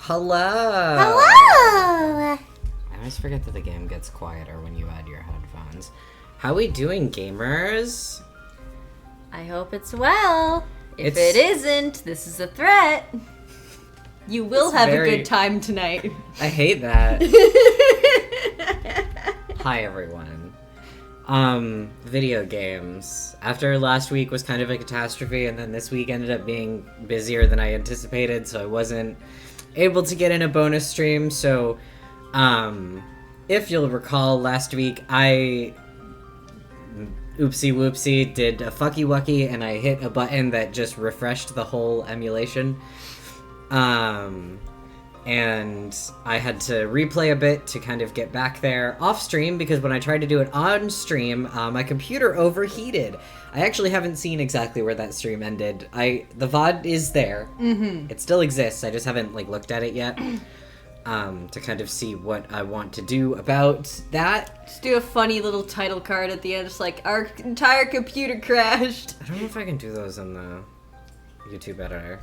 Hello! Hello! I always forget that the game gets quieter when you add your headphones. How we doing, gamers? I hope it's well. If it isn't, this is a threat. You will have a good time tonight. I hate that. Hi, everyone. Video games. After last week was kind of a catastrophe, and then this week ended up being busier than I anticipated, so I wasn't able to get in a bonus stream. So, if you'll recall, last week I oopsie whoopsie did a fucky wucky, and I hit a button that just refreshed the whole emulation. And I had to replay a bit to kind of get back there off stream, because when I tried to do it on stream, my computer overheated. I actually haven't seen exactly where that stream ended. The VOD is there. Mm-hmm. It still exists. I just haven't looked at it yet. To kind of see what I want to do about that. Just do a funny little title card at the end, just like, our entire computer crashed. I don't know if I can do those in the YouTube editor.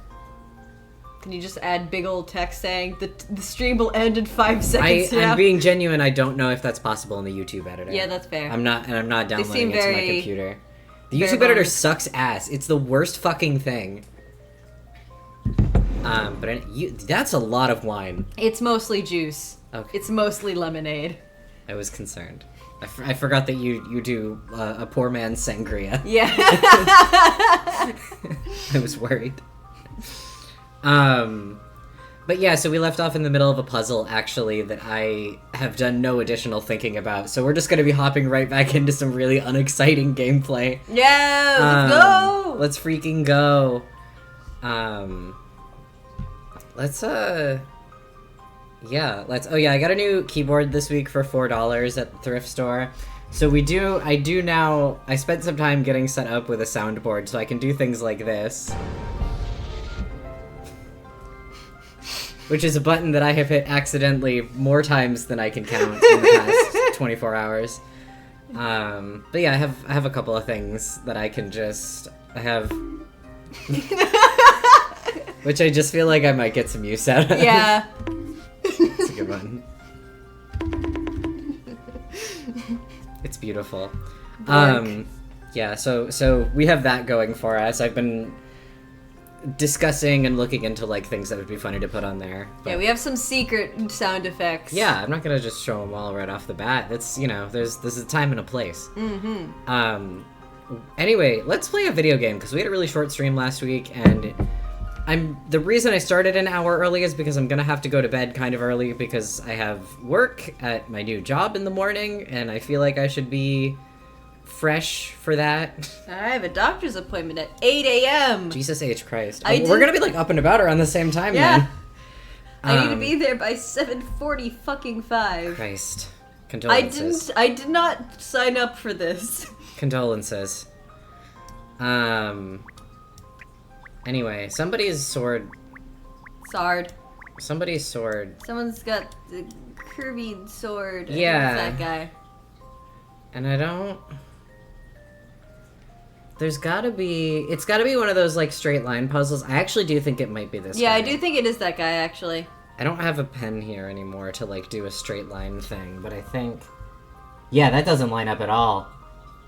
Can you just add big old text saying the stream will end in 5 seconds? I'm being genuine. I don't know if that's possible in the YouTube editor. Yeah, that's fair. I'm not downloading it to my computer. The YouTube editor sucks ass. It's the worst fucking thing. That's a lot of wine. It's mostly juice. Okay. It's mostly lemonade. I was concerned. I forgot that you do a poor man's sangria. Yeah. I was worried. But yeah, so we left off in the middle of a puzzle, actually, that I have done no additional thinking about. So we're just gonna be hopping right back into some really unexciting gameplay. Yeah, let's go! Let's freaking go. Oh yeah, I got a new keyboard this week for $4 at the thrift store. So I spent some time getting set up with a soundboard so I can do things like this. Which is a button that I have hit accidentally more times than I can count in the past 24 hours. But yeah, I have a couple of things that I can I have... Which I just feel like I might get some use out of. Yeah. It's a good one. It's beautiful. Yeah, so we have that going for us. I've been discussing and looking into things that would be funny to put on there. But... yeah, we have some secret sound effects. Yeah, I'm not gonna just show them all right off the bat. That's, there's a time and a place. Mm-hmm. Anyway, let's play a video game, because we had a really short stream last week, and the reason I started an hour early is because I'm gonna have to go to bed kind of early, because I have work at my new job in the morning, and I feel like I should be fresh for that. I have a doctor's appointment at 8 a.m. Jesus H. Christ. We're gonna be up and about around the same time, then. I need to be there by 7:40 fucking 5. Christ. Condolences. I did not sign up for this. Condolences. Anyway, somebody's sword. Somebody's sword. Someone's got the curvy sword. Yeah. That guy. And I don't... It's gotta be one of those, straight line puzzles. I actually do think it might be this guy. Yeah, I do think it is that guy, actually. I don't have a pen here anymore to, do a straight line thing, but I think... yeah, that doesn't line up at all.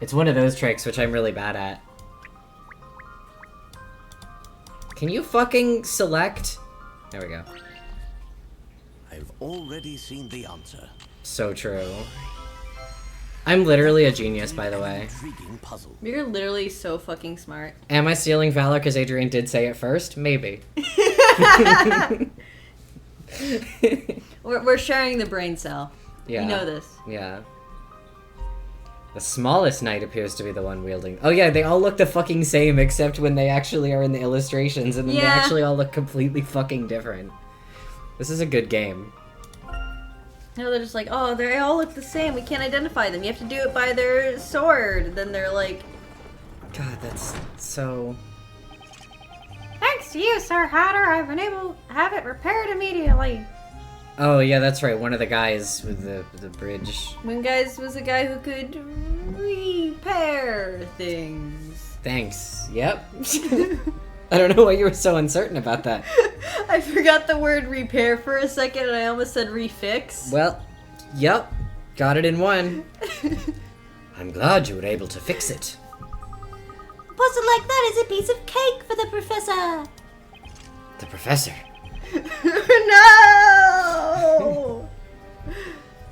It's one of those tricks, which I'm really bad at. Can you fucking select? There we go. I've already seen the answer. So true. I'm literally a genius, by the way. You're literally so fucking smart. Am I stealing valor because Adrian did say it first? Maybe. We're sharing the brain cell. Yeah. You know this. Yeah. The smallest knight appears to be the one wielding... oh yeah, they all look the fucking same, except when they actually are in the illustrations, and then they actually all look completely fucking different. This is a good game. No, they're just oh, they all look the same. We can't identify them. You have to do it by their sword. And then they're God, that's so... thanks to you, Sir Hatter, I've been able to have it repaired immediately. Oh, yeah, that's right. One of the guys with the bridge. One guy was a guy who could repair things. Thanks. Yep. I don't know why you were so uncertain about that. I forgot the word repair for a second and I almost said refix. Well, yep. Got it in one. I'm glad you were able to fix it. A puzzle like that is a piece of cake for the professor. The professor. No!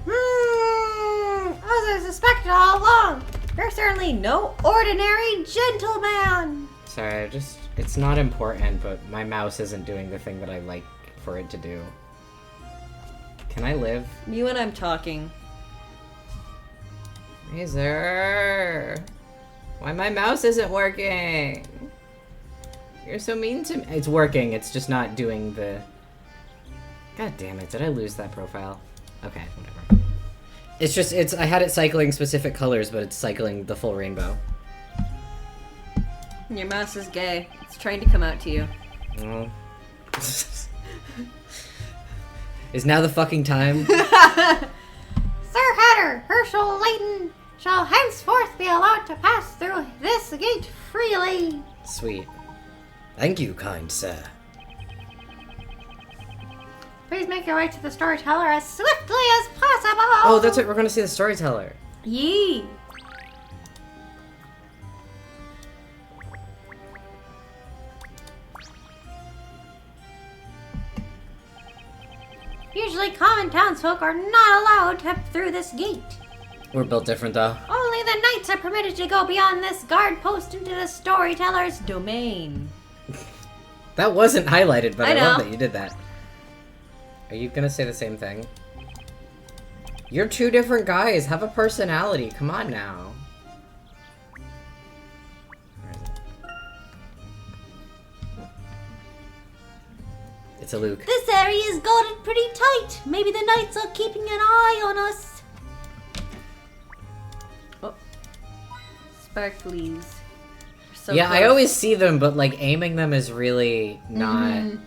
As I suspected all along, you're certainly no ordinary gentleman. Sorry, it's not important, but my mouse isn't doing the thing that I like for it to do. Can I live? You and I'm talking. Razor! Why my mouse isn't working? You're so mean to me. It's working, it's just not doing the... God damn it, did I lose that profile? Okay, whatever. It's just, I had it cycling specific colors, but it's cycling the full rainbow. Your mouse is gay. It's trying to come out to you. Oh. Is now the fucking time? Sir Hatter, Herschel Layton shall henceforth be allowed to pass through this gate freely. Sweet. Thank you, kind sir. Please make your way to the storyteller as swiftly as possible. Oh, that's it, we're gonna see the storyteller. Yee! Usually common townsfolk are not allowed to through this gate. We're built different, though. Only the knights are permitted to go beyond this guard post into the storyteller's Domain. That wasn't highlighted, but I I love know. that you did that. Are you gonna say the same thing? You're two different guys. Have a personality. Come on now. Where is it? It's a Luke. This area is guarded pretty tight. Maybe the knights are keeping an eye on us. Oh. Sparklies. So yeah, I close. always see them, but like aiming them is really not. Mhm.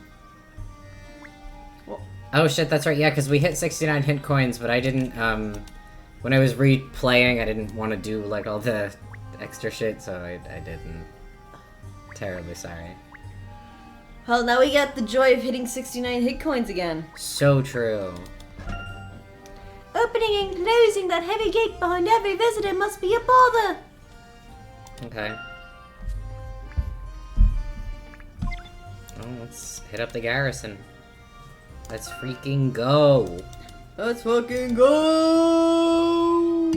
Well- Oh shit, that's right. Yeah, because we hit 69 hint coins, but I didn't. When I was replaying, I didn't want to do like all the extra shit, so I didn't. Terribly sorry. Well, now we got the joy of hitting 69 hit coins again. So true. Opening and closing that heavy gate behind every visitor must be a bother. Okay. Oh, let's hit up the garrison. Let's freaking go. Let's fucking go!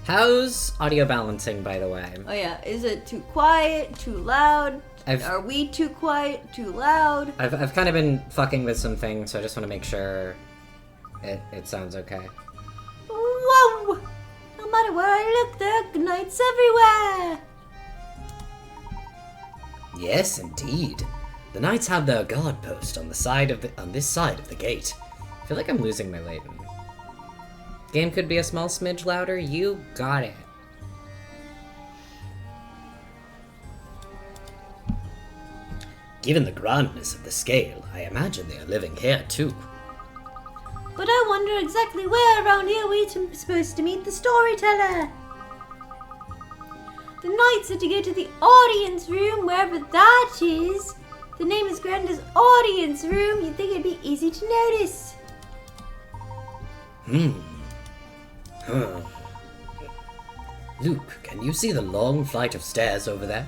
How's audio balancing, by the way? Oh yeah, is it too quiet, too loud? Are we too quiet, too loud? I've kind of been fucking with some things, so I just want to make sure it sounds okay. Whoa! No matter where I look, there are knights everywhere. Yes, indeed. The knights have their guard post on this side of the gate. I feel like I'm losing my Layton. Game could be a small smidge louder. You got it. Given the grandness of the scale, I imagine they are living here too. But I wonder exactly where around here we're supposed to meet the storyteller. The knights are to go to the audience room, wherever that is. The name is grand as audience room. You'd think it'd be easy to notice. Huh. Luke, can you see the long flight of stairs over there?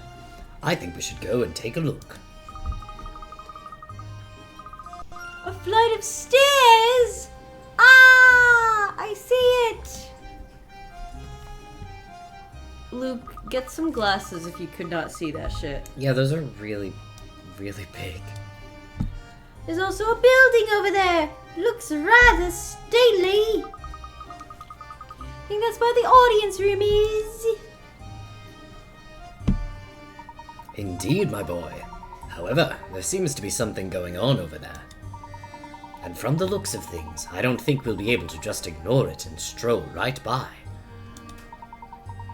I think we should go and take a look. A flight of stairs? Ah, I see it. Luke, get some glasses if you could not see that shit. Yeah, those are really, really big. There's also a building over there. Looks rather stately. I think that's where the audience room is. Indeed, my boy. However, there seems to be something going on over there. And from the looks of things, I don't think we'll be able to just ignore it and stroll right by.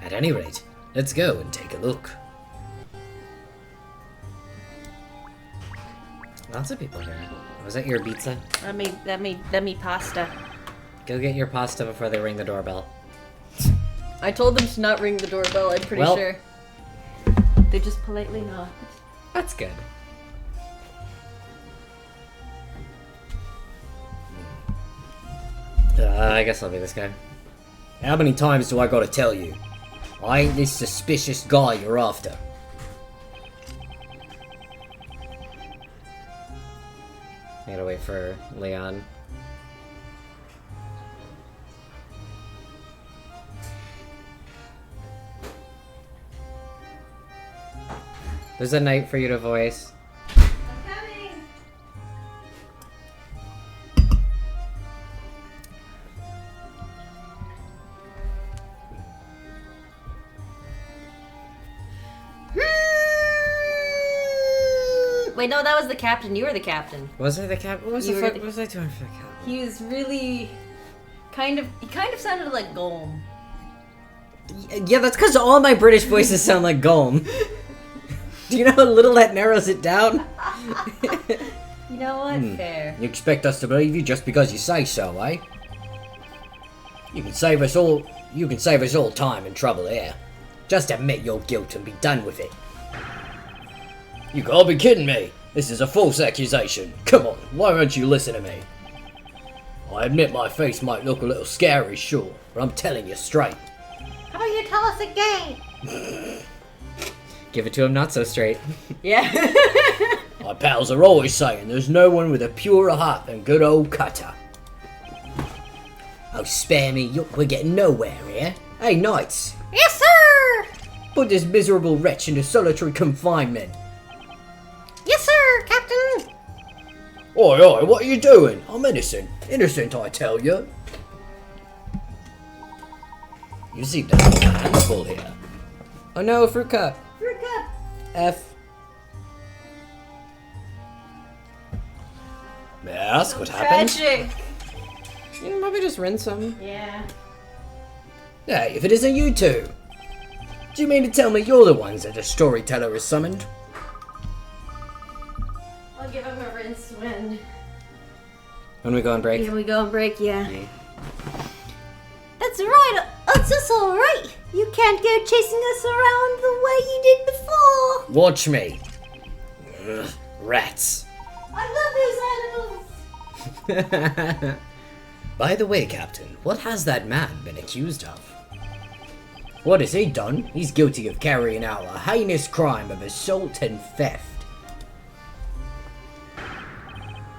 At any rate, let's go and take a look. Lots of people here. Was that your pizza? That me pasta. Go get your pasta before they ring the doorbell. I told them to not ring the doorbell, I'm pretty Well- sure. They just politely knocked. That's good. I guess I'll be this guy. How many times do I gotta tell you? I ain't this suspicious guy you're after. I gotta wait for Leon. There's a night for you to voice. Wait, no, that was the captain. You were the captain. Was I the captain? What was You the were fuck? the- What was I doing for the captain? He was really he kind of sounded like Golem. Yeah, that's because all my British voices sound like Golem. Do you know how little that narrows it down? You know what? Fair. You expect us to believe you just because you say so, eh? You can save us all time and trouble here. Just admit your guilt and be done with it. You gotta be kidding me! This is a false accusation. Come on, why won't you listen to me? I admit my face might look a little scary, sure, but I'm telling you straight. How about you tell us again? Give it to him not so straight. Yeah. My pals are always saying there's no one with a purer heart than good old Cutter. Oh, spare me, we're getting nowhere here. Hey, Knights, Yes, sir! put this miserable wretch into solitary confinement. Yes, sir, Captain! Oi, oi, what are you doing? I'm innocent. Innocent, I tell you. You seem to have your hands full here. Oh no, fruit cup. Fruit cup! F. May I ask what happened? Tragic. You can probably just rinse them. Yeah. Hey, if it isn't you two. Do you mean to tell me you're the ones that the storyteller is summoned? I'll give him a rinse when When we go on break. we go on break. Yeah. That's right, it's just alright. You can't go chasing us around the way you did before. Watch me. Ugh, rats. I love those animals. By the way, Captain, what has that man been accused of? What has he done? He's guilty of carrying out a heinous crime of assault and theft.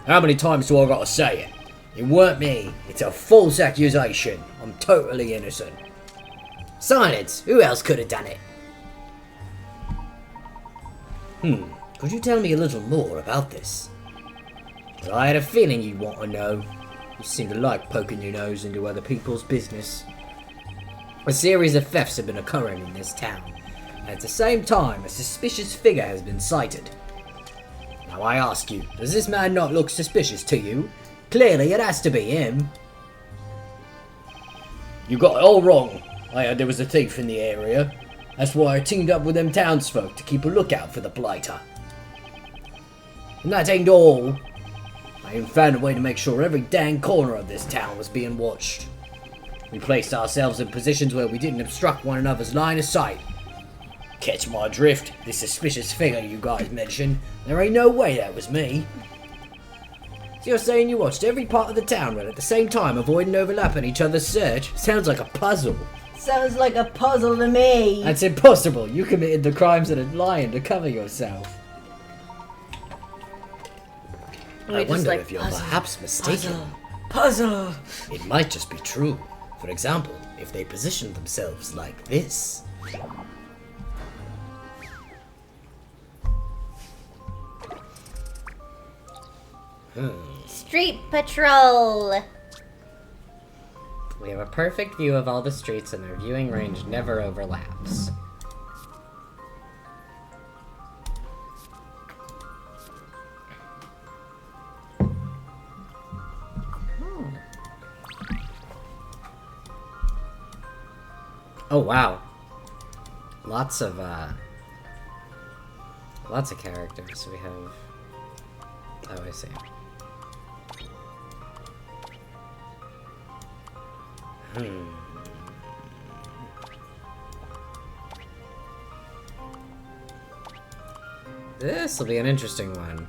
How many times do I gotta say it? It weren't me. It's a false accusation. I'm totally innocent. Silence! Who else could have done it? Could you tell me a little more about this? Well, I had a feeling you'd want to know. You seem to like poking your nose into other people's business. A series of thefts have been occurring in this town, and at the same time, a suspicious figure has been sighted. Now I ask you, does this man not look suspicious to you? Clearly it has to be him. You got it all wrong. I heard there was a thief in the area. That's why I teamed up with them townsfolk to keep a lookout for the blighter. And that ain't all. I even found a way to make sure every dang corner of this town was being watched. We placed ourselves in positions where we didn't obstruct one another's line of sight. Catch my drift? This suspicious figure you guys mentioned, there ain't no way that was me. So you're saying you watched every part of the town but at the same time avoiding overlapping each other's search? Sounds like a puzzle. Sounds like a puzzle to me. That's impossible. You committed the crimes of a lying to cover yourself. I wonder if you're perhaps mistaken. Puzzle. It might just be true. For example, if they positioned themselves like this. Street patrol. We have a perfect view of all the streets and their viewing range never overlaps. Oh wow. Lots of characters. We have oh, I see. This will be an interesting one.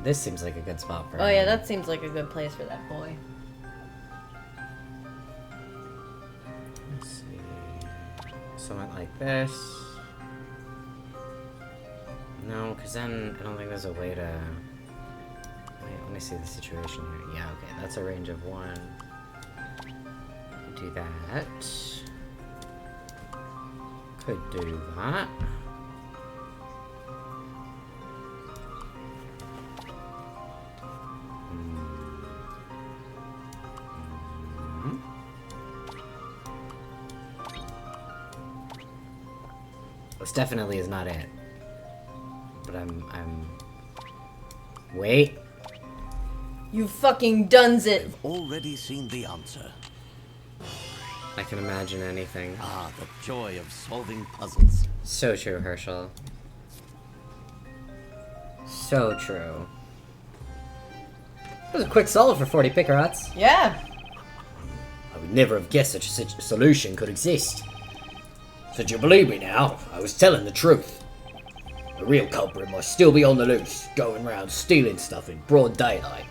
This seems like a good spot for him. Oh yeah, that seems like a good place for that boy. Let's see. Somewhat like this. No, because then I don't think there's a way to... Wait, let me see the situation here. Yeah, okay, that's a range of 1. Do that. Could do that. This definitely is not it. But I'm... Wait. You fucking dones it! I've already seen the answer. I can imagine anything. Ah, the joy of solving puzzles. So true, Herschel. So true. That was a quick solve for 40 pickerats. Yeah! I would never have guessed such a solution could exist. So do you believe me now? I was telling the truth. The real culprit must still be on the loose, going around stealing stuff in broad daylight.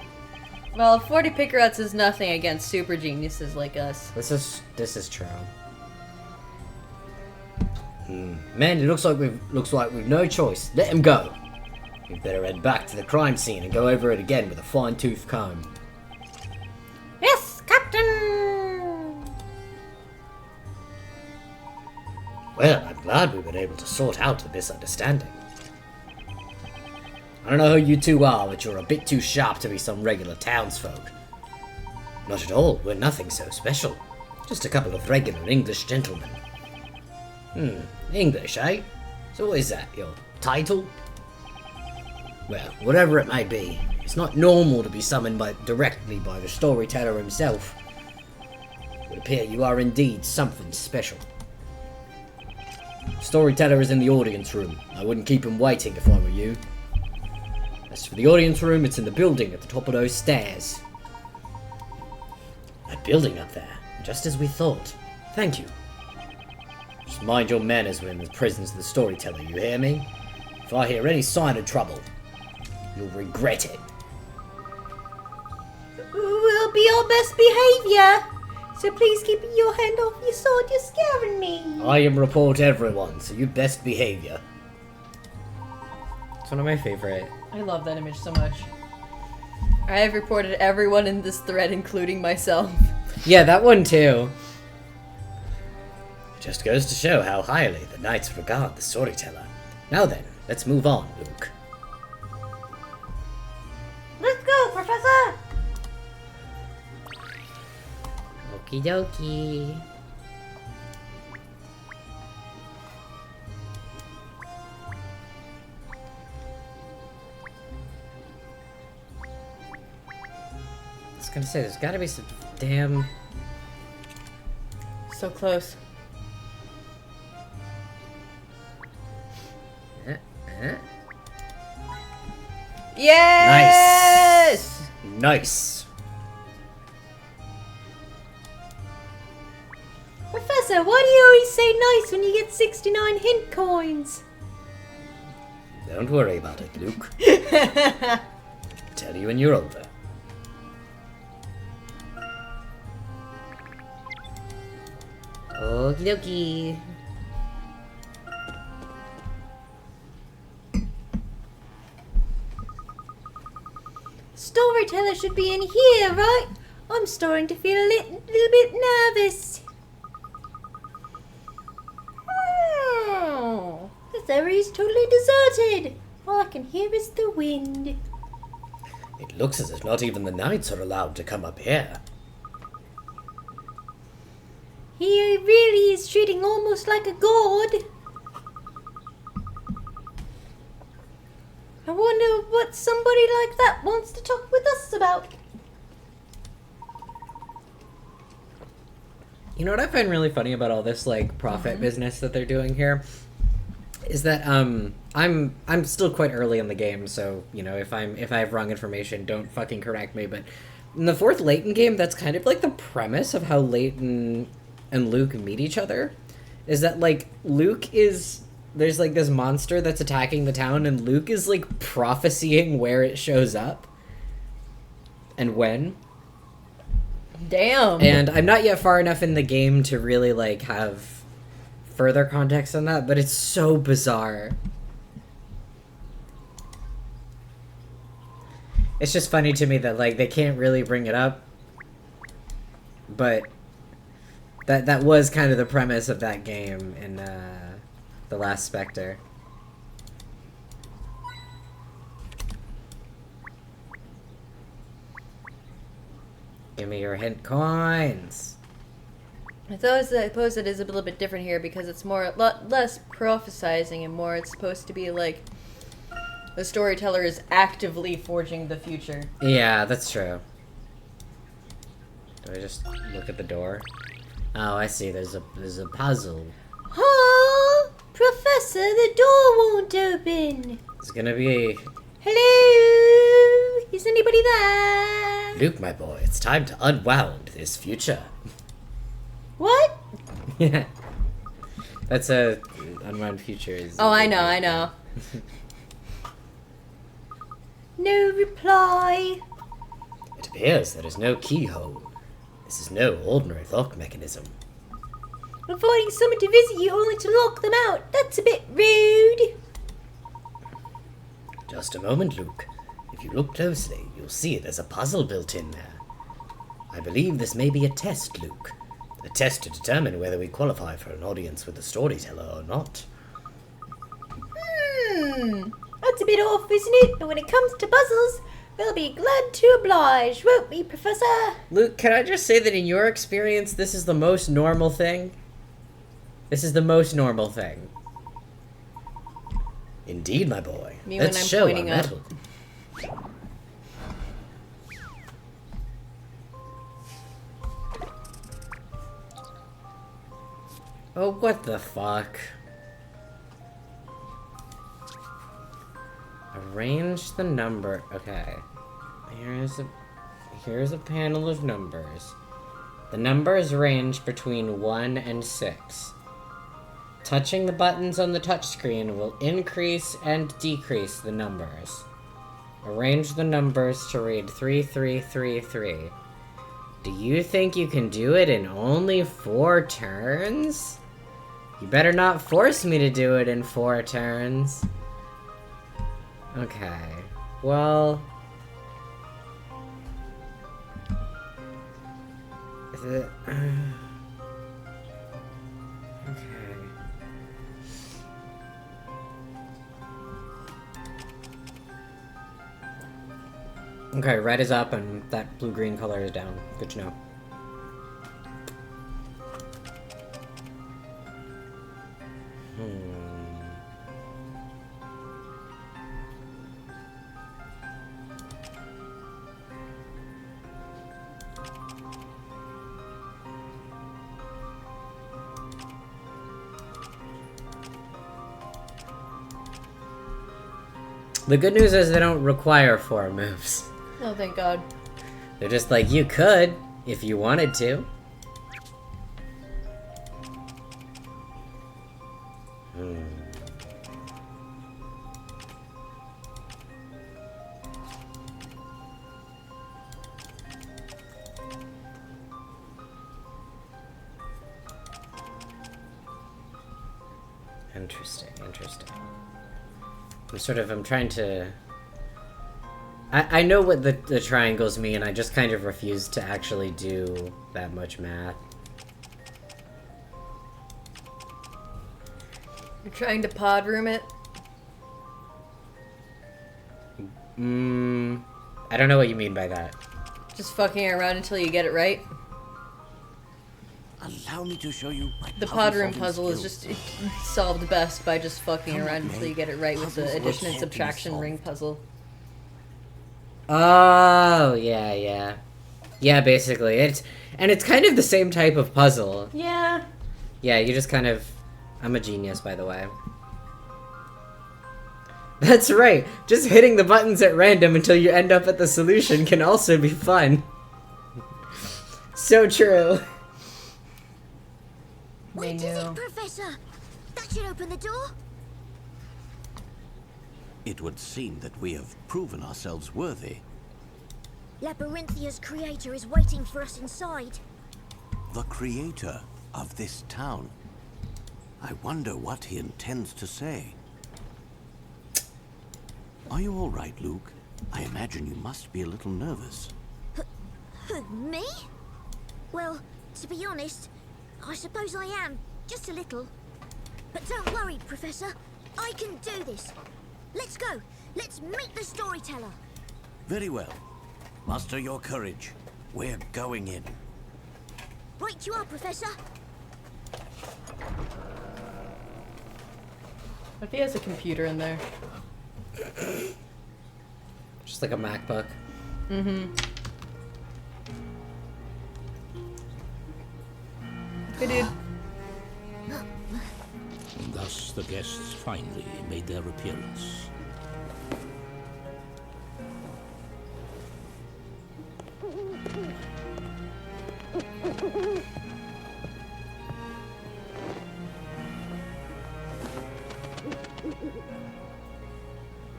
Well, 40 pickerats is nothing against super geniuses like us. This is true. Man, it looks like we've no choice. Let him go. We'd better head back to the crime scene and go over it again with a fine-tooth comb. Yes, Captain! Well, I'm glad we've been able to sort out the misunderstanding. I don't know who you two are, but you're a bit too sharp to be some regular townsfolk. Not at all, we're nothing so special. Just a couple of regular English gentlemen. English, eh? So what is that, your title? Well, whatever it may be, it's not normal to be summoned directly by the storyteller himself. It would appear you are indeed something special. Storyteller is in the audience room. I wouldn't keep him waiting if I were you. As for the audience room, it's in the building at the top of those stairs. That building up there, just as we thought. Thank you. Just mind your manners when in the presence of the storyteller, you hear me? If I hear any sign of trouble, you'll regret it. We'll be our best behavior. So please keep your hand off your sword, you're scaring me. I am report everyone, so you best behavior. It's one of my favorite. I love that image so much. I have reported everyone in this thread, including myself. Yeah, that one too. It just goes to show how highly the knights regard the storyteller. Now then, let's move on, Luke. Let's go, Professor. Okie dokie. I was gonna say, there's gotta be some damn... So close. Yes! Nice. Professor, why do you always say nice when you get 69 hint coins? Don't worry about it, Luke. Tell you when you're older. Okie dokie. Storyteller should be in here, right? I'm starting to feel a little bit nervous. Oh, this area is totally deserted. All I can hear is the wind. It looks as if not even the knights are allowed to come up here. He really is treating almost like a god. I wonder what somebody like that wants to talk with us about. You know what I find really funny about all this like profit business that they're doing here is that I'm still quite early in the game, so you know if I have wrong information, don't fucking correct me. But in the fourth Layton game, that's kind of like the premise of how Layton and Luke meet each other, is that, like, Luke is... There's, like, this monster that's attacking the town, and Luke is, like, prophesying where it shows up. And when. Damn. And I'm not yet far enough in the game to really, like, have further context on that, but it's so bizarre. It's just funny to me that, like, they can't really bring it up. But that was kind of the premise of that game in, The Last Spectre. Give me your hint coins. I suppose it is a little bit different here because it's more less prophesizing and more it's supposed to be like the storyteller is actively forging the future. Yeah, that's true. Do I just look at the door? Oh, I see. There's a puzzle. Huh? Professor, the door won't open. It's gonna be... Hello? Is anybody there? Luke, my boy, it's time to unwound this future. What? Yeah. That's a... Unwound future is... Oh, I know. No reply. It appears there is no keyhole. This is no ordinary lock mechanism. Avoiding someone to visit you only to lock them out. That's a bit rude. Just a moment, Luke. If you look closely, you'll see there's a puzzle built in there. I believe this may be a test, Luke. A test to determine whether we qualify for an audience with a storyteller or not. That's a bit off, isn't it? But when it comes to puzzles, we'll be glad to oblige, won't we, Professor? Luke, can I just say that in your experience, this is the most normal thing? This is the most normal thing. Indeed, my boy. Me when Let's I'm show our pointing up. mettle. Oh, what the fuck? Arrange the number. Okay. Here's a panel of numbers. The numbers range between 1 and 6. Touching the buttons on the touchscreen will increase and decrease the numbers. Arrange the numbers to read 3333. Do you think you can do it in only 4 turns? You better not force me to do it in 4 turns. Okay. Well... Is it... Okay. Okay, red is up and that blue-green color is down. Good to know. The good news is they don't require 4 moves. Oh, thank God. They're just like, you could, if you wanted to. Interesting. I'm trying to... I know what the triangles mean, I just kind of refuse to actually do that much math. You're trying to pod room it? I don't know what you mean by that. Just fucking around until you get it right? Allow me to show you my The pod room puzzle-solving puzzle is skills. just solved best by just fucking Come around on, until man. you get it right with the Puzzles addition and can't be subtraction solved. ring puzzle. Oh, yeah. Yeah, basically. It's kind of the same type of puzzle. Yeah. Yeah, you just kind of... I'm a genius, by the way. That's right! Just hitting the buttons at random until you end up at the solution can also be fun. So true. They What is knew. it, Professor? That should open the door. It would seem that we have proven ourselves worthy. Labyrinthia's creator is waiting for us inside. The creator of this town. I wonder what he intends to say. Are you all right, Luke? I imagine you must be a little nervous. Who, me? Well, to be honest, I suppose I am. Just a little. But don't worry, Professor. I can do this. Let's go. Let's meet the storyteller. Very well. Muster your courage. We're going in. Right you are, Professor. If he has a computer in there. Just like a MacBook. Mm-hmm. Hey, dude. And thus the guests finally made their appearance.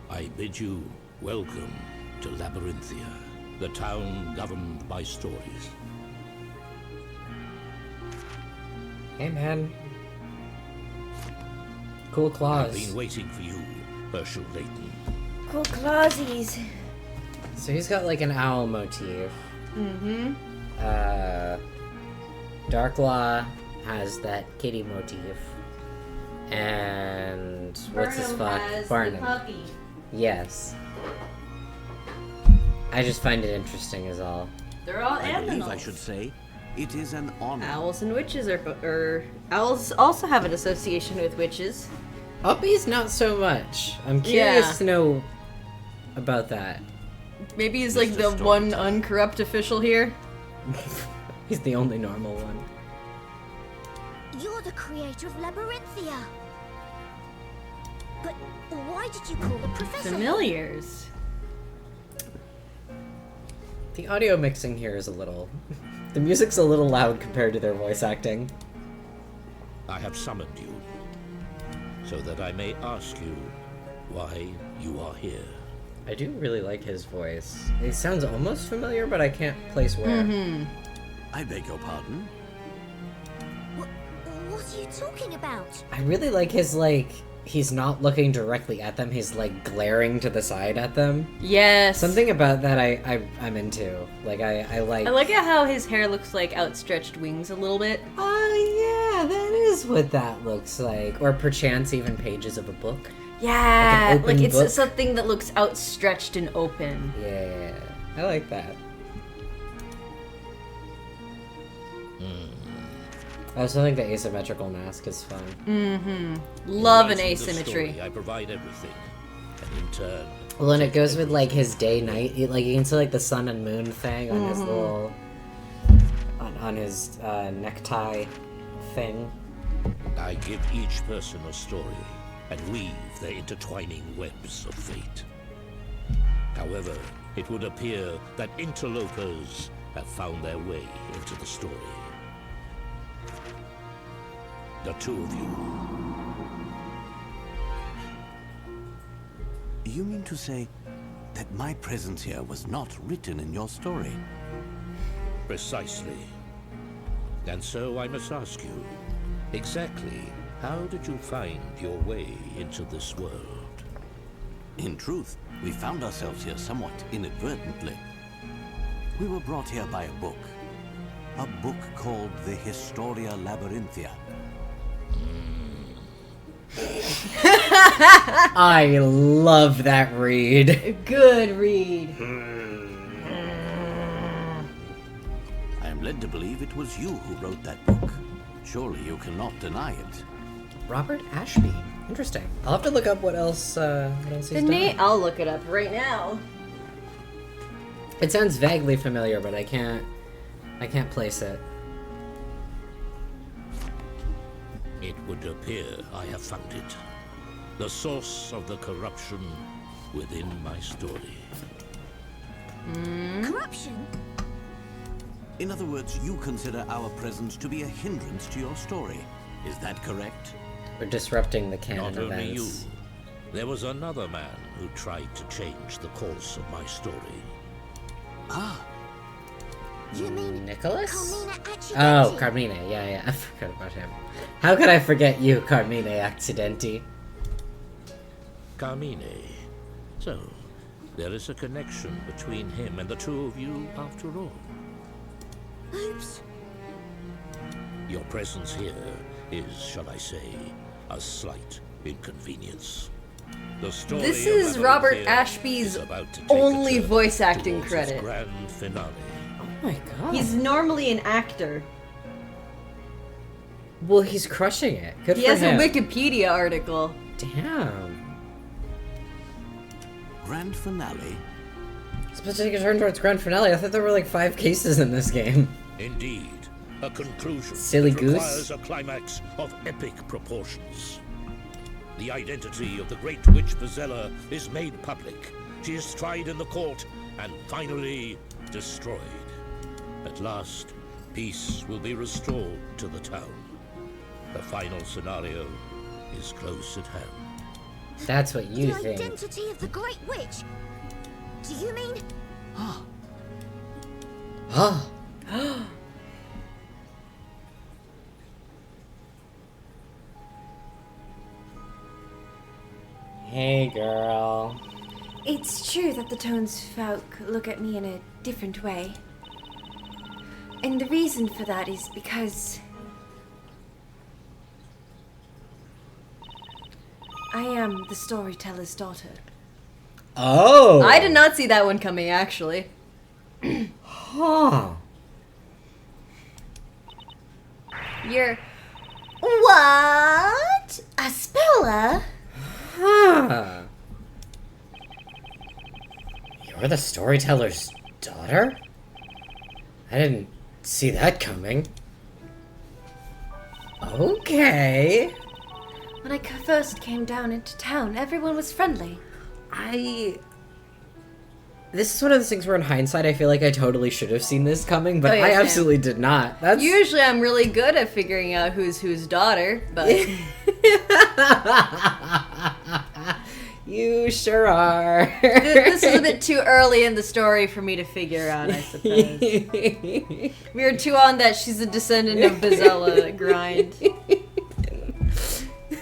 I bid you welcome to Labyrinthia, the town governed by stories. Hey, man. Cool I've claws. been waiting for you, Herschel Layton. Cool clawsies. So he's got like an owl motif. Mm-hmm. Darklaw has that kitty motif. And what's his fuck? Barnum. Yes. I just find it interesting is all. They're all I believe animals. I should say, it is an honor. Owls and witches are owls also have an association with witches. Uppies not so much. I'm curious Yeah. to know about that. Maybe he's like Mr. the one Storyteller. uncorrupt official here. He's the only normal one. You're the creator of Labyrinthia. But why did you call the Professor? Familiars. The audio mixing here is a little... The music's a little loud compared to their voice acting. I have summoned you so that I may ask you why you are here. I do really like his voice. It sounds almost familiar, but I can't place where. I beg your pardon? What are you talking about? I really like his, like, he's not looking directly at them, he's, like, glaring to the side at them. Yes. Something about that I'm into. Like, I like... I like it how his hair looks like outstretched wings a little bit. Oh, yeah, that is what that looks like. Or perchance even pages of a book. Yeah, Like an open like it's book? something that looks outstretched and open. Yeah, I like that. I also think the asymmetrical mask is fun. Mm-hmm. Love an In writing the asymmetry. story, I provide everything, and in turn, Well, and it take goes with, like, everything. his day-night, like, you can see, like, the sun and moon thing on his little... on his, necktie thing. I give each person a story and weave their intertwining webs of fate. However, it would appear that interlopers have found their way into the story. The two of you. You mean to say that my presence here was not written in your story? Precisely. And so I must ask you, exactly how did you find your way into this world? In truth, we found ourselves here somewhat inadvertently. We were brought here by a book called the Historia Labyrinthia. I love that read. Good read. I am led to believe it was you who wrote that book. Surely you cannot deny it. Robert Ashby. Interesting. I'll have to look up what else he's The done. name, I'll look it up right now. It sounds vaguely familiar, but I can't place it. It would appear I have found it. The source of the corruption within my story. Corruption? In other words, you consider our presence to be a hindrance to your story. Is that correct? We're disrupting the canon Not only you. events. There was another man who tried to change the course of my story. Ah, You mean Nicholas? Carmina Accidenti? Oh, Carmine. Yeah, I forgot about him. How could I forget you, Carmine Accidenti? Carmine. So, there is a connection between him and the two of you after all. Oops. Your presence here is, shall I say, a slight inconvenience. The story This of is Robert Avalon Ashby's is about to take only a turn voice acting towards its credit. grand finale. Oh my god. He's normally an actor. Well, he's crushing it. Good He for has him. a Wikipedia article. Damn. grand finale? It's supposed to take a turn towards grand finale. I thought there were like 5 cases in this game. Indeed, a conclusion Silly that goose. requires a climax of epic proportions. The identity of the great witch Bazella is made public. She is tried in the court and finally destroyed. At last, peace will be restored to the town. The final scenario is close at hand. That's what you The think. identity of the Great Witch? Do you mean... Oh. Hey, girl. It's true that the townsfolk look at me in a different way. And the reason for that is because I am the storyteller's daughter. Oh. I did not see that one coming, actually. Huh. You're... What? A speller? Huh. You're the storyteller's daughter? I didn't see that coming. Okay. When I first came down into town, everyone was friendly. This is one of those things where in hindsight I feel like I totally should have seen this coming, but Oh, yeah, I same. absolutely did not. That's Usually I'm really good at figuring out who's whose daughter, but You sure are. this is a bit too early in the story for me to figure out, I suppose. We were too on that she's a descendant of Bazella grind.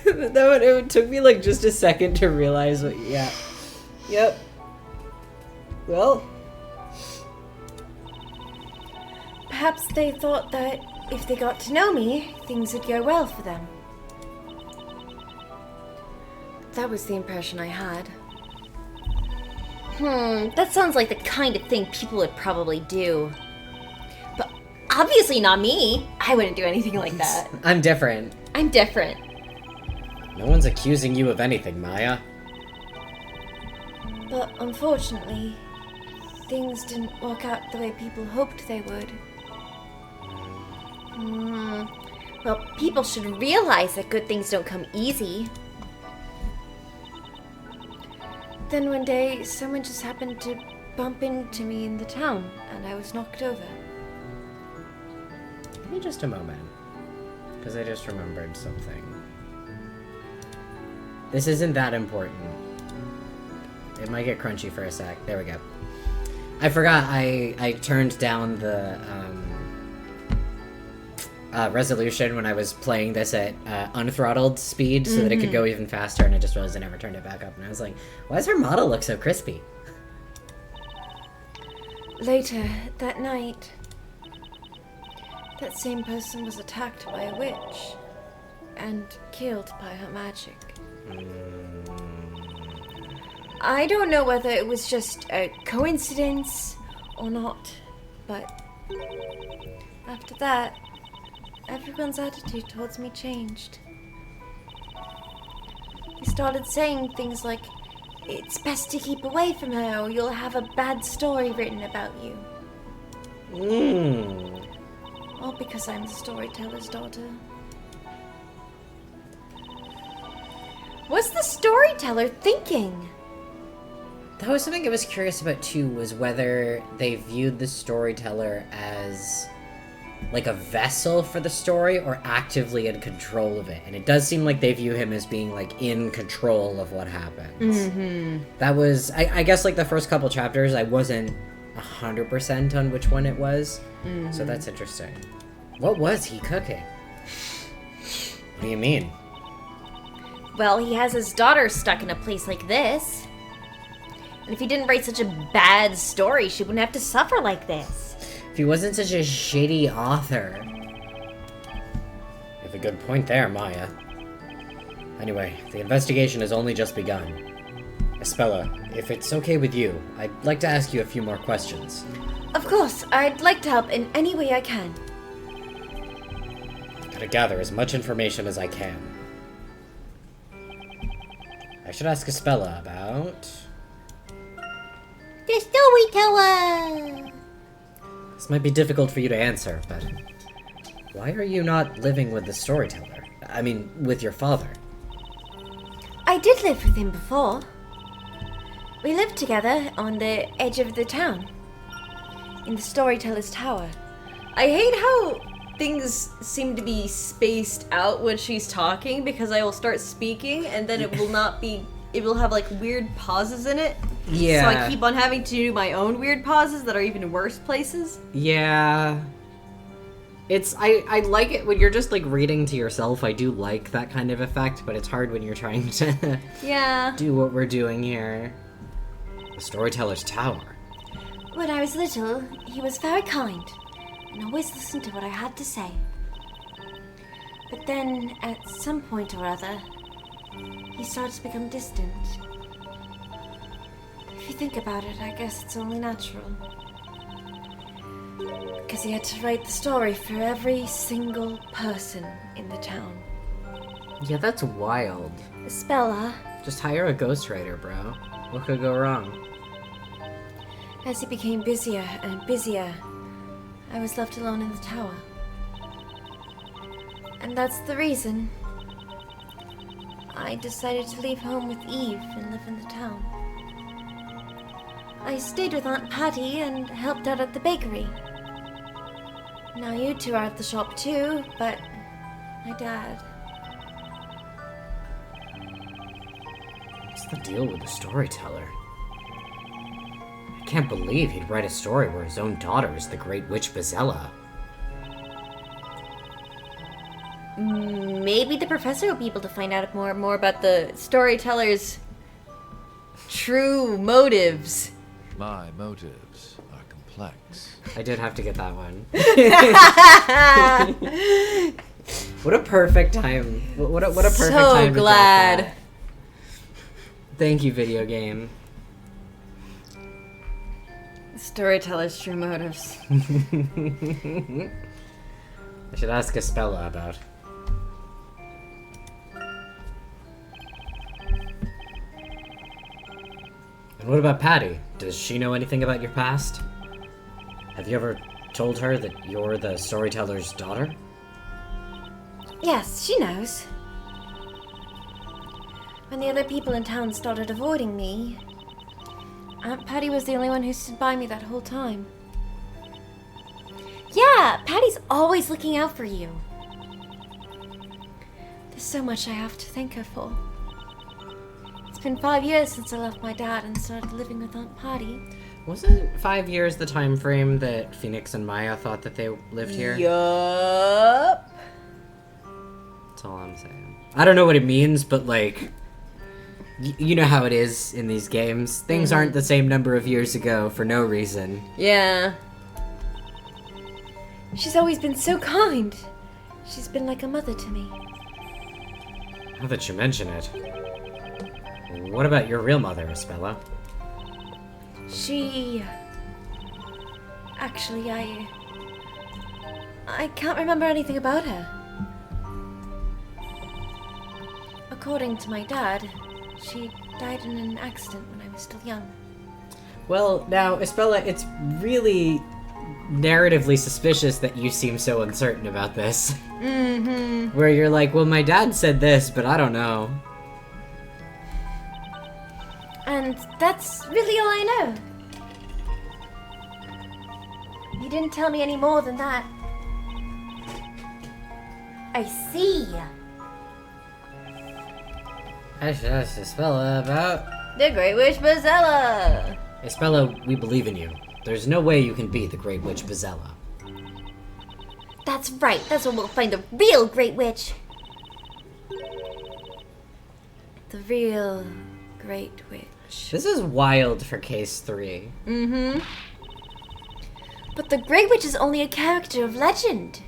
That one, it took me like just a second to realize what. Yeah. Yep. Well. Perhaps they thought that if they got to know me, things would go well for them. That was the impression I had. That sounds like the kind of thing people would probably do. But obviously not me. I wouldn't do anything like that. I'm different. I'm different. No one's accusing you of anything, Maya. But unfortunately, things didn't work out the way people hoped they would. Well, people should realize that good things don't come easy. Then one day, someone just happened to bump into me in the town, and I was knocked over. Give me just a moment. Because I just remembered something. This isn't that important. It might get crunchy for a sec. There we go. I forgot I turned down the resolution when I was playing this at unthrottled speed so that it could go even faster, and I just realized I never turned it back up. And I was like, why does her model look so crispy? Later that night, that same person was attacked by a witch and killed by her magic. I don't know whether it was just a coincidence or not, but after that, everyone's attitude towards me changed. They started saying things like, "It's best to keep away from her or you'll have a bad story written about you." All because I'm the storyteller's daughter. What's the storyteller thinking? That was something I was curious about too, was whether they viewed the storyteller as like a vessel for the story or actively in control of it. And it does seem like they view him as being like in control of what happens. That was, I guess, like the first couple chapters, I wasn't 100% on which one it was. So that's interesting. What was he cooking? What do you mean? Well, he has his daughter stuck in a place like this. And if he didn't write such a bad story, she wouldn't have to suffer like this. If he wasn't such a shitty author. You have a good point there, Maya. Anyway, the investigation has only just begun. Espella, if it's okay with you, I'd like to ask you a few more questions. Of course, I'd like to help in any way I can. Gotta gather as much information as I can. I should ask Espella about... The storyteller! This might be difficult for you to answer, but... Why are you not living with the storyteller? I mean, with your father? I did live with him before. We lived together on the edge of the town, in the storyteller's tower. I hate how things seem to be spaced out when she's talking, because I will start speaking and then it will not be, it will have like weird pauses in it. Yeah. So I keep on having to do my own weird pauses that are even worse places. Yeah. I like it when you're just like reading to yourself. I do like that kind of effect, but it's hard when you're trying to do what we're doing here. The storyteller's tower. When I was little, he was very kind and always listened to what I had to say. But then, at some point or other, he started to become distant. If you think about it, I guess it's only natural. Because he had to write the story for every single person in the town. Yeah, that's wild. Espella, Just hire a ghostwriter, bro. What could go wrong? as he became busier and busier, I was left alone in the tower. And that's the reason I decided to leave home with Eve and live in the town. I stayed with Aunt Patty and helped out at the bakery. Now you two are at the shop too, but my dad... What's the deal with the storyteller? I can't believe he'd write a story where his own daughter is the great witch Bezella. Maybe the professor will be able to find out more about the Storyteller's true motives. My motives are complex. I did have to get that one. What a perfect time. What a perfect So time to drop glad. that. Thank you, video game. Storyteller's true motives. I should ask Espella about. And what about Patty? Does she know anything about your past? Have you ever told her that you're the storyteller's daughter? Yes, she knows. When the other people in town started avoiding me, Aunt Patty was the only one who stood by me that whole time. Yeah, Patty's always looking out for you. There's so much I have to thank her for. It's been 5 years since I left my dad and started living with Aunt Patty. Wasn't 5 years the time frame that Phoenix and Maya thought that they lived here? Yup. That's all I'm saying. I don't know what it means, but like, you know how it is in these games. Things aren't the same number of years ago for no reason. Yeah. She's always been so kind. She's been like a mother to me. Now that you mention it. What about your real mother, Espella? She... Actually, I can't remember anything about her. According to my dad, she died in an accident when I was still young. Well, now, Espella, it's really narratively suspicious that you seem so uncertain about this. Mm-hmm. Where you're like, well, my dad said this, but I don't know. And that's really all I know. He didn't tell me any more than that. I see. I should ask Espella about... The Great Witch Bazella! Espella, we believe in you. There's no way you can be the Great Witch Bazella. That's right. That's when we'll find the real Great Witch. The real Great Witch. This is wild for case 3. Mm-hmm. But the Great Witch is only a character of legend.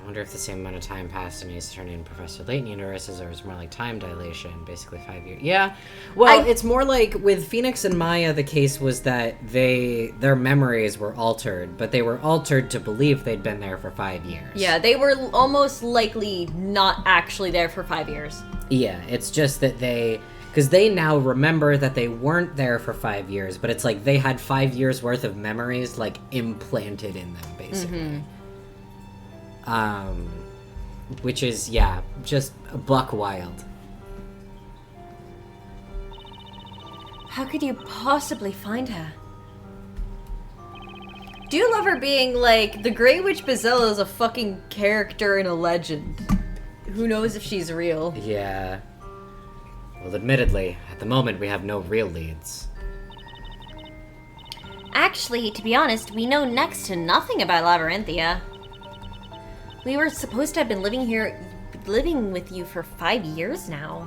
I wonder if the same amount of time passed in Ace Attorney and Professor Layton universes, or it's more like time dilation, basically 5 years. Yeah, well, it's more like with Phoenix and Maya, the case was that their memories were altered, but they were altered to believe they'd been there for 5 years. Yeah, they were almost likely not actually there for 5 years. Yeah, it's just that because they now remember that they weren't there for 5 years, but it's like they had 5 years worth of memories, like, implanted in them, basically. Which is, yeah, just buck wild. How could you possibly find her? Do you love her being like, the Great Witch Bazella is a fucking character and a legend? Who knows if she's real? Yeah. Well, admittedly, at the moment we have no real leads. Actually, to be honest, we know next to nothing about Labyrinthia. We were supposed to have been living with you for 5 years now.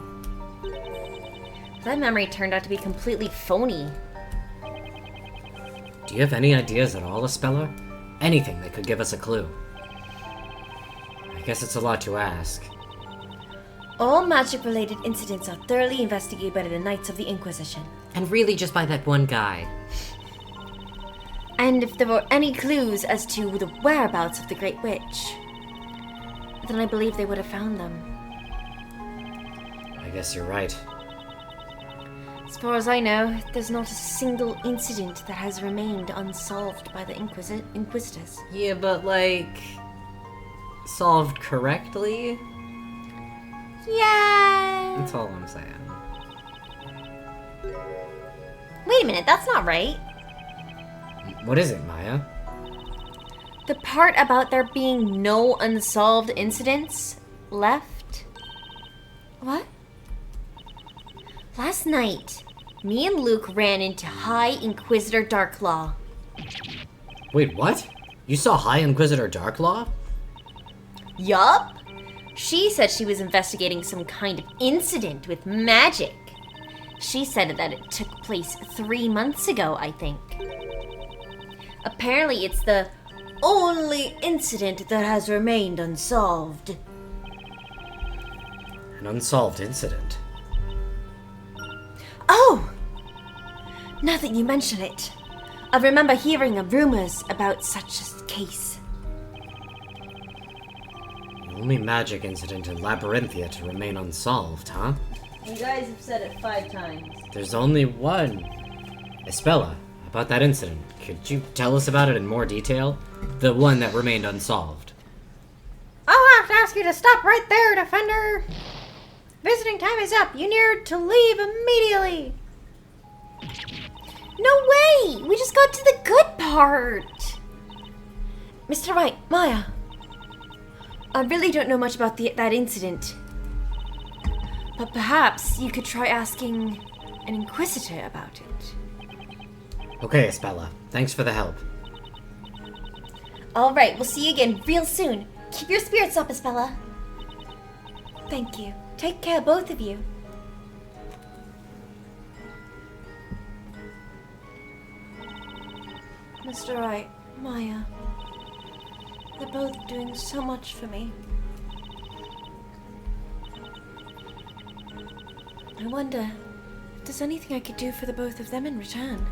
That memory turned out to be completely phony. Do you have any ideas at all, Espella? Anything that could give us a clue? I guess it's a lot to ask. All magic-related incidents are thoroughly investigated by the Knights of the Inquisition. And really just by that one guy. And if there were any clues as to the whereabouts of the Great Witch, then I believe they would have found them. I guess you're right. As far as I know, there's not a single incident that has remained unsolved by the Inquisitors. Yeah, but like... solved correctly? Yeah. That's all I'm saying. Wait a minute, that's not right. What is it, Maya? The part about there being no unsolved incidents left? What? Last night, me and Luke ran into High Inquisitor Darklaw. Wait, what? You saw High Inquisitor Darklaw? Yup. She said she was investigating some kind of incident with magic. She said that it took place 3 months ago, I think. Apparently it's the only incident that has remained unsolved. An unsolved incident? Oh! Now that you mention it, I remember hearing rumors about such a case. The only magic incident in Labyrinthia to remain unsolved, huh? You guys have said it 5 times. There's only one. Espella, about that incident, could you tell us about it in more detail? The one that remained unsolved. I'll have to ask you to stop right there, Defender. Visiting time is up. You need to leave immediately. No way! We just got to the good part! Mr. Wright, Maya, I really don't know much about that incident. But perhaps you could try asking an Inquisitor about it. Okay, Espella. Thanks for the help. Alright, we'll see you again real soon. Keep your spirits up, Espella. Thank you. Take care, both of you. Mr. Wright, Maya, they're both doing so much for me. I wonder if there's anything I could do for the both of them in return.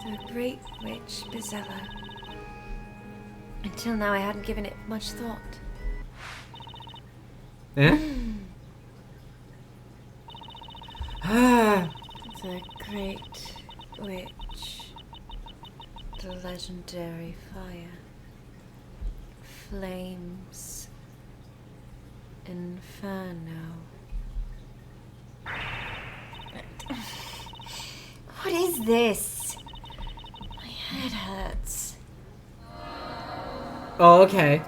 The Great Witch Bazella. Until now, I hadn't given it much thought. Eh? The Great Witch. The legendary fire. Flames. Inferno. What is this? My head hurts. Oh, okay.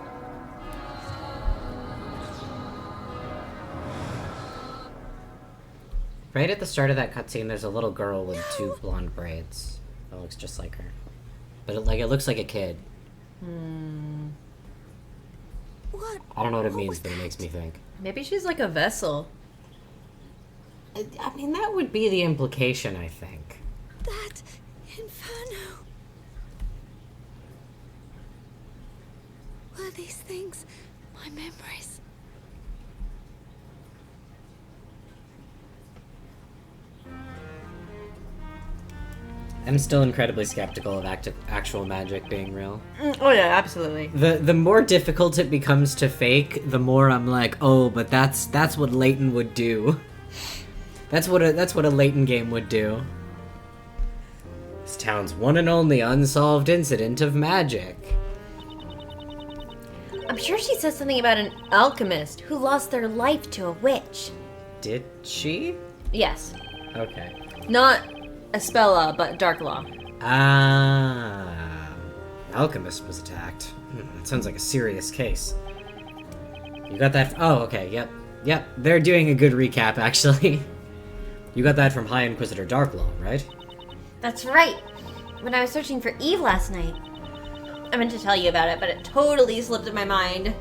Right at the start of that cutscene, there's a little girl with two blonde braids. That looks just like her. But it looks like a kid. What? I don't know what it means, but it makes me think. Maybe she's like a vessel. I mean, that would be the implication, I think. That inferno. Were these things my memories? I'm still incredibly skeptical of actual magic being real. Oh yeah, absolutely. The more difficult it becomes to fake, the more I'm like, oh, but that's what Layton would do. That's what a Layton game would do. This town's one and only unsolved incident of magic. I'm sure she says something about an alchemist who lost their life to a witch. Did she? Yes. Okay. Not Espella, but Dark Law. Ah, alchemist was attacked. That sounds like a serious case. You got that? Oh, okay. Yep. They're doing a good recap, actually. You got that from High Inquisitor Darklaw, right? That's right. When I was searching for Eve last night. I meant to tell you about it, but it totally slipped in my mind.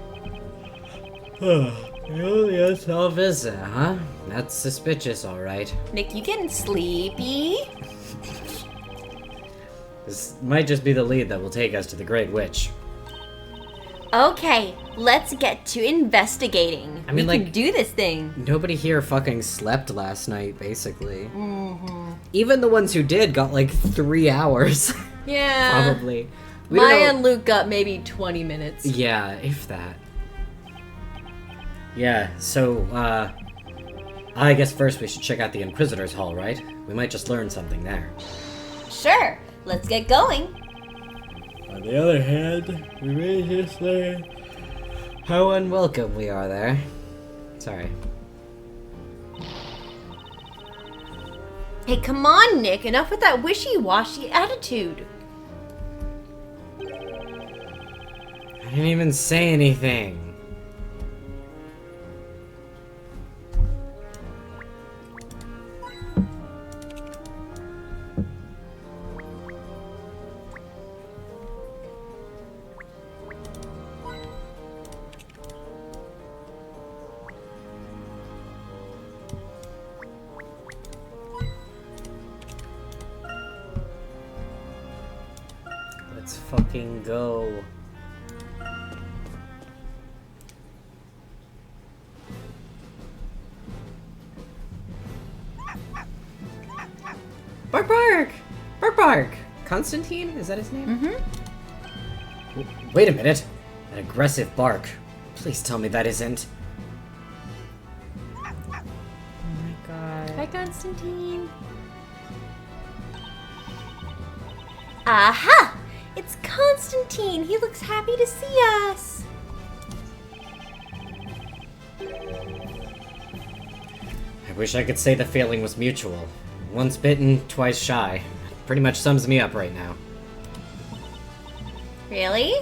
The unsolved visit, huh? That's suspicious, alright. Nick, you getting sleepy? This might just be the lead that will take us to the Great Witch. Okay, let's get to investigating. I mean, we can like, do this thing. Nobody here fucking slept last night, basically. Even the ones who did got like 3 hours. Yeah. Probably. We don't Maya know- and Luke got maybe 20 minutes. Yeah, if that. Yeah, so, I guess first we should check out the Inquisitor's Hall, right? We might just learn something there. Sure, let's get going. On the other hand, we may just learn how unwelcome we are there. Sorry. Hey, come on, Nick. Enough with that wishy-washy attitude. I didn't even say anything. Let's fucking go. Bark bark! Bark bark! Constantine? Is that his name? Mm-hmm. Wait a minute. That aggressive bark. Please tell me that isn't. Oh my god. Hi, Constantine. Aha! It's Constantine. He looks happy to see us. I wish I could say the feeling was mutual. Once bitten, twice shy. Pretty much sums me up right now. Really?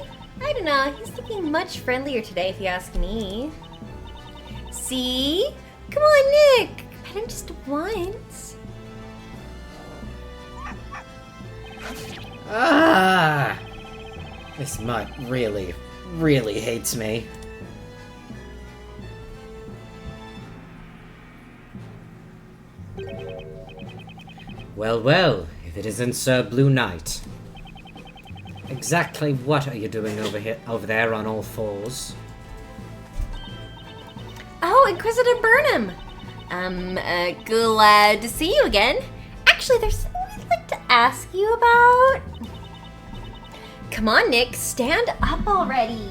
I don't know. He's looking much friendlier today, if you ask me. See? Come on, Nick. Pet him just once. Ah! This mutt really, really hates me. Well, well, if it isn't Sir Blue Knight. Exactly what are you doing over there on all fours? Oh, Inquisitor Burnham. Glad to see you again. Actually, there's something I'd like to ask you about. Come on, Nick, stand up already.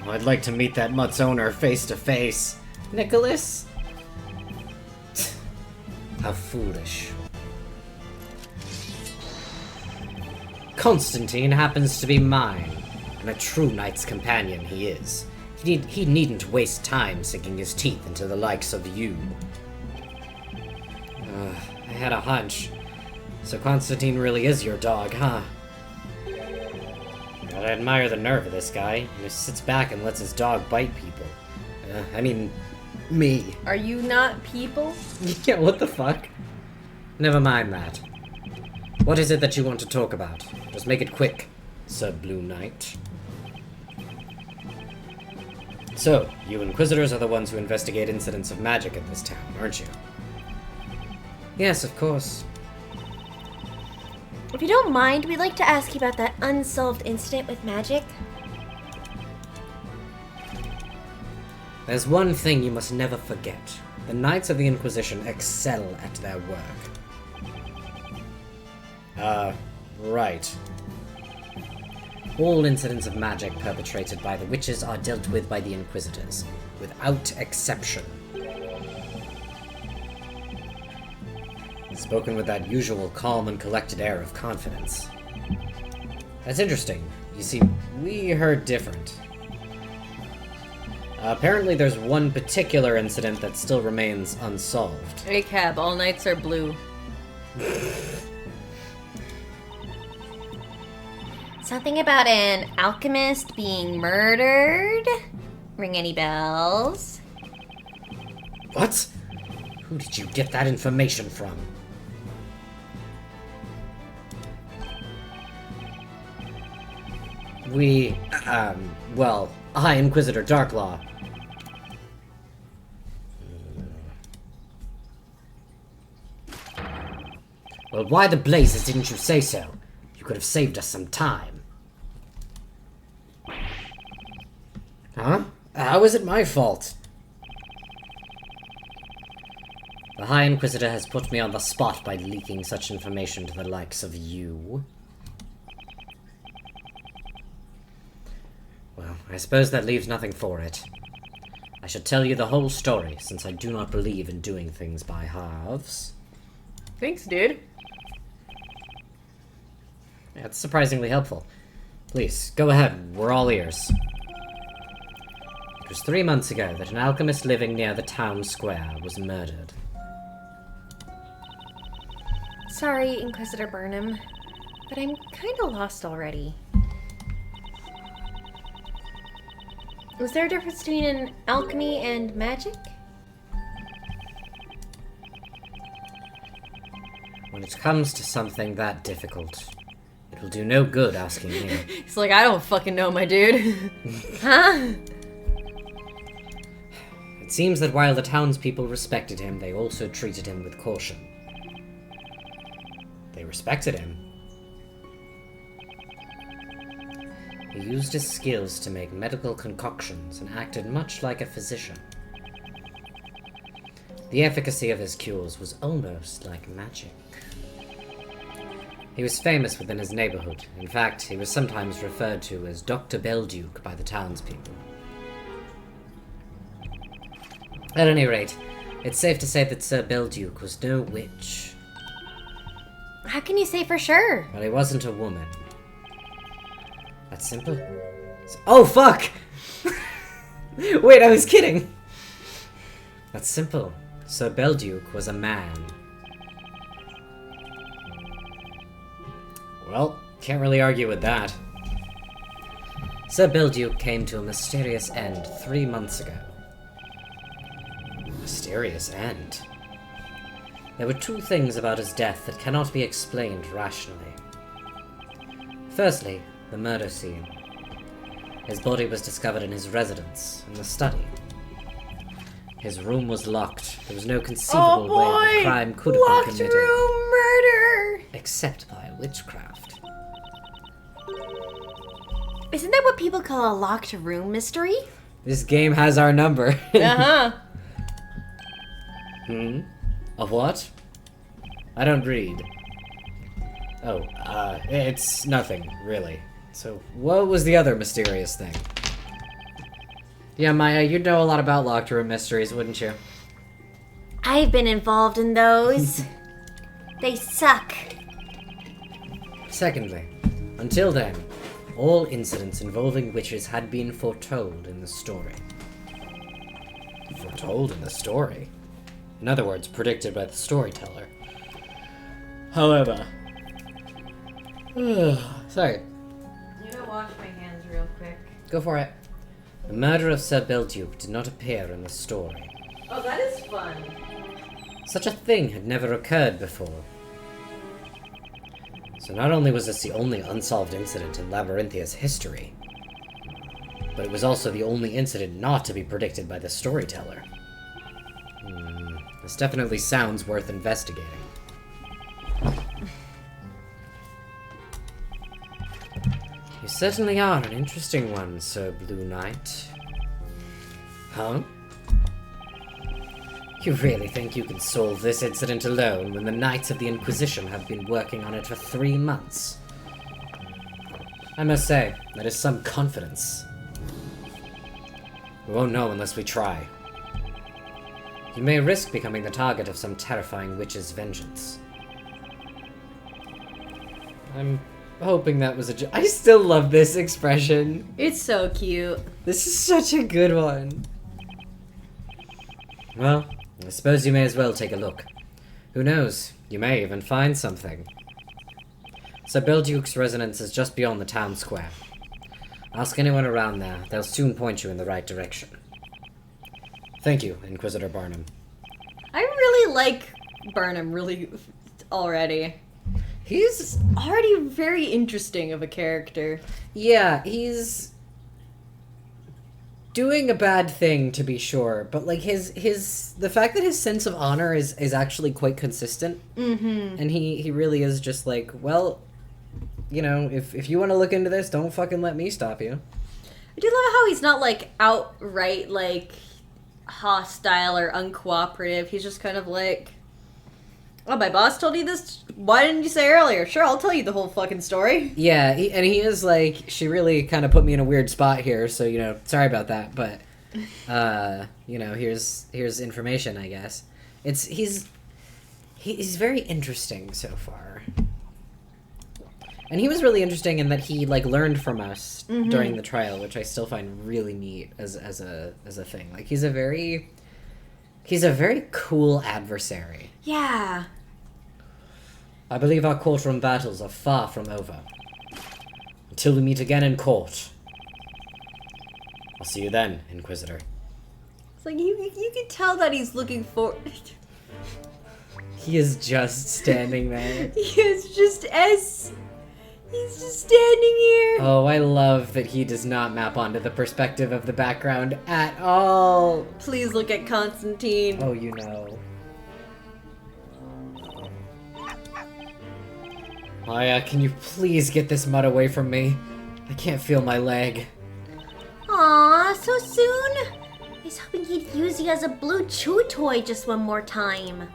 Oh, I'd like to meet that mutt's owner face to face. Nicholas? How foolish. Constantine happens to be mine, and a true knight's companion he is. He needn't waste time sinking his teeth into the likes of you. I had a hunch. So Constantine really is your dog, huh? God, I admire the nerve of this guy. He just sits back and lets his dog bite people. I mean, me. Are you not people? Yeah, what the fuck? Never mind that. What is it that you want to talk about? Just make it quick, Sir Blue Knight. So, you Inquisitors are the ones who investigate incidents of magic in this town, aren't you? Yes, of course. If you don't mind, we'd like to ask you about that unsolved incident with magic. There's one thing you must never forget. The Knights of the Inquisition excel at their work. Right. All incidents of magic perpetrated by the witches are dealt with by the Inquisitors, without exception. Spoken with that usual calm and collected air of confidence. That's interesting. You see, we heard different. Apparently there's one particular incident that still remains unsolved. Hey, Cab, all knights are blue. Something about an alchemist being murdered? Ring any bells? What? Who did you get that information from? Well, I, Inquisitor Darklaw. Well, why the blazes didn't you say so? You could have saved us some time. Huh? How is it my fault? The High Inquisitor has put me on the spot by leaking such information to the likes of you. Well, I suppose that leaves nothing for it. I should tell you the whole story, since I do not believe in doing things by halves. Thanks, dude. That's surprisingly helpful. Please, go ahead, we're all ears. It was 3 months ago that an alchemist living near the town square was murdered. Sorry, Inquisitor Burnham, but I'm kinda lost already. Was there a difference between an alchemy and magic? When it comes to something that difficult, it will do no good asking me. He's like, I don't fucking know, my dude. Huh? It seems that while the townspeople respected him, they also treated him with caution. They respected him. He used his skills to make medical concoctions and acted much like a physician. The efficacy of his cures was almost like magic. He was famous within his neighborhood. In fact, he was sometimes referred to as Dr. Belduke by the townspeople. At any rate, it's safe to say that Sir Belduke was no witch. How can you say for sure? Well, he wasn't a woman. That's simple. Oh, fuck! Wait, I was kidding! That's simple. Sir Belduke was a man. Well, can't really argue with that. Sir Belduke came to a mysterious end 3 months ago. Mysterious end? There were two things about his death that cannot be explained rationally. Firstly, the murder scene. His body was discovered in his residence, in the study. His room was locked. There was no conceivable way the crime could have been committed. Room murder! Except by witchcraft. Isn't that what people call a locked room mystery? This game has our number. Uh-huh. Of what? I don't read. Oh, it's nothing, really. So, what was the other mysterious thing? Yeah, Maya, you'd know a lot about locked room mysteries, wouldn't you? I've been involved in those. They suck. Secondly, until then, all incidents involving witches had been foretold in the story. Foretold in the story? In other words, predicted by the storyteller. However, Sorry. You know, wash my hands real quick. Go for it. The murder of Sir Belduke did not appear in the story. Oh, that is fun. Such a thing had never occurred before. So not only was this the only unsolved incident in Labyrinthia's history, but it was also the only incident not to be predicted by the storyteller. This definitely sounds worth investigating. You certainly are an interesting one, Sir Blue Knight. Huh? You really think you can solve this incident alone when the Knights of the Inquisition have been working on it for 3 months? I must say, that is some confidence. We won't know unless we try. You may risk becoming the target of some terrifying witch's vengeance. I'm hoping that was a I still love this expression. It's so cute. This is such a good one. Well, I suppose you may as well take a look. Who knows? You may even find something. Sir Belduke's residence is just beyond the town square. Ask anyone around there. They'll soon point you in the right direction. Thank you, Inquisitor Barnum. I really like Barnum already. He's already very interesting of a character. Yeah, he's doing a bad thing, to be sure, but like the fact that his sense of honor is actually quite consistent. And he really is just like, well, you know, if you want to look into this, don't fucking let me stop you. I do love how he's not like outright like hostile or uncooperative. He's just kind of like, oh, my boss told you this? Why didn't you say earlier? Sure, I'll tell you the whole fucking story. Yeah, he is like, she really kind of put me in a weird spot here, so, you know, sorry about that, but, you know, here's information, I guess. He's very interesting so far. And he was really interesting in that he, like, learned from us during the trial, which I still find really neat as a thing. Like, he's a very cool adversary. Yeah. I believe our courtroom battles are far from over. Until we meet again in court. I'll see you then, Inquisitor. It's like, you can tell that he's looking for... He is just standing there. He's just standing here. Oh, I love that he does not map onto the perspective of the background at all. Please look at Constantine. Oh, you know. Maya, can you please get this mud away from me? I can't feel my leg. Aw, so soon? I was hoping he'd use you as a blue chew toy just one more time.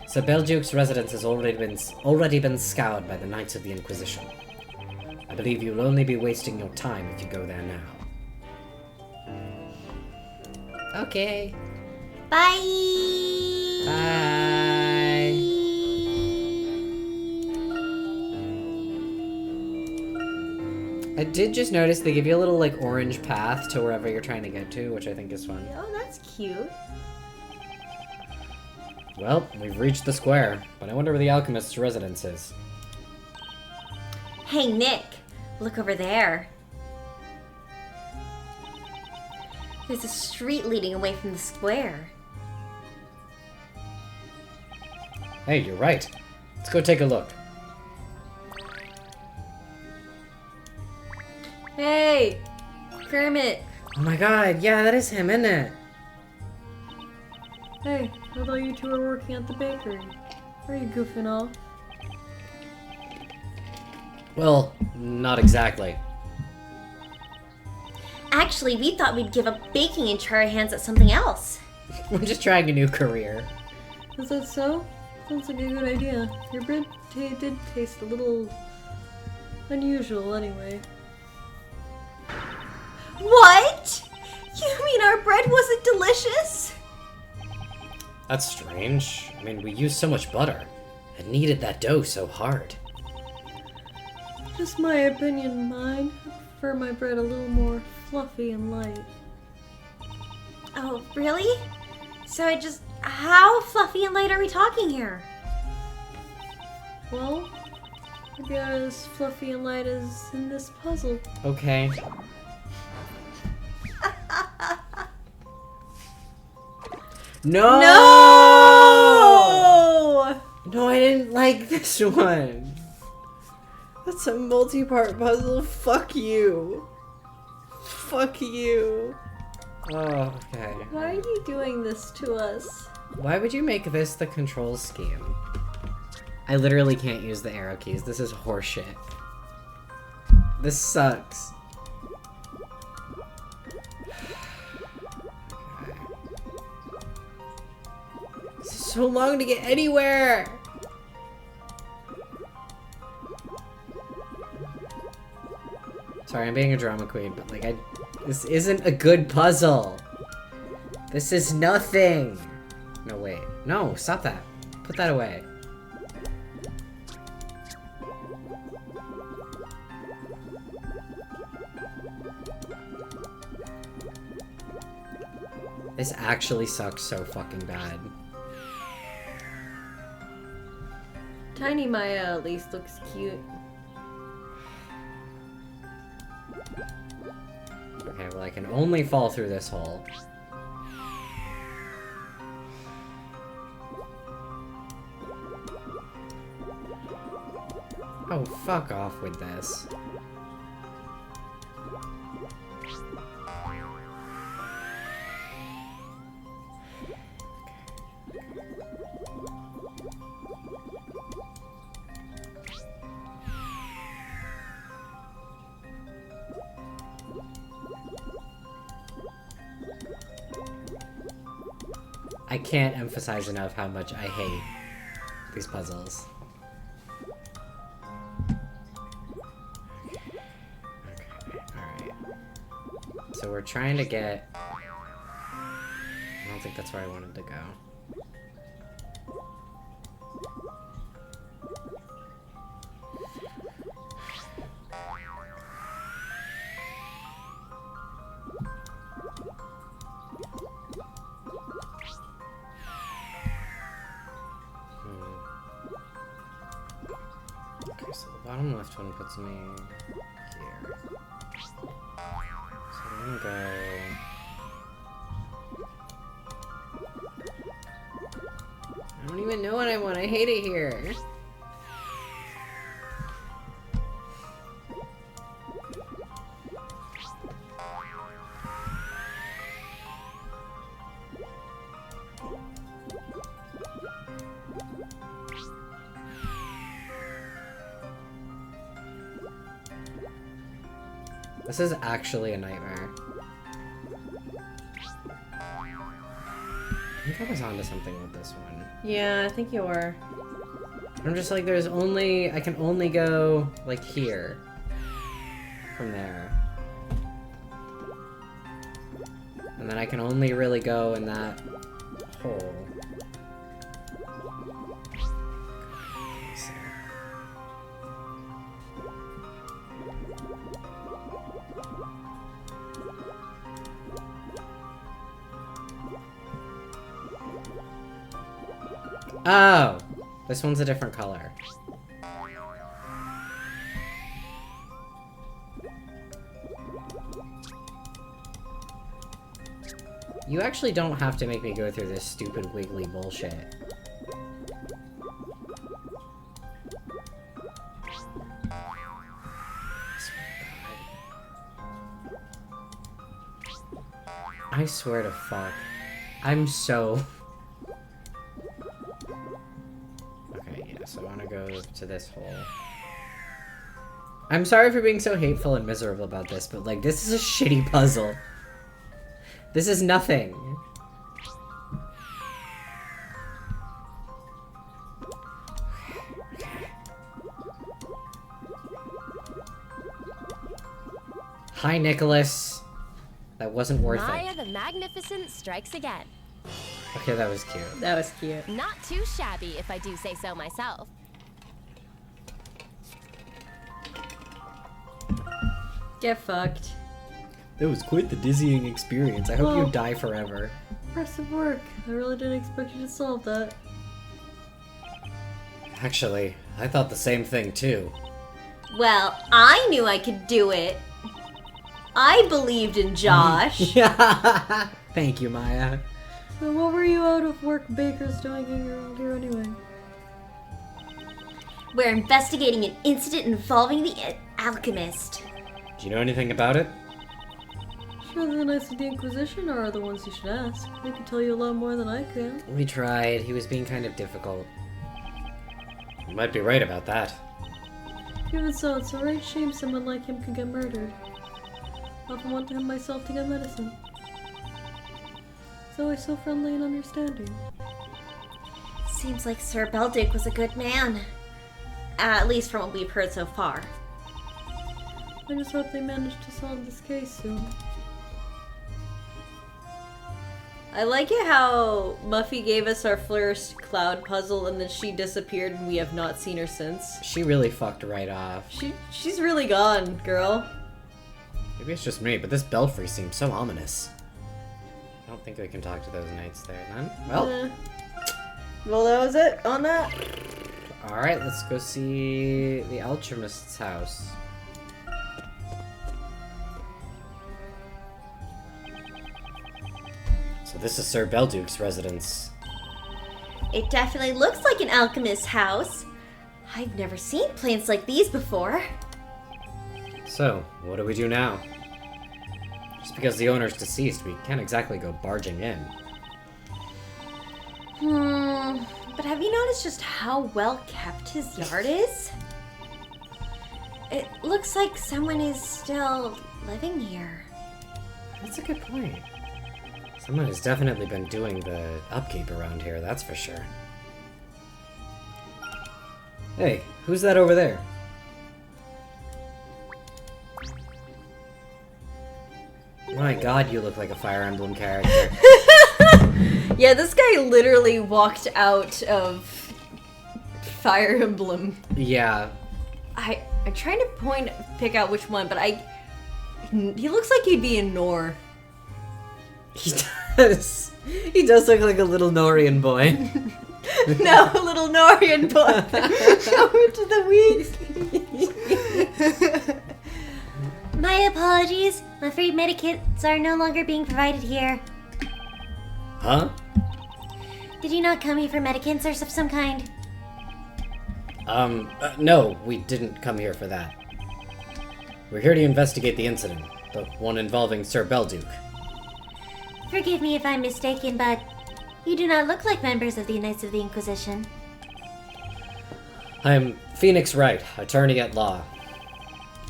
Sir Belduke's residence has already been scoured by the Knights of the Inquisition. I believe you'll only be wasting your time if you go there now. Okay. Bye! Bye! I did just notice they give you a little, like, orange path to wherever you're trying to get to, which I think is fun. Oh, that's cute. Well, we've reached the square, but I wonder where the alchemist's residence is. Hey, Nick, look over there. There's a street leading away from the square. Hey, you're right. Let's go take a look. Hey, Kermit. Oh my god, yeah, that is him, isn't it? Hey, I thought you two were working at the bakery. Are you goofing off? Well, not exactly. Actually, we thought we'd give up baking and try our hands at something else. We're just trying a new career. Is that so? Sounds like a good idea. Your bread did taste a little unusual anyway. What? You mean our bread wasn't delicious? That's strange. I mean, we used so much butter. It needed that dough so hard. Just my opinion, mine. I prefer my bread a little more fluffy and light. Oh, really? So I How fluffy and light are we talking here? Well, maybe as fluffy and light as in this puzzle. Okay. No! No! No, I didn't like this one. That's a multi-part puzzle. Fuck you. Fuck you. Oh, okay. Why are you doing this to us? Why would you make this the control scheme? I literally can't use the arrow keys. This is horseshit. This sucks. Okay. This is so long to get anywhere! Sorry, I'm being a drama queen, but like, this isn't a good puzzle. This is nothing. No, wait. No, stop that. Put that away. This actually sucks so fucking bad. Tiny Maya at least looks cute. Okay, well I can only fall through this hole. Oh, fuck off with this. I can't emphasize enough how much I hate these puzzles. Okay, alright. So we're trying to get... I don't think that's where I wanted to go. Okay, so the bottom left one puts me here. So I'm gonna go... I don't even know what I want. I hate it here. This is actually a nightmare. I think I was onto something with this one. Yeah, I think you were. I'm just like, there's only... I can only go, like, here. From there. And then I can only really go in that hole. Let's see. Oh! This one's a different color. You actually don't have to make me go through this stupid wiggly bullshit. I swear to fuck. I'm so... Okay, yeah, so I want to go to this hole. I'm sorry for being so hateful and miserable about this, but like, this is a shitty puzzle. This is nothing. Hi, Nicholas. That wasn't worth Maya it. the Magnificent strikes again. Okay, that was cute. That was cute. Not too shabby, if I do say so myself. Get fucked. That was quite the dizzying experience. I hope you die forever. Impressive work. I really didn't expect you to solve that. Actually, I thought the same thing too. Well, I knew I could do it. I believed in Josh. Yeah. Thank you, Maya. So what were you out of work bakers doing around here anyway? We're investigating an incident involving the alchemist. Do you know anything about it? Sure, the Knights of the Inquisition are the ones you should ask. They can tell you a lot more than I can. We tried. He was being kind of difficult. You might be right about that. Even so, it's a right shame someone like him could get murdered. I often want him myself to get medicine. He's always so friendly and understanding. Seems like Sir Belduc was a good man. At least from what we've heard so far. I just hope they manage to solve this case soon. I like it how Muffy gave us our first cloud puzzle and then she disappeared and we have not seen her since. She really fucked right off. She's really gone, girl. Maybe it's just me, but this belfry seems so ominous. I don't think we can talk to those knights there then. Well. Well, that was it on that. Alright, let's go see the alchemist's house. So this is Sir Belduc's residence. It definitely looks like an alchemist's house. I've never seen plants like these before. So, what do we do now? Just because the owner's deceased, we can't exactly go barging in. But have you noticed just how well kept his yard is? It looks like someone is still living here. That's a good point. Someone has definitely been doing the upkeep around here, that's for sure. Hey, who's that over there? My god, you look like a Fire Emblem character. Yeah, this guy literally walked out of Fire Emblem. Yeah. I'm trying to pick out which one, but he looks like he'd be in Nor. He does. He does look like a little Norian boy. No, a little Norian boy. Show it to the weak. My apologies. I'm afraid medikits are no longer being provided here. Huh? Did you not come here for medicants or of some kind? No, we didn't come here for that. We're here to investigate the incident, the one involving Sir Belduc. Forgive me if I'm mistaken, but you do not look like members of the Knights of the Inquisition. I'm Phoenix Wright, attorney at law.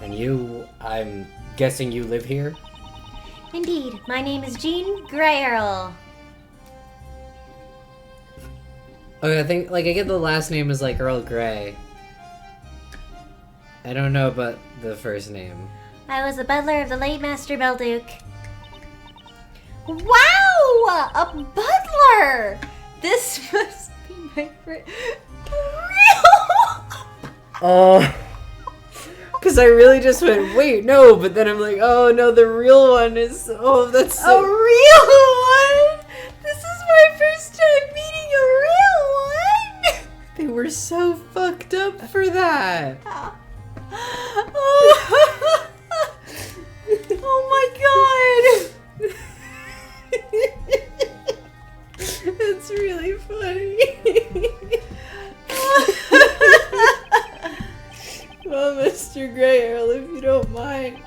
And you, I'm guessing you live here? Indeed, my name is Jean Greyerl. Okay, I think, I get the last name is, Earl Grey. I don't know about the first name. I was a butler of the late Master Belduc. Wow! A butler! This must be my friend. Oh. Because I really just went, wait, no, but then I'm like, oh no, the real one is, oh, that's a real one? This is my first time meeting a real one! They were so fucked up for that. Oh my god! That's really funny. Well, Mr. Greyerl, if you don't mind.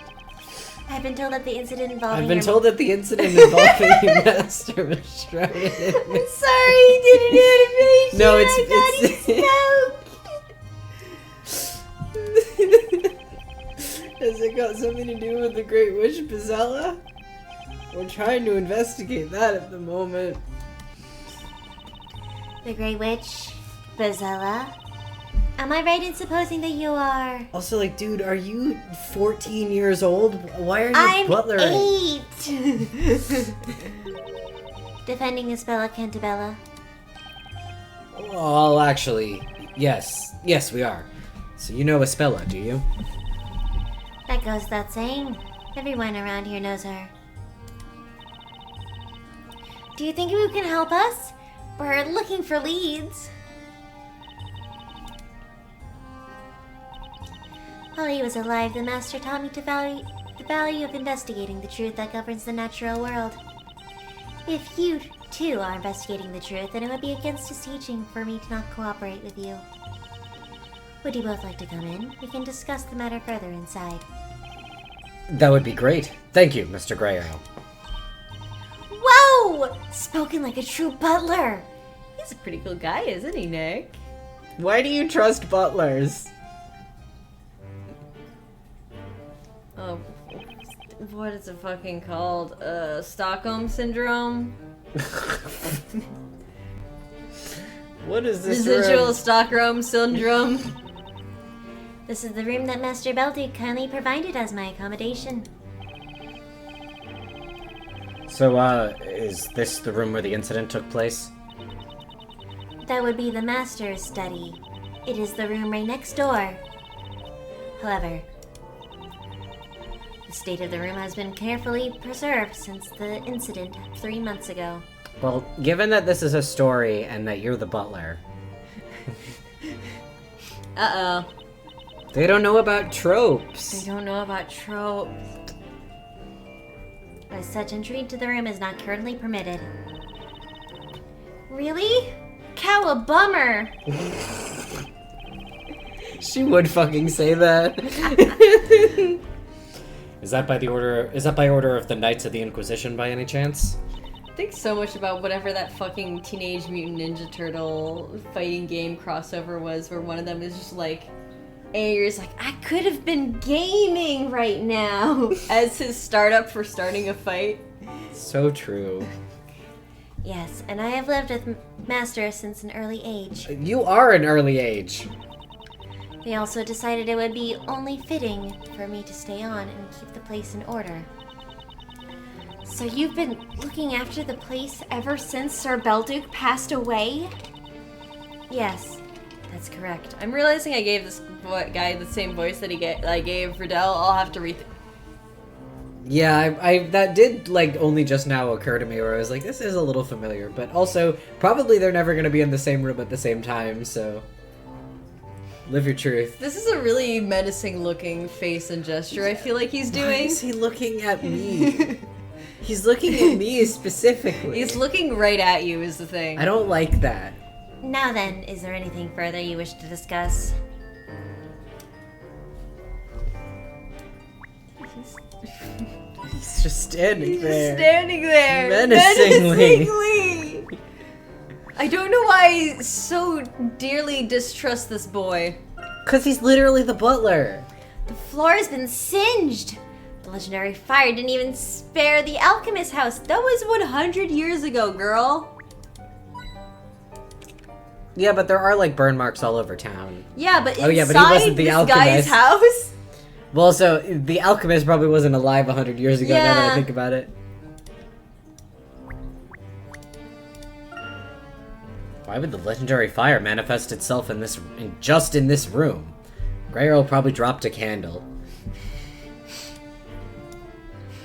I've been told that the incident involving I've been told that the incident involving your master was shrouded in I'm sorry, he didn't know to finish. No, Has it got something to do with the Great Witch Bazella? We're trying to investigate that at the moment. The Great Witch, Bazella. Am I right in supposing that you are? Also, dude, are you 14 years old? Why are you I'm butlering? 8. Defending Espella Cantabella. Well, actually, yes. Yes, we are. So you know Espella, do you? That goes without saying. Everyone around here knows her. Do you think you can help us? We're looking for leads. While he was alive, the Master taught me the value of investigating the truth that governs the natural world. If you, too, are investigating the truth, then it would be against his teaching for me to not cooperate with you. Would you both like to come in? We can discuss the matter further inside. That would be great. Thank you, Mr. Grey Earl. Whoa! Spoken like a true butler! He's a pretty cool guy, isn't he, Nick? Why do you trust butlers? Oh, what is it fucking called? Stockholm Syndrome? What is this Residual room? Stockholm Syndrome? This is the room that Master Belduke kindly provided as my accommodation. So, is this the room where the incident took place? That would be the Master's study. It is the room right next door. However, the state of the room has been carefully preserved since the incident 3 months ago. Well, given that this is a story and that you're the butler... Uh-oh. They don't know about tropes. They don't know about tropes. As such, entry to the room is not currently permitted. Really? Cowabummer! She would fucking say that. Is that by order of the Knights of the Inquisition by any chance? I think so much about whatever that fucking Teenage Mutant Ninja Turtle fighting game crossover was, where one of them is just like, Ayer's like, I could have been gaming right now, as his startup for starting a fight. So true. Yes, and I have lived with Master since an early age. You are an early age. They also decided it would be only fitting for me to stay on and keep the place in order. So you've been looking after the place ever since Sir Belduke passed away? Yes, that's correct. I'm realizing I gave this guy the same voice that I gave Riddell. I'll have to Yeah, I that did like only just now occur to me where I was like, this is a little familiar, but also probably they're never gonna be in the same room at the same time, so live your truth. This is a really menacing looking face and gesture I feel like he's doing. Why is he looking at me? He's looking at me specifically. He's looking right at you is the thing. I don't like that. Now then, is there anything further you wish to discuss? He's just standing there. Just standing there. Menacingly. I don't know why I so dearly distrust this boy. Because he's literally the butler. The floor has been singed! The legendary fire didn't even spare the alchemist house. That was 100 years ago, girl. Yeah, but there are like burn marks all over town. Yeah, but inside Oh, yeah, but he wasn't the this alchemist. guy's house? Well, so the alchemist probably wasn't alive 100 years ago, now that I Yeah. think about it. Why would the legendary fire manifest itself just in this room? Grey Earl probably dropped a candle.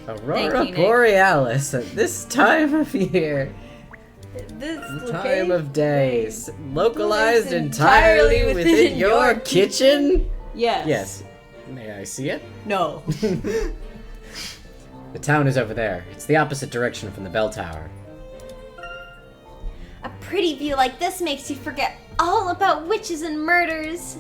Aurora Nick. Borealis at this time of year. This Time of day. Localized entirely within your kitchen? Yes. Yes. May I see it? No. The town is over there. It's the opposite direction from the bell tower. A pretty view like this makes you forget all about witches and murders.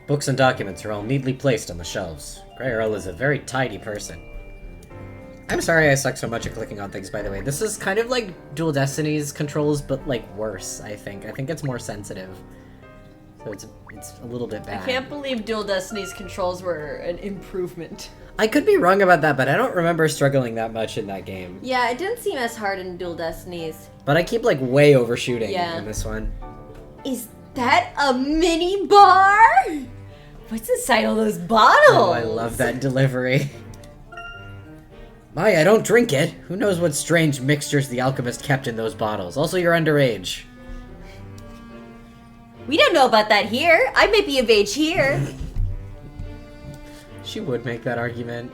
Books and documents are all neatly placed on the shelves. Grey Earl is a very tidy person. I'm sorry I suck so much at clicking on things, by the way. This is kind of like Dual Destiny's controls, but like worse, I think. I think it's more sensitive. So it's a little bit bad. I can't believe Dual Destiny's controls were an improvement. I could be wrong about that, but I don't remember struggling that much in that game. Yeah, it didn't seem as hard in Dual Destiny's. But I keep like way overshooting Yeah. in this one. Is that a mini bar? What's inside all those bottles? Oh, I love that delivery. Maya, don't drink it. Who knows what strange mixtures the alchemist kept in those bottles. Also, you're underage. We don't know about that here. I may be of age here. She would make that argument.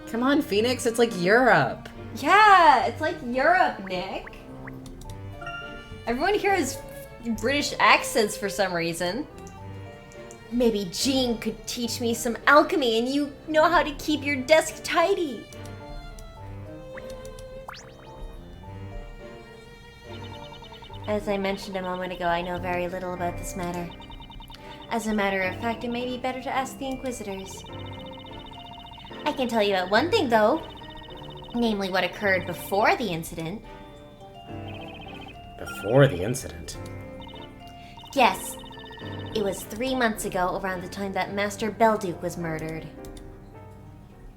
Come on, Phoenix, it's like Europe. Yeah, it's like Europe, Nick. Everyone here has British accents for some reason. Maybe Jean could teach me some alchemy and you know how to keep your desk tidy. As I mentioned a moment ago, I know very little about this matter. As a matter of fact, it may be better to ask the Inquisitors. I can tell you about one thing, though. Namely, what occurred before the incident. Before the incident? Yes. It was 3 months ago, around the time that Master Belduke was murdered.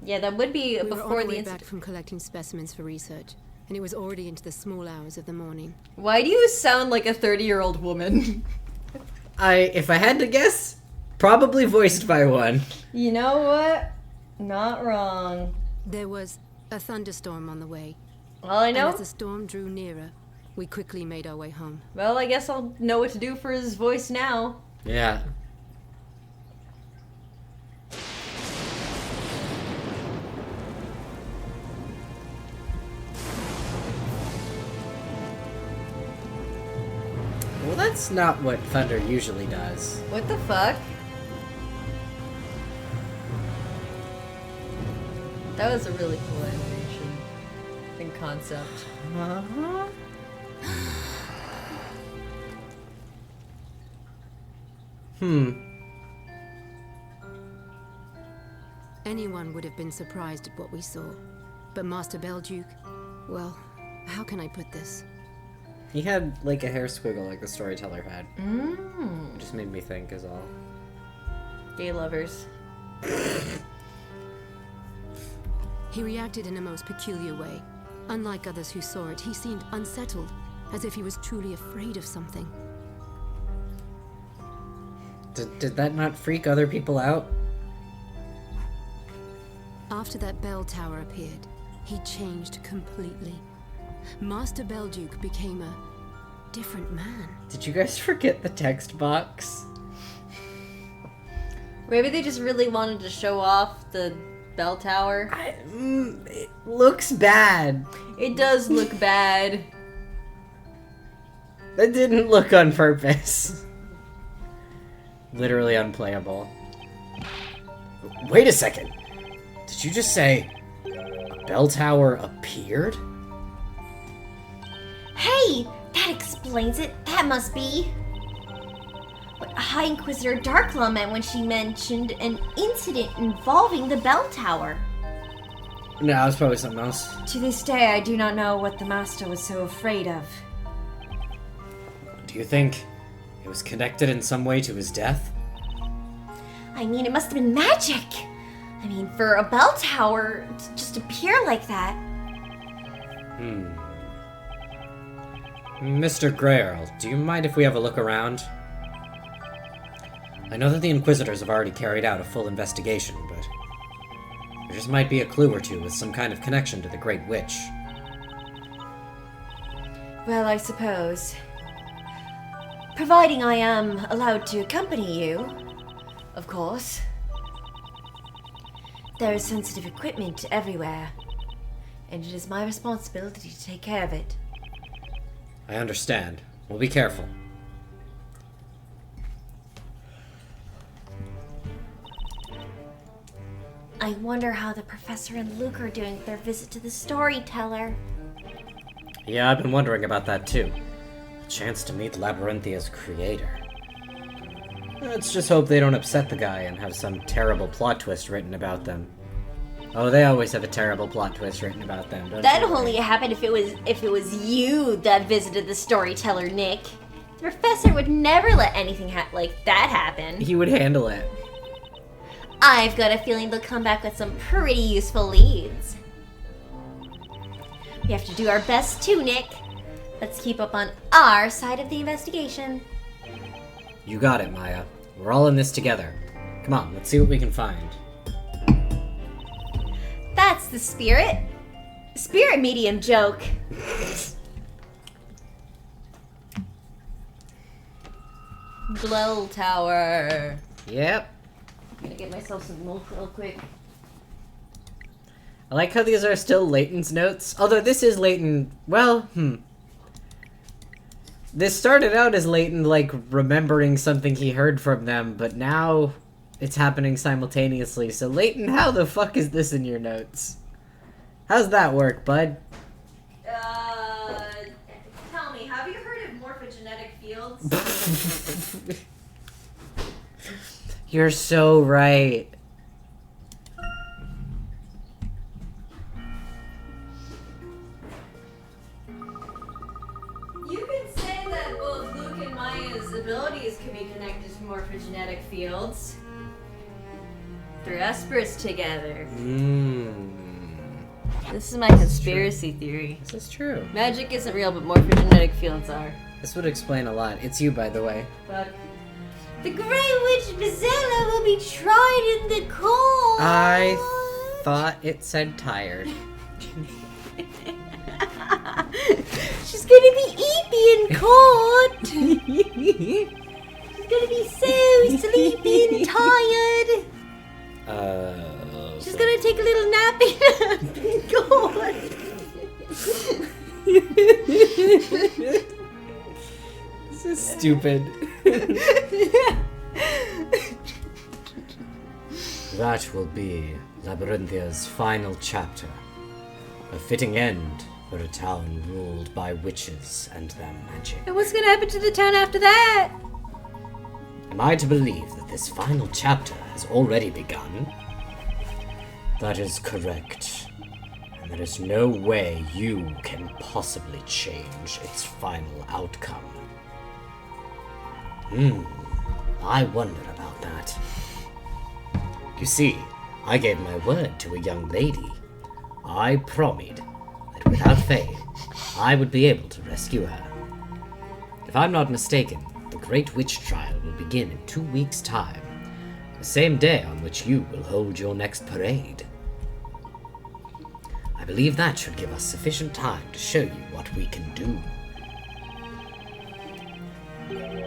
Yeah, that would be We were on before our the way incident. back from collecting specimens for research, and it was already into the small hours of the morning. Why do you sound like a 30-year-old woman? If I had to guess, probably voiced by one. You know what? Not wrong. There was a thunderstorm on the way. All I know? And as the storm drew nearer, we quickly made our way home. Well, I guess I'll know what to do for his voice now. Yeah. Well, that's not what thunder usually does. What the fuck? That was a really cool animation and concept. Uh-huh. Anyone would have been surprised at what we saw. But Master Belduke, well, how can I put this? He had, like, a hair squiggle like the storyteller had. It just made me think, is all. Gay lovers. He reacted in a most peculiar way. Unlike others who saw it, he seemed unsettled, as if he was truly afraid of something. Did that not freak other people out? After that bell tower appeared, he changed completely. Master Belduke became a different man. Did you guys forget the text box? Maybe they just really wanted to show off the bell tower. It looks bad. It does look bad. That didn't look on purpose. Literally unplayable. Wait a second. Did you just say a bell tower appeared? Hey! That explains it. That must be what High Inquisitor Darklaw meant when she mentioned an incident involving the bell tower. No, it's probably something else. To this day, I do not know what the Master was so afraid of. Do you think it was connected in some way to his death? I mean, it must have been magic! I mean, for a bell tower to just appear like that. Mr. Greyrl, do you mind if we have a look around? I know that the Inquisitors have already carried out a full investigation, but there just might be a clue or two with some kind of connection to the Great Witch. Well, I suppose. Providing I am allowed to accompany you, of course. There is sensitive equipment everywhere, and it is my responsibility to take care of it. I understand. We'll be careful. I wonder how the Professor and Luke are doing with their visit to the storyteller. Yeah, I've been wondering about that too. A chance to meet Labyrinthia's creator. Let's just hope they don't upset the guy and have some terrible plot twist written about them. Oh, they always have a terrible plot twist written about them, don't That'd you? only happen if it was you that visited the storyteller, Nick. The Professor would never let anything like that happen. He would handle it. I've got a feeling they'll come back with some pretty useful leads. We have to do our best too, Nick. Let's keep up on our side of the investigation. You got it, Maya. We're all in this together. Come on, let's see what we can find. That's the spirit. Spirit medium joke. Bell tower. Yep. I'm gonna get myself some milk real quick. I like how these are still Layton's notes. Although this is Layton... Well, This started out as Layton, like, remembering something he heard from them, but now it's happening simultaneously. So, Layton, how the fuck is this in your notes? How's that work, bud? Tell me, have you heard of morphogenetic fields? You're so right. You could say that both Luke and Maya's abilities can be connected to morphogenetic fields. They're espers together. This is my conspiracy theory. This is true. Magic isn't real, but morphogenetic fields are. This would explain a lot. It's you, by the way. But the Grey Witch Bizella will be tried in the court. I thought it said tired. She's gonna be eepy in court. She's gonna be so sleepy and tired. She's gonna take a little nap in court. This is stupid. That will be Labyrinthia's final chapter. A fitting end for a town ruled by witches and their magic. And what's gonna happen to the town after that? Am I to believe that this final chapter has already begun? That is correct. And there is no way you can possibly change its final outcome. I wonder about that. You see, I gave my word to a young lady. I promised that without fail, I would be able to rescue her. If I'm not mistaken, the Great Witch Trial will begin in 2 weeks' time, the same day on which you will hold your next parade. I believe that should give us sufficient time to show you what we can do.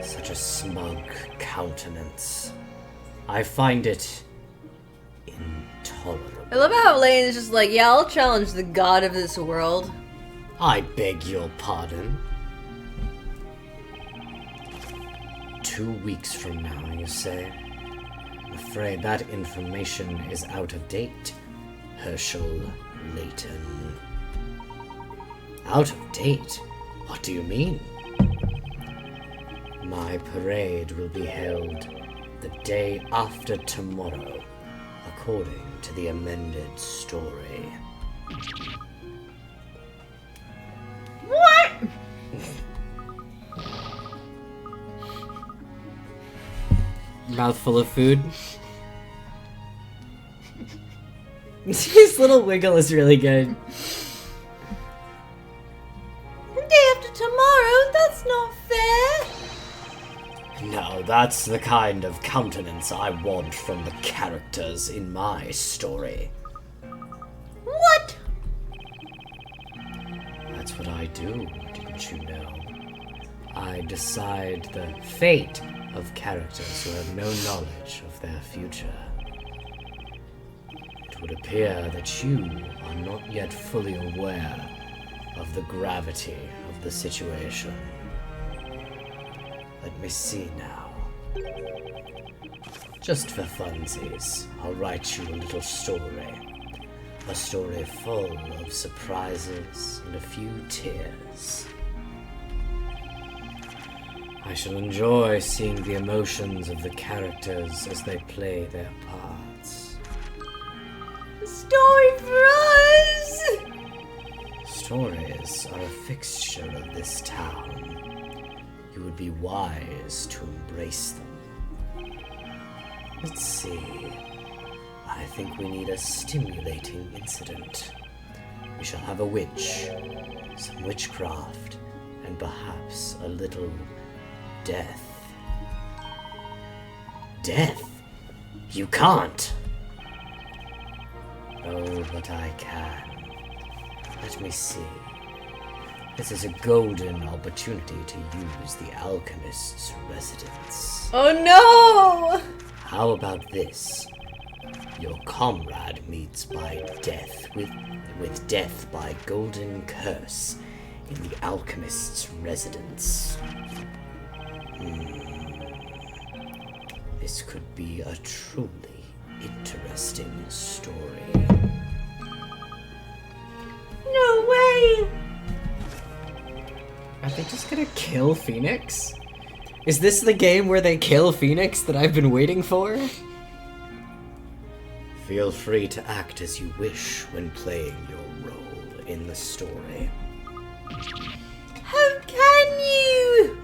Such a smug countenance. I find it intolerable. I love how Layton is just like, yeah, I'll challenge the god of this world. I beg your pardon. 2 weeks from now, you say? I'm afraid that information is out of date, Herschel Layton. Out of date? What do you mean? My parade will be held the day after tomorrow, according to the amended story. What? Mouthful of food. His little wiggle is really good. The day after tomorrow? That's not fair. No, that's the kind of countenance I want from the characters in my story. What? That's what I do, didn't you know? I decide the fate of characters who have no knowledge of their future. It would appear that you are not yet fully aware of the gravity of the situation. Let me see now. Just for funsies, I'll write you a little story. A story full of surprises and a few tears. I shall enjoy seeing the emotions of the characters as they play their parts. A story for us! Stories are a fixture of this town. You would be wise to embrace them. Let's see. I think we need a stimulating incident. We shall have a witch, some witchcraft, and perhaps a little death. Death? You can't! Oh, but I can. Let me see. This is a golden opportunity to use the alchemist's residence. Oh no! How about this? Your comrade meets by death with death by golden curse in the alchemist's residence. This could be a truly interesting story. No way! Are they just gonna kill Phoenix? Is this the game where they kill Phoenix that I've been waiting for? Feel free to act as you wish when playing your role in the story. How can you?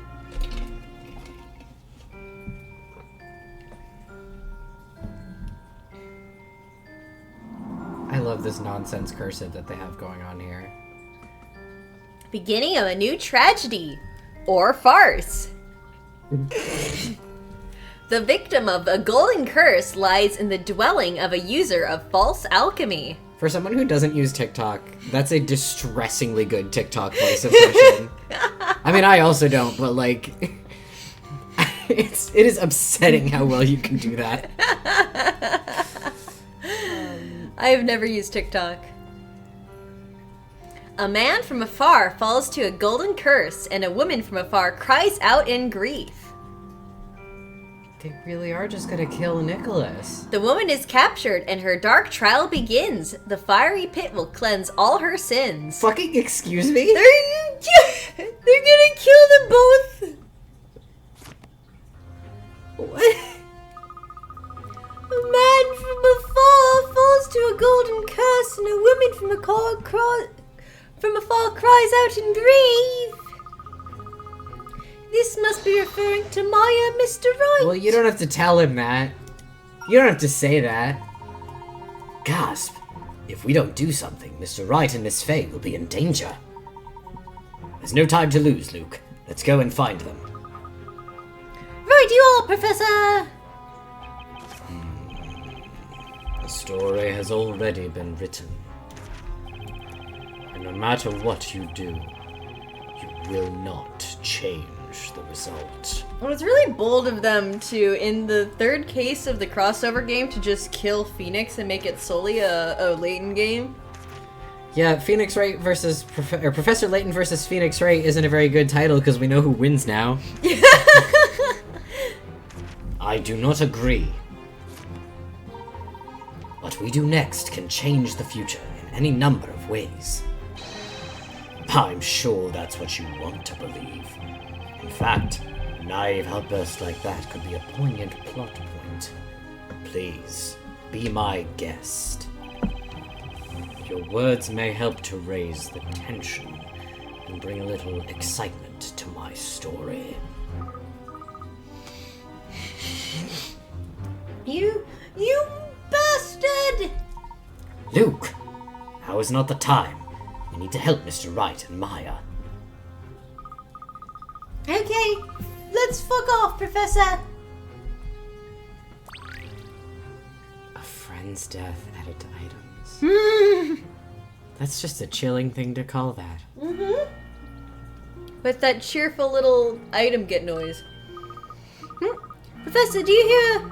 I love this nonsense cursive that they have going on here. Beginning of a new tragedy. Or farce. The victim of a golden curse lies in the dwelling of a user of false alchemy. For someone who doesn't use TikTok, that's a distressingly good TikTok voice impression. I mean, I also don't, but like, it is upsetting how well you can do that. I have never used TikTok. A man from afar falls to a golden curse, and a woman from afar cries out in grief. They really are just gonna kill Nicholas. The woman is captured, and her dark trial begins. The fiery pit will cleanse all her sins. Fucking excuse me? They're gonna kill them both. What? A man from afar falls to a golden curse, and a woman from afar cries out in grief. This must be referring to Maya, Mr. Wright. Well, you don't have to tell him that. You don't have to say that. Gasp! If we don't do something, Mr. Wright and Miss Fay will be in danger. There's no time to lose, Luke. Let's go and find them. Right you are, Professor! The story has already been written. And no matter what you do, you will not change the result. Well, it's really bold of them to, in the third case of the crossover game, to just kill Phoenix and make it solely a Layton game. Yeah, Phoenix Wright versus Professor Layton versus Phoenix Wright isn't a very good title because we know who wins now. I do not agree. What we do next can change the future in any number of ways. I'm sure that's what you want to believe. In fact, a naive outburst like that could be a poignant plot point. Please, be my guest. Your words may help to raise the tension and bring a little excitement to my story. You bastard! Luke! Now is not the time. We need to help Mr. Wright and Maya. Okay, let's fuck off, Professor! A friend's death added to items. That's just a chilling thing to call that. With that cheerful little item get noise. Professor, do you hear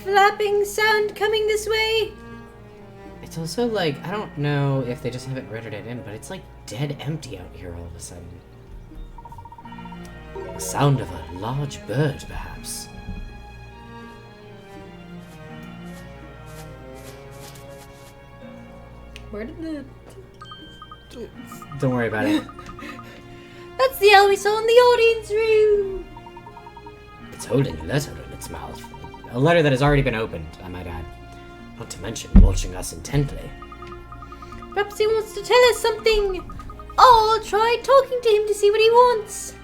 flapping sound coming this way? It's also like, I don't know if they just haven't rendered it in, but it's like dead empty out here all of a sudden. The sound of a large bird, perhaps. Where did the... Don't worry about it. That's the owl we saw in the audience room! It's holding a letter in its mouth. A letter that has already been opened, I might add. Not to mention watching us intently. Perhaps he wants to tell us something. I'll try talking to him to see what he wants.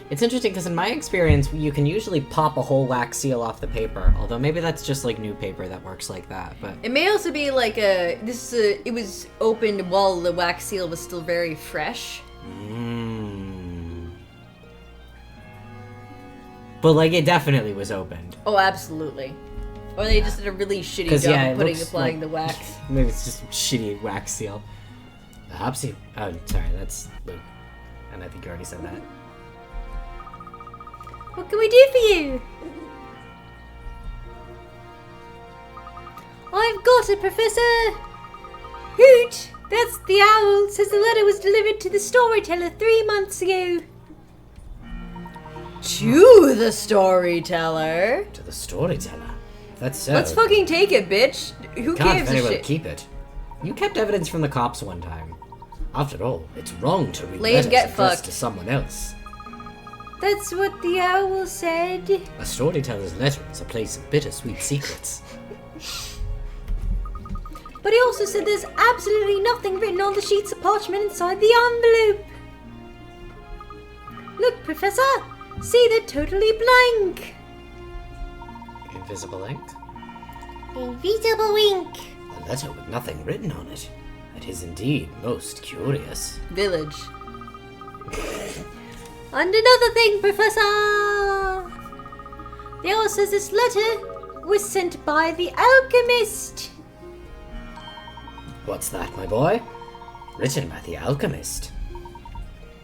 It's interesting because in my experience, you can usually pop a whole wax seal off the paper. Although maybe that's just like new paper that works like that. But it may also be like it was opened while the wax seal was still very fresh. But like it definitely was opened. Oh, absolutely. Or they just did a really shitty job of applying the wax. Maybe it's just shitty wax seal. Perhaps he... Oh, sorry, that's Luke. And I think you already said that. What can we do for you? I've got it, Professor! Hoot! That's the owl. Says the letter was delivered to the storyteller 3 months ago. To the storyteller? To the storyteller? That's so. Let's fucking take it, bitch. Who Can't gives a very well shit? keep it. You kept evidence from the cops one time. After all, it's wrong to read Layton, letters get addressed fucked. to someone else. That's what the owl said. A storyteller's letter is a place of bittersweet secrets. But he also said there's absolutely nothing written on the sheets of parchment inside the envelope. Look, Professor. See, they're totally blank. Invisible ink? Invisible ink. A letter with nothing written on it. It is indeed most curious. Village. And another thing, Professor. The owl says this letter was sent by the alchemist. What's that, my boy? Written by the alchemist.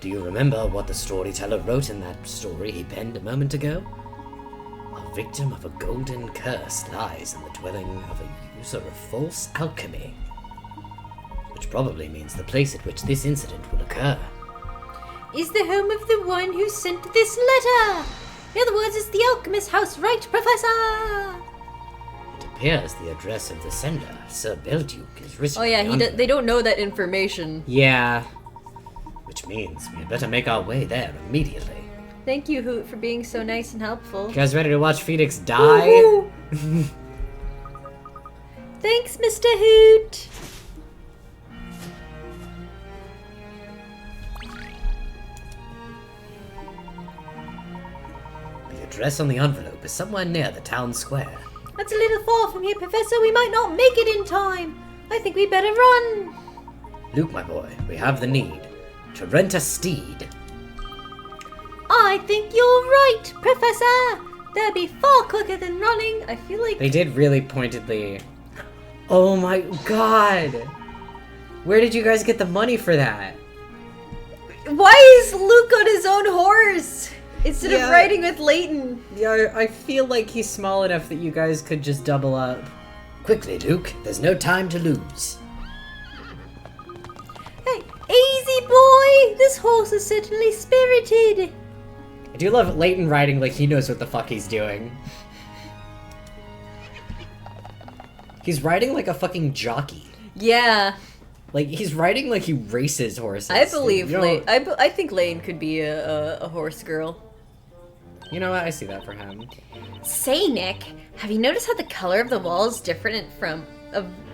Do you remember what the storyteller wrote in that story he penned a moment ago? A victim of a golden curse lies in the dwelling of a user of false alchemy. Which probably means the place at which this incident will occur. Is the home of the one who sent this letter. In other words, it's the alchemist house, right, Professor? It appears the address of the sender, Sir Belduke, is written. Oh yeah, on the they don't know that information. Yeah. Which means we had better make our way there immediately. Thank you, Hoot, for being so nice and helpful. You guys ready to watch Phoenix die? Woohoo! Thanks, Mr. Hoot. The address on the envelope is somewhere near the town square. That's a little far from here, Professor. We might not make it in time. I think we better run. Luke, my boy, we have the need to rent a steed. I think you're right, Professor. That'd be far quicker than running. I feel like They did really pointedly. Oh my god! Where did you guys get the money for that? Why is Luke on his own horse instead Yeah. of riding with Layton? Yeah, I feel like he's small enough that you guys could just double up. Quickly, Luke, there's no time to lose. Hey, easy boy. This horse is certainly spirited. I do love Layton riding like he knows what the fuck he's doing. He's riding like a fucking jockey. Yeah, Like, he's riding like he races horses. I believe You know, Layton. I think Layton could be a horse girl. You know what? I see that for him. Say, Nick, have you noticed how the color of the wall is different from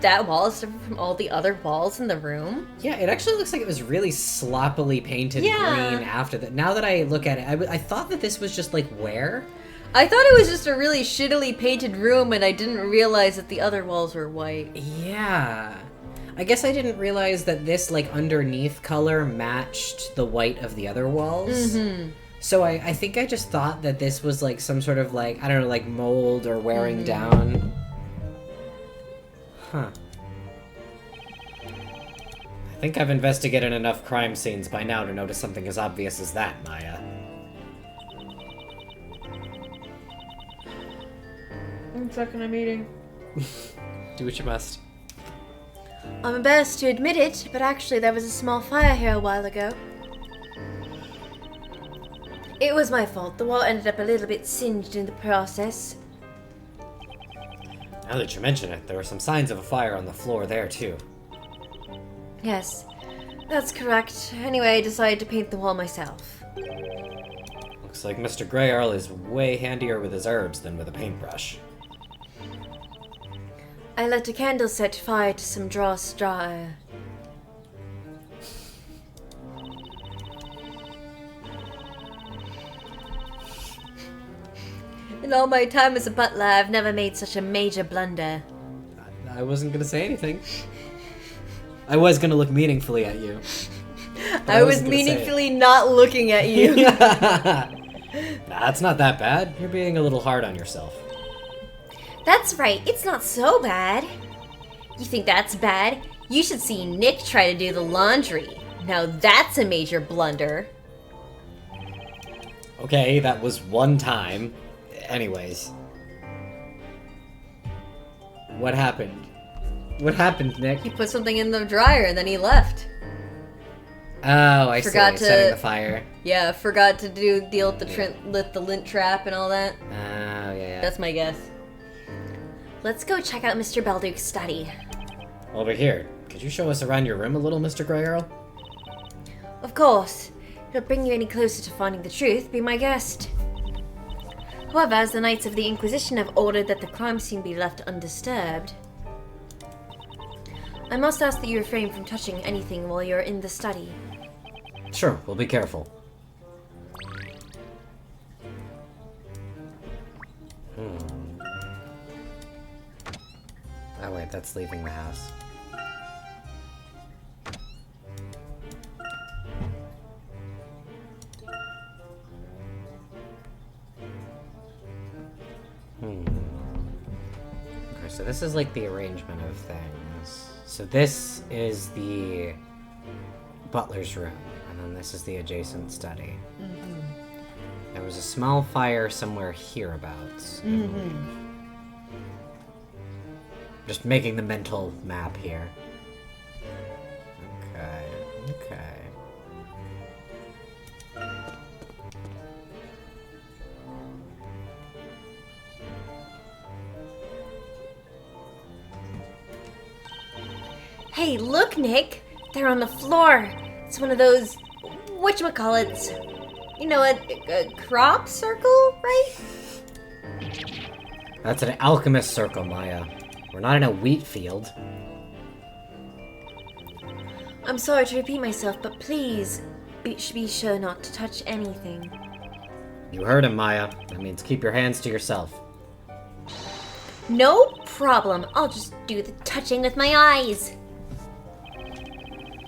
that wall is different from all the other walls in the room? Yeah, it actually looks like it was really sloppily painted Yeah. green after that. Now that I look at it, I thought that this was just like where? I thought it was just a really shittily painted room, and I didn't realize that the other walls were white. Yeah. I guess I didn't realize that this like underneath color matched the white of the other walls. Mm-hmm. So I think I just thought that this was like some sort of like, I don't know, like mold or wearing down. Huh. I think I've investigated enough crime scenes by now to notice something as obvious as that, Maya. I'm second I'm eating. Do what you must. I'm embarrassed to admit it, but actually there was a small fire here a while ago. It was my fault. The wall ended up a little bit singed in the process. Now that you mention it, there were some signs of a fire on the floor there, too. Yes, that's correct. Anyway, I decided to paint the wall myself. Looks like Mr. Grey Earl is way handier with his herbs than with a paintbrush. I let a candle set fire to some straw. In all my time as a butler, I've never made such a major blunder. I wasn't gonna say anything. I was gonna look meaningfully at you. but I was wasn't gonna say it. meaningfully not looking at you. Nah, it's not that bad. You're being a little hard on yourself. That's right, it's not so bad. You think that's bad? You should see Nick try to do the laundry. Now that's a major blunder. Okay, that was one time. Anyways. What happened? What happened, Nick? He put something in the dryer and then he left. Oh, I Forgot see. to- Setting the fire. Yeah, forgot to deal with the lint trap and all that. Oh, yeah. That's my guess. Let's go check out Mr. Belduke's study. Over here. Could you show us around your room a little, Mr. Grey Earl? Of course. It'll bring you any closer to finding the truth. Be my guest. However, as the Knights of the Inquisition have ordered that the crime scene be left undisturbed, I must ask that you refrain from touching anything while you're in the study. Sure, we'll be careful. Oh wait, that's leaving the house. Okay, so this is like the arrangement of things. So this is the butler's room, and then this is the adjacent study. There was a small fire somewhere hereabouts. Just making the mental map here. Okay. Hey, look, Nick! They're on the floor! It's one of those... whatchamacallits. You know, a crop circle, right? That's an alchemist circle, Maya. We're not in a wheat field. I'm sorry to repeat myself, but please be sure not to touch anything. You heard him, Maya. That means keep your hands to yourself. No problem. I'll just do the touching with my eyes.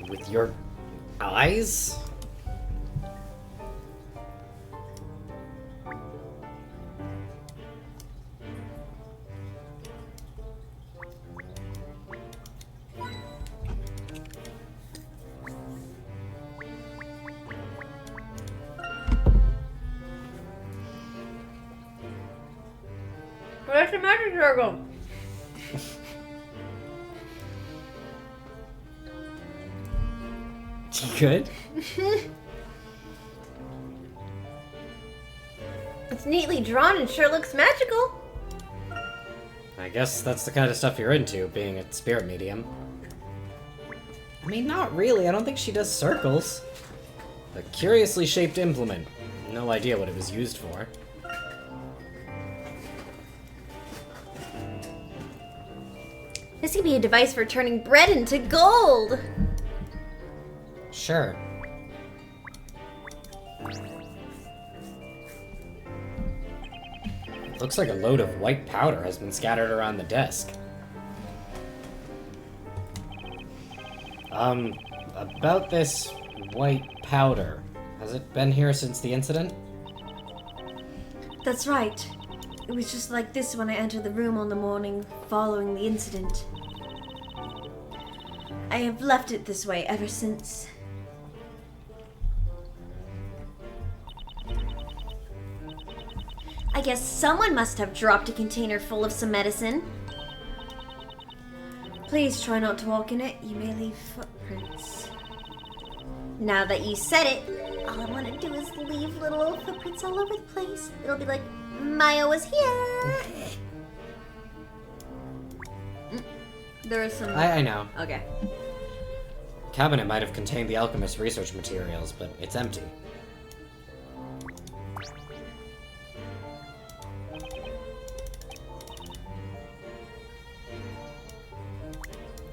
With your eyes? Where's the magic circle? You good? It's neatly drawn and sure looks magical. I guess that's the kind of stuff you're into, being a spirit medium. I mean, not really. I don't think she does circles. A curiously shaped implement. No idea what it was used for. This could be a device for turning bread into gold. Sure. Looks like a load of white powder has been scattered around the desk. About this white powder. Has it been here since the incident? That's right. It was just like this when I entered the room on the morning following the incident. I have left it this way ever since. I guess someone must have dropped a container full of some medicine. Please try not to walk in it. You may leave footprints. Now that you said it, all I want to do is leave little footprints all over the place. It'll be like, Maya was here. There is some... I know. Okay. Cabinet might have contained the alchemist's research materials, but it's empty.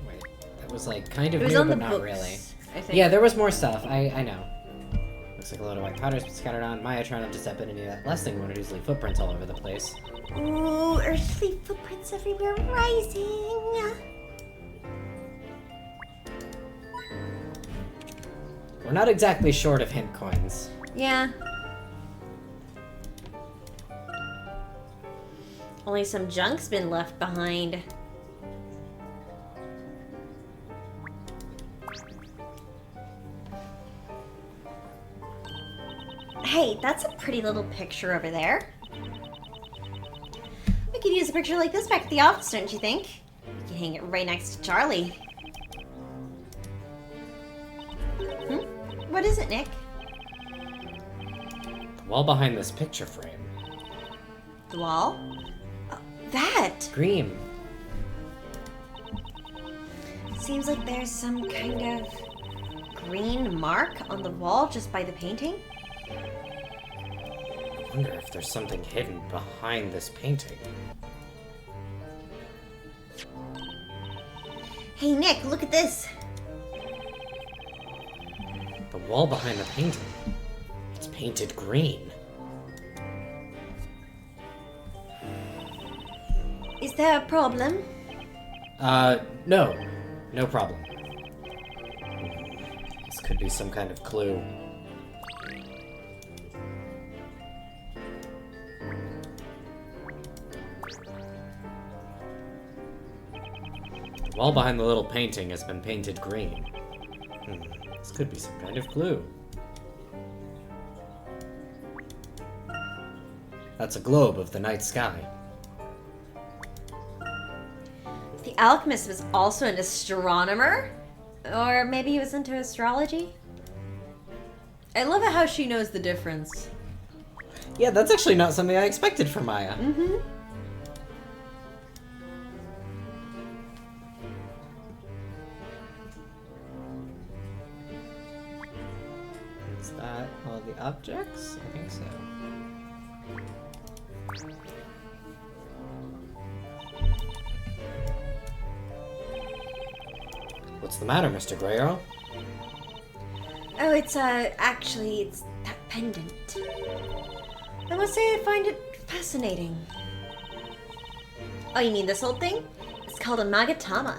Wait, that was like kind of It was new, on but the not books, really. I think. Yeah, there was more stuff. I know. Looks like a load of white powder's been scattered on. Maya trying not to step in any of that. Last thing we want to do is leave footprints all over the place. Ooh, earthly footprints everywhere rising. We're not exactly short of hint coins. Yeah. Only some junk's been left behind. Hey, that's a pretty little picture over there. We could use a picture like this back at the office, don't you think? can hang it right next to Charlie. What is it, Nick? The wall behind this picture frame. The wall? That! Green. Seems like there's some kind of green mark on the wall just by the painting. I wonder if there's something hidden behind this painting. Hey, Nick, look at this. The wall behind the painting. It's painted green. Is there a problem? No. No problem. This could be some kind of clue. The wall behind the little painting has been painted green. This could be some kind of clue. That's a globe of the night sky. The alchemist was also an astronomer? Or maybe he was into astrology? I love it how she knows the difference. Yeah, that's actually not something I expected from Maya. Mm-hmm. Is that all the objects? I think so. What's the matter, Mr. Greyo? Oh, it's, actually, it's that pendant. I must say I find it fascinating. Oh, you mean this old thing? It's called a Magatama.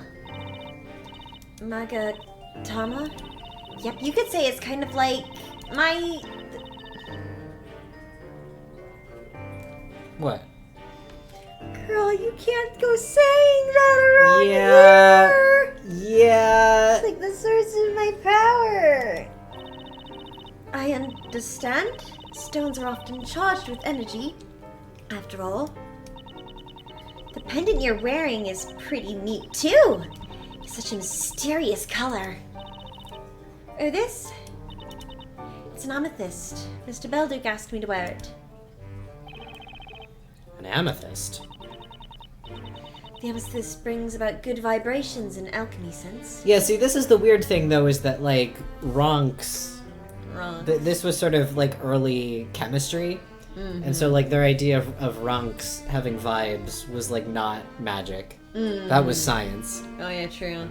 Magatama? Yep, you could say it's kind of like my... What? Girl, you can't go saying that around Yeah. here! Yeah. It's like the source of my power. I understand. Stones are often charged with energy. After all, the pendant you're wearing is pretty neat too. It's such a mysterious color. Or this? It's an amethyst. Mr. Belduke asked me to wear it. An amethyst? The amethyst brings about good vibrations in alchemy sense. Yeah, see, this is the weird thing, though, is that, like, Ronks... Wrong. This was sort of, like, early chemistry. And so, like, their idea of Ronks having vibes was, like, not magic. That was science, Oh yeah, true.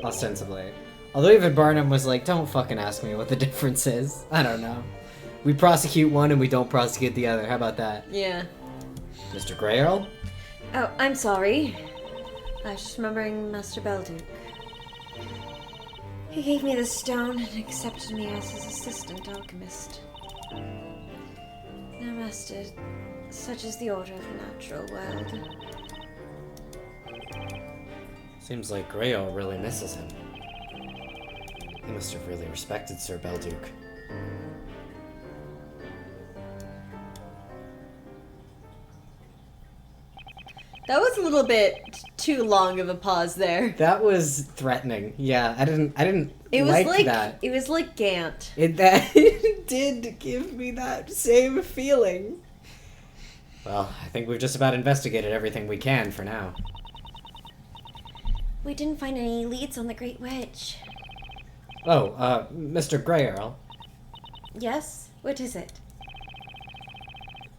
ostensibly. Although even Barnum was like, don't fucking ask me what the difference is. I don't know. We prosecute one and we don't prosecute the other. How about that? Yeah. Mr. Greyo? Oh, I'm sorry. I was just remembering Master Belduke. He gave me the stone and accepted me as his assistant alchemist. Now, Master, such is the order of the natural world. Seems like Greyo really misses him. He must have really respected Sir Belduke. That was a little bit too long of a pause there. That was threatening. Yeah, I didn't It was like that. it was like Gant. It did give me that same feeling. Well, I think we've just about investigated everything we can for now. We didn't find any leads on the Great Wedge. Oh, Mr. Greyo, Yes? What is it?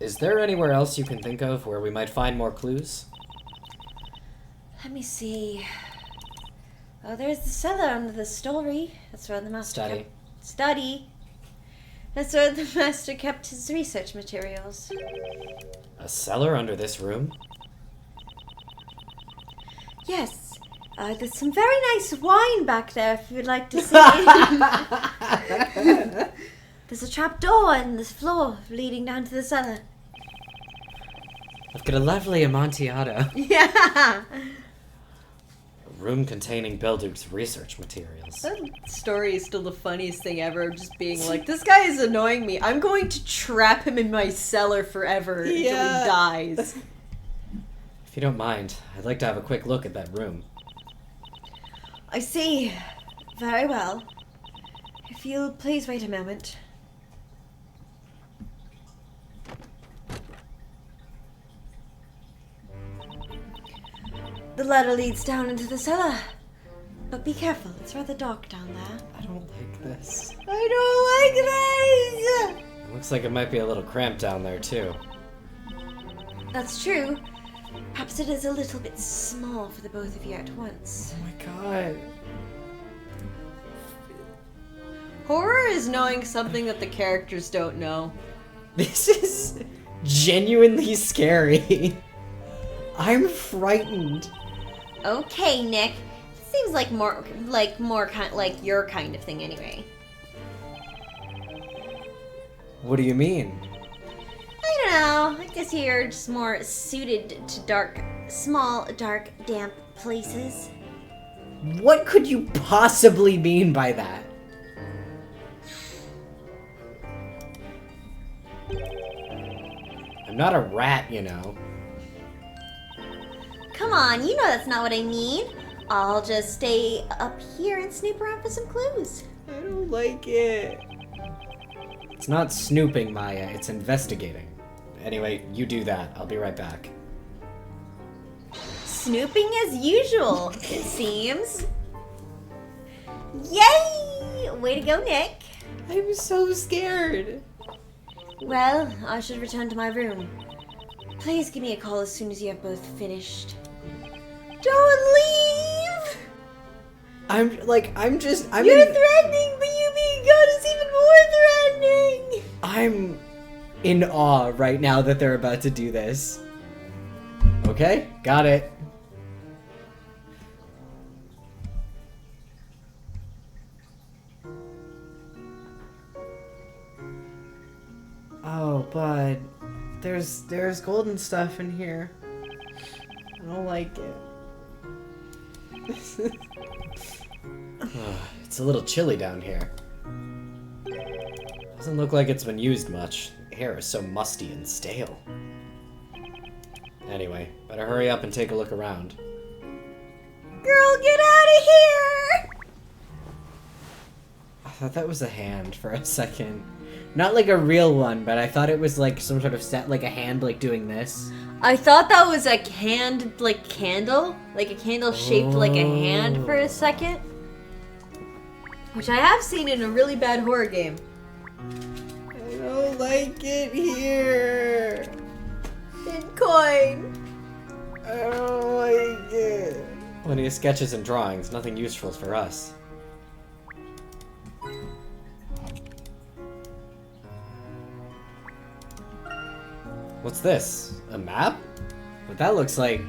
is there anywhere else you can think of where we might find more clues? Let me see. Oh, there's the cellar under the story. That's where the master Study. Study. That's where the master kept his research materials. A cellar under this room? Yes. There's some very nice wine back there if you'd like to see. There's a trap door in this floor leading down to the cellar. I've got a lovely Amontillado. Yeah. A room containing Belduke's research materials. That story is still the funniest thing ever. Just being like, this guy is annoying me. I'm going to trap him in my cellar forever until he dies. If you don't mind, I'd like to have a quick look at that room. I see. Very well. If you'll please wait a moment. The ladder leads down into the cellar. But be careful, it's rather dark down there. I don't like this. I don't like this! It looks like it might be a little cramped down there, too. That's true. Perhaps it is a little bit small for the both of you at once. Oh my god. Horror is knowing something that the characters don't know. This is genuinely scary. I'm frightened. Okay, Nick. Seems like more kind like your kind of thing anyway. What do you mean? I don't know. I guess you're just more suited to small, dark, damp places. What could you possibly mean by that? I'm not a rat, you know. Come on, you know that's not what I mean. I'll just stay up here and snoop around for some clues. I don't like it. It's not snooping, Maya. It's investigating. Anyway, you do that. I'll be right back. Snooping as usual, it seems. Yay! Way to go, Nick. I'm so scared. Well, I should return to my room. Please give me a call as soon as you have both finished. Don't leave! I'm You're in, threatening, but you being gone is even more threatening! I'm in awe right now that they're about to do this. Okay, got it. Oh, but there's golden stuff in here. I don't like it. It's a little chilly down here. Doesn't look like it's been used much. The hair is so musty and stale. Anyway, better hurry up and take a look around. Girl, get out of here! I thought that was a hand for a second. Not like a real one, but I thought it was like some sort of set, like a hand like doing this. I thought that was a hand, like candle. Like a candle shaped like a hand for a second. Which I have seen in a really bad horror game. I don't like it here. Bitcoin. I don't like it. Plenty of sketches and drawings, nothing useful for us. What's this? A map? What that looks like...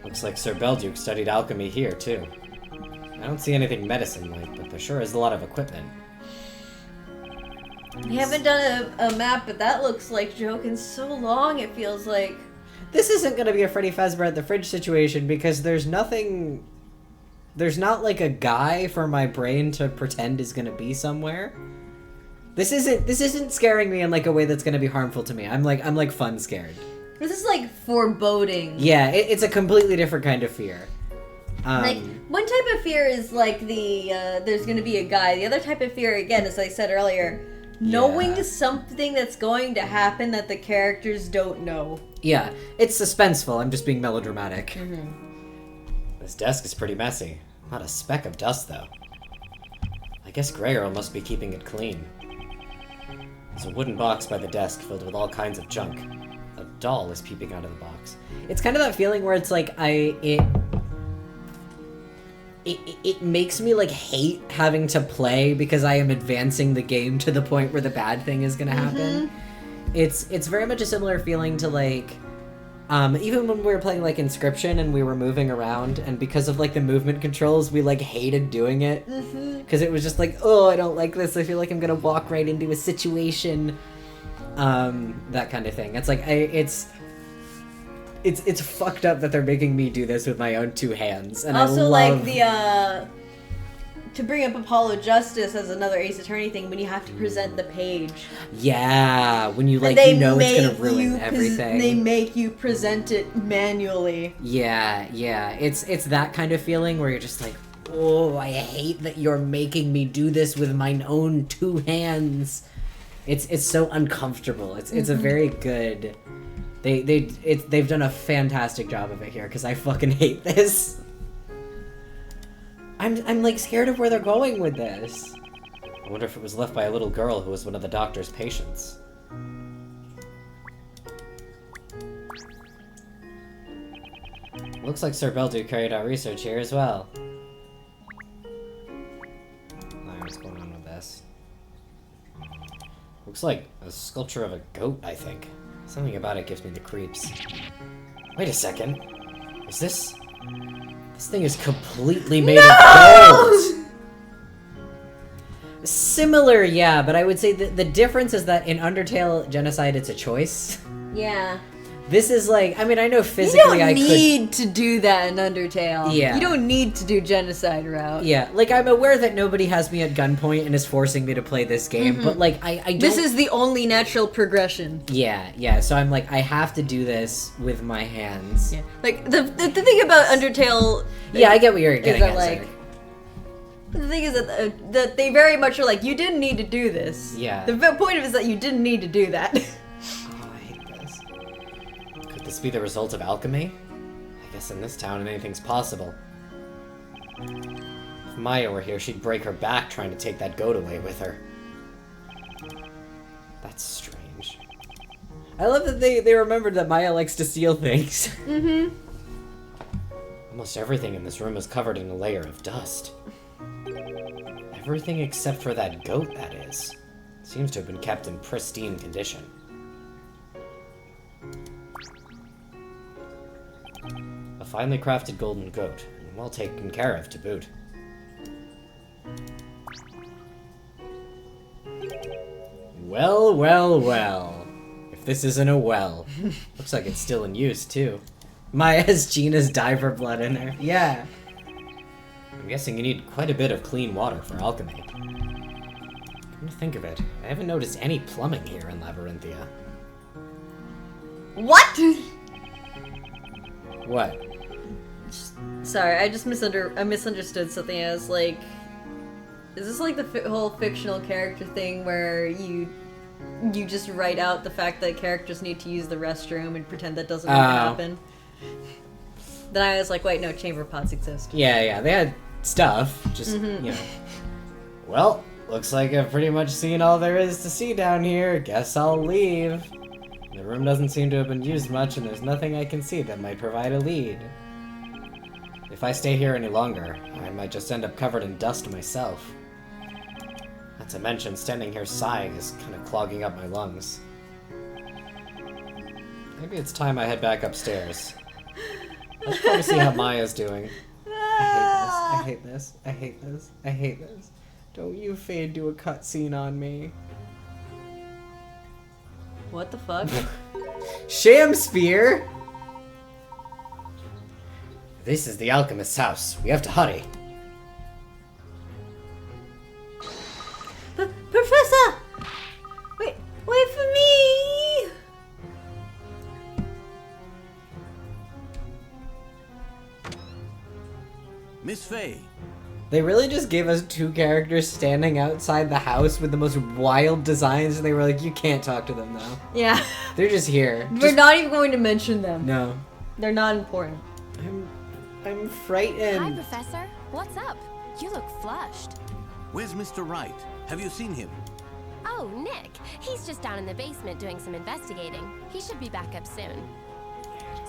Looks like Sir Belduke studied alchemy here, too. I don't see anything medicine-like, but there sure is a lot of equipment. We haven't done a map, but that looks like joking so long, it feels like. This isn't gonna be a Freddy Fazbear at the Fridge situation, because there's nothing... There's not, like, a guy for my brain to pretend is gonna be somewhere. This isn't scaring me in, like, a way that's gonna be harmful to me. I'm like fun scared. This is like foreboding. Yeah, it's a completely different kind of fear. Like, one type of fear is like there's gonna be a guy. The other type of fear, again, as I said earlier, knowing something that's going to happen that the characters don't know. Yeah, it's suspenseful. I'm just being melodramatic. Mm-hmm. This desk is pretty messy. Not a speck of dust, though. I guess Grey Earl must be keeping it clean. There's a wooden box by the desk filled with all kinds of junk. A doll is peeping out of the box. It's kind of that feeling where it's like it makes me like hate having to play because I am advancing the game to the point where the bad thing is gonna happen. It's very much a similar feeling to like even when we were playing like Inscription and we were moving around, and because of like the movement controls we like hated doing it because it was just like, oh, I don't like this, I feel like I'm gonna walk right into a situation, that kind of thing. It's like it's fucked up that they're making me do this with my own two hands, and also, I love... like, the to bring up Apollo Justice as another Ace Attorney thing when you have to present the page. Yeah, when you like, They you know it's gonna make ruin you everything. They make you present it manually. Yeah, it's that kind of feeling where you're just like, oh, I hate that you're making me do this with mine own two hands. It's so uncomfortable. It's a very good. They've done a fantastic job of it here because I fucking hate this. I'm like scared of where they're going with this. I wonder if it was left by a little girl who was one of the doctor's patients. Looks like Sir Beldu carried out research here as well. What's going on with this? Looks like a sculpture of a goat, I think. Something about it gives me the creeps. Wait a second. Is this... This thing is completely made of gold! Similar, yeah, but I would say the difference is that in Undertale Genocide, it's a choice. Yeah. This is like, I mean, I know physically I could... You don't need to do that in Undertale. Yeah. You don't need to do genocide route. Yeah, like, I'm aware that nobody has me at gunpoint and is forcing me to play this game, but, like, I don't... This is the only natural progression. Yeah, so I'm like, I have to do this with my hands. Yeah. Like, the thing about Undertale... Yeah, I get what you're getting at, like, the thing is that they very much are like, you didn't need to do this. Yeah. The point of it is that you didn't need to do that. Oh, I hate this. Could this be the result of alchemy? I guess in this town anything's possible. If Maya were here, she'd break her back trying to take that goat away with her. That's strange. I love that they remembered that Maya likes to steal things. Mm-hmm. Almost everything in this room is covered in a layer of dust. Everything except for that goat, that is. Seems to have been kept in pristine condition. A finely crafted golden goat, and well taken care of to boot. Well. If this isn't a well. Looks like it's still in use, too. Maya has Gina's diver blood in her. Yeah. I'm guessing you need quite a bit of clean water for alchemy. Come to think of it, I haven't noticed any plumbing here in Labyrinthia. What? What? Sorry, I just misunderstood something. I was like, is this like the whole fictional character thing where you just write out the fact that characters need to use the restroom and pretend that doesn't even happen? Then I was like, wait, no, chamber pots exist. Yeah, they had stuff, just, you know. Well, looks like I've pretty much seen all there is to see down here. Guess I'll leave. The room doesn't seem to have been used much, and there's nothing I can see that might provide a lead. If I stay here any longer, I might just end up covered in dust myself. Not to mention, standing here sighing is kind of clogging up my lungs. Maybe it's time I head back upstairs. Let's probably see how Maya's doing. I hate this. Don't you fade do a cutscene on me. What the fuck? Sham Spear! This is the alchemist's house. We have to hurry. Professor! Wait for me! Miss Faye. They really just gave us two characters standing outside the house with the most wild designs, and they were like, you can't talk to them now. Yeah. They're just here. We're not even going to mention them. No. They're not important. I'm frightened. Hi, Professor. What's up? You look flushed. Where's Mr. Wright? Have you seen him? Oh, Nick. He's just down in the basement doing some investigating. He should be back up soon.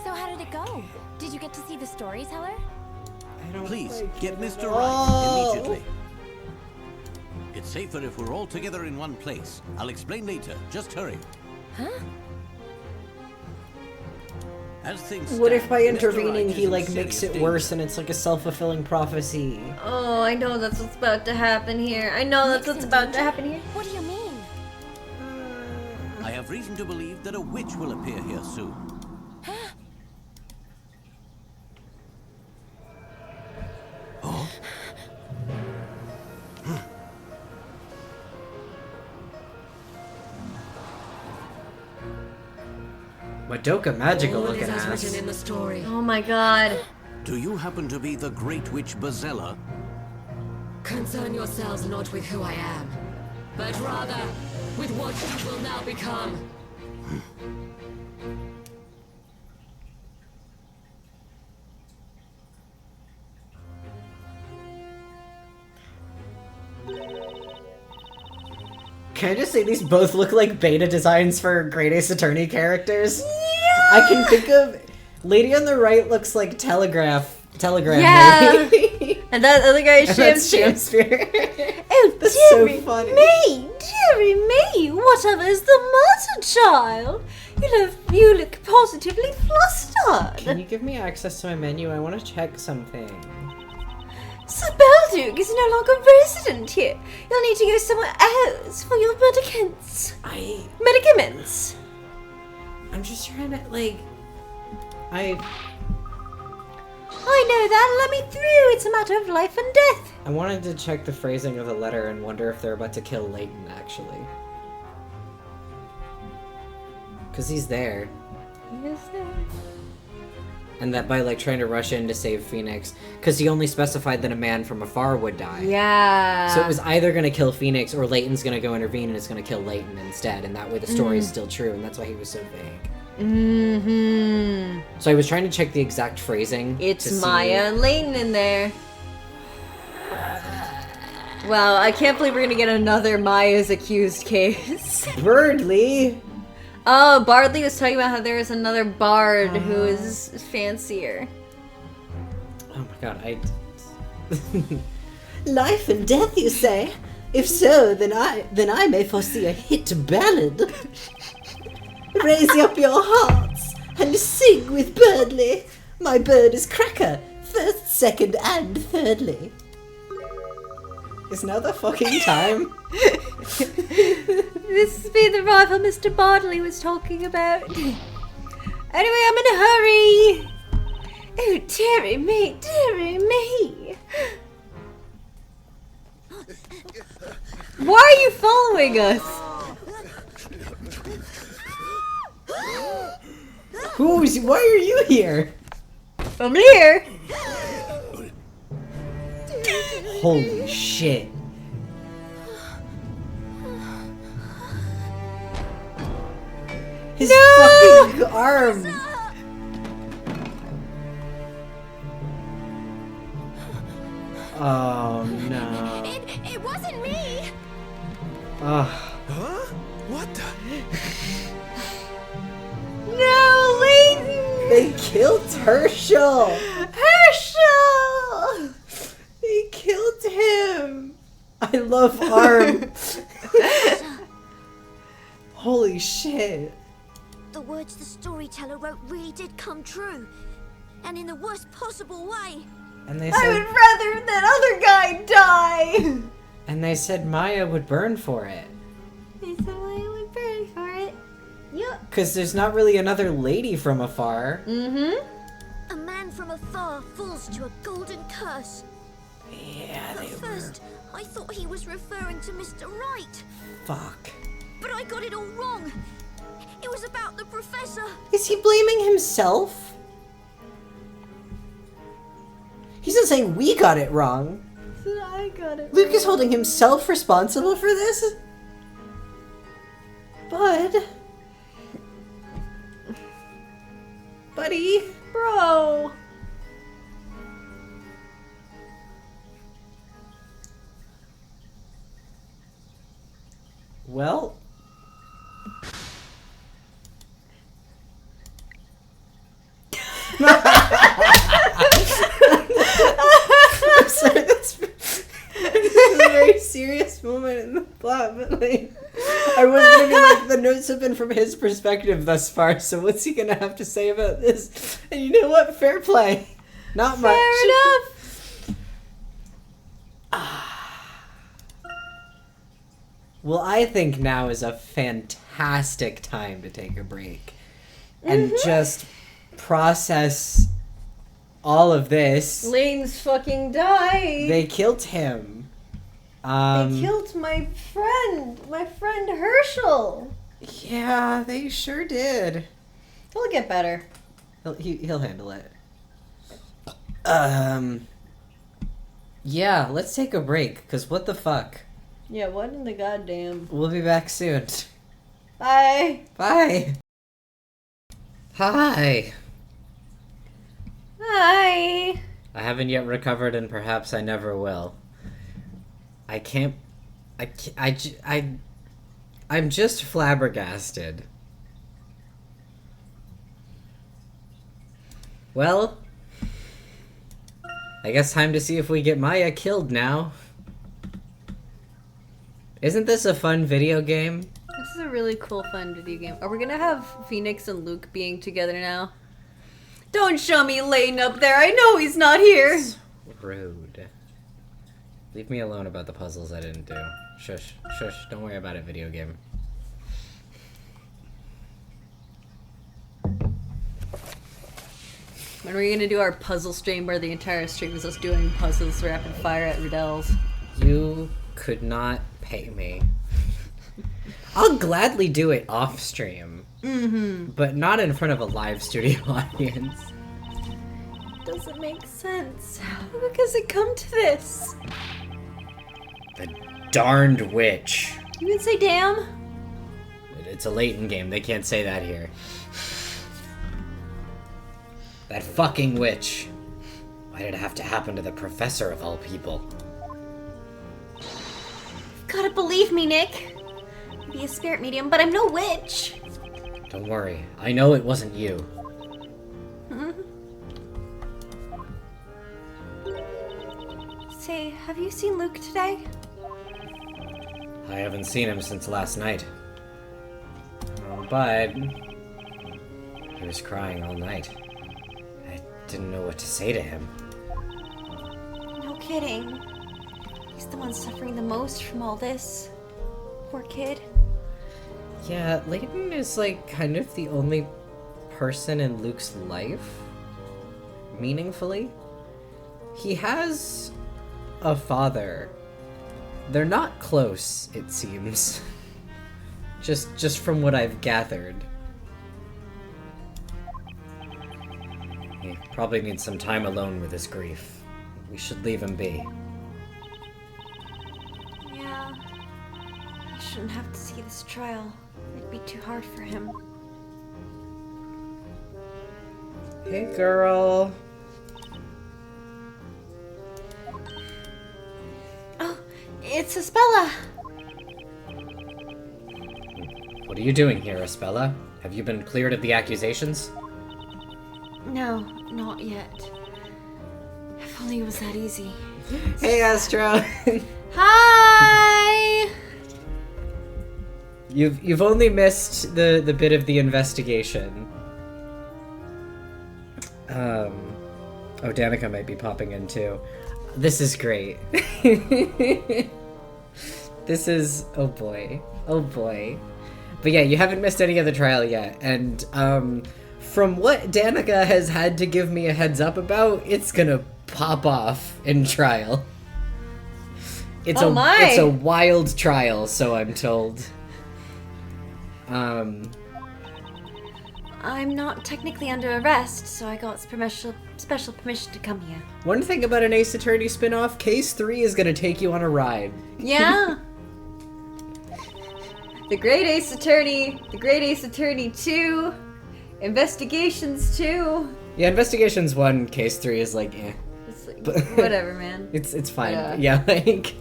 So how did it go? Did you get to see the storyteller? Please, get Mr. Wright immediately. It's safer if we're all together in one place. I'll explain later. Just hurry. Huh? As things What if stand, by Mr. intervening Wright he is in like serious makes it danger. worse and it's like a self-fulfilling prophecy? Oh, I know that's what's about to happen here. I know that's what's about to happen here. What do you mean? I have reason to believe that a witch will appear here soon. Madoka magical All looking is as ass. written in the story. Oh my god. Do you happen to be the Great Witch Bazella? Concern yourselves not with who I am, but rather with what you will now become. Can I just say these both look like beta designs for Great Ace Attorney characters? Yeah! I can think of... Lady on the right looks like Telegram Yeah! lady. And that other guy is And that's Shamsphere. Shamsphere. Oh, That's so dearie funny. me! Dearie me! Whatever is the matter, child? You look positively flustered. Can you give me access to my menu? I want to check something. Sir Belduke is no longer resident here. You'll need to go somewhere else for your medicaments. I'm just trying to, like... I know that. Let me through. It's a matter of life and death. wanted to check the phrasing of the letter and wonder if they're about to kill Layton, actually. Because he's there. Yes, sir. And that by, like, trying to rush in to save Phoenix. Because he only specified that a man from afar would die. Yeah. So it was either going to kill Phoenix or Layton's going to go intervene and it's going to kill Layton instead. And that way the story is still true. And that's why he was so vague. Mm-hmm. So I was trying to check the exact phrasing. It's to see- Maya and Layton in there. Wow, I can't believe we're gonna get another Maya's accused case. Burdley! Oh, Bardley was talking about how there is another bard who is fancier. Oh my god, I... Life and death, you say? If so, then I may foresee a hit ballad. Raise up your hearts and sing with Birdley. My bird is Cracker, first, second, and thirdly. Is now the fucking time? This has been the rival Mr. Bardley was talking about. Anyway, I'm in a hurry. Oh, dearie me, dearie me. Why are you following us? Why are you here? I'm here. Holy shit. His fucking arm! Oh no. It wasn't me! Ugh. Huh? What the? No, Layton! They killed Herschel! Herschel! They killed him! I love Arm. Holy shit. The words the storyteller wrote really did come true. And in the worst possible way. And they I said, would rather that other guy die! and they said Maya would burn for it. They said I would burn for it. Yup. Because there's not really another lady from afar. Mm-hmm. A man from afar falls to a golden curse. Yeah, At first, I thought he was referring to Mr. Wright. Fuck. But I got it all wrong. It was about the professor. Is he blaming himself? He's not saying we got it wrong. I got it. Luke is holding himself responsible for this? Bud. Buddy. Bro. Well. I'm sorry, this is a very serious moment in the plot, but like, I was gonna be like, the notes have been from his perspective thus far, so what's he gonna have to say about this? And you know what? Fair play. Not much. Fair enough. Well, I think now is a fantastic time to take a break and just process all of this. Lane's fucking died. They killed him. They killed my friend Herschel. Yeah, they sure did. He'll get better. He'll handle it. Yeah, let's take a break, because what the fuck? Yeah, what in the goddamn... We'll be back soon. Bye! Bye! Hi! Hi! I haven't yet recovered, and perhaps I never will. I'm just flabbergasted. Well, I guess time to see if we get Maya killed now. Isn't this a fun video game? This is a really cool, fun video game. Are we gonna have Phoenix and Luke being together now? Don't show me Layton up there. I know he's not here. Rude. Leave me alone about the puzzles I didn't do. Shush, shush. Don't worry about it, video game. When are we gonna do our puzzle stream where the entire stream is us doing puzzles rapid fire at Riddell's? You could not pay me. I'll gladly do it off stream. But not in front of a live studio audience. Doesn't make sense. How has it come to this? The darned witch. You can say damn? It's a Layton game. They can't say that here. That fucking witch. Why did it have to happen to the professor of all people? You've gotta believe me, Nick. I'd be a spirit medium, but I'm no witch. Don't worry. I know it wasn't you. Say, have you seen Luke today? I haven't seen him since last night. Oh, but he was crying all night. I didn't know what to say to him. No kidding. He's the one suffering the most from all this. Poor kid. Yeah, Layton is like kind of the only person in Luke's life, meaningfully. He has a father. They're not close, it seems. Just from what I've gathered. He probably needs some time alone with his grief. We should leave him be. Yeah. I shouldn't have to see this trial. It'd be too hard for him. Hey, girl. Oh, it's Isabella. What are you doing here, Isabella? Have you been cleared of the accusations? No, not yet. If only it was that easy. Hey, Astro. Hi! You've only missed the bit of the investigation. Oh, Danica might be popping in too. This is great. This is oh boy. But yeah, you haven't missed any of the trial yet, and from what Danica has had to give me a heads up about, it's gonna pop off in trial. It's it's a wild trial, so I'm told. I'm not technically under arrest, so I got special permission to come here. One thing about an Ace Attorney spin-off, Case 3 is gonna take you on a ride. Yeah. The Great Ace Attorney, The Great Ace Attorney 2, Investigations 2. Yeah, Investigations 1, Case 3 is like, eh. It's like, whatever, man. It's fine. Yeah. Like,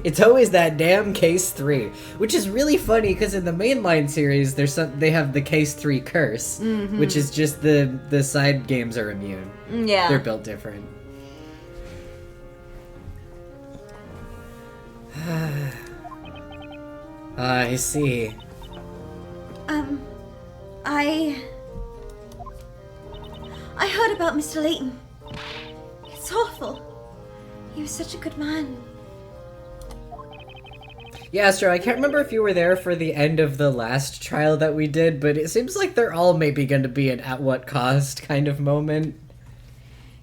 it's always that damn Case 3, which is really funny because in the mainline series, they have the Case 3 curse, which is just the side games are immune. Yeah. They're built different. I see. I heard about Mr. Layton. It's awful. He was such a good man. Yeah, Astro, I can't remember if you were there for the end of the last trial that we did, but it seems like they're all maybe going to be an at what cost kind of moment.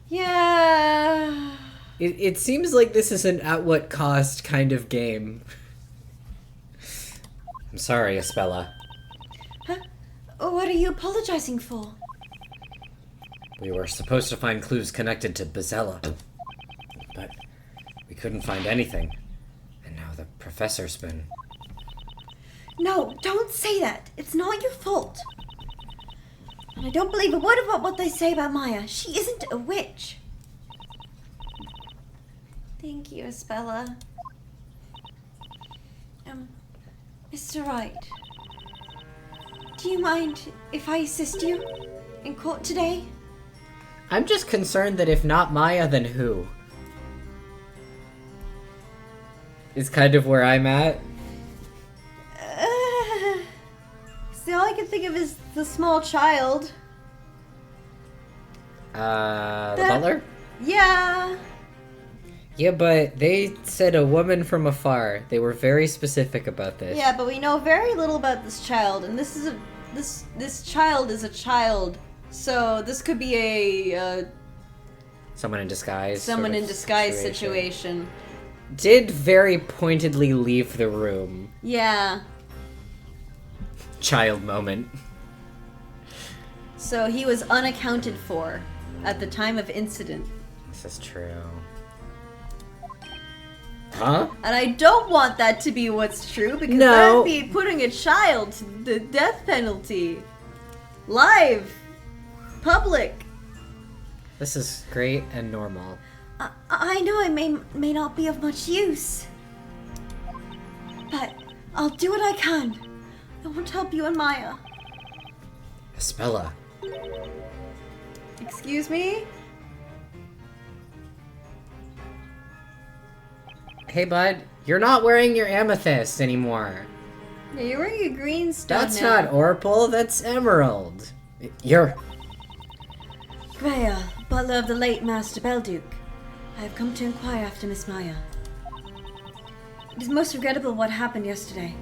Yeah. It seems like this is an at what cost kind of game. I'm sorry, Isabella. Huh? What are you apologizing for? We were supposed to find clues connected to Bazella, but we couldn't find anything. And now the professor's been... No, don't say that. It's not your fault. And I don't believe a word about what they say about Maya. She isn't a witch. Thank you, Isabella. Mr. Wright, do you mind if I assist you in court today? I'm just concerned that if not Maya, then who? Is kind of where I'm at. See, all I can think of is the small child. The butler? Yeah. Yeah, but they said a woman from afar. They were very specific about this. Yeah, but we know very little about this child, and this child is a child. So this could be a Someone in disguise. someone in disguise situation. Did very pointedly leave the room. Yeah. Child moment. So he was unaccounted for at the time of incident. This is true. Huh? And I don't want that to be what's true, because No. that would be putting a child to the death penalty. Live. Public. This is great and normal. I know I may not be of much use, but I'll do what I can. I want to help you and Maya. Espella. Excuse me? Hey, bud. You're not wearing your amethyst anymore. Yeah, you're wearing a green stone That's now. not Orpal, that's Emerald. You're... Rhea, butler of the late Master Belduke. I have come to inquire after Miss Maya. It is most regrettable what happened yesterday.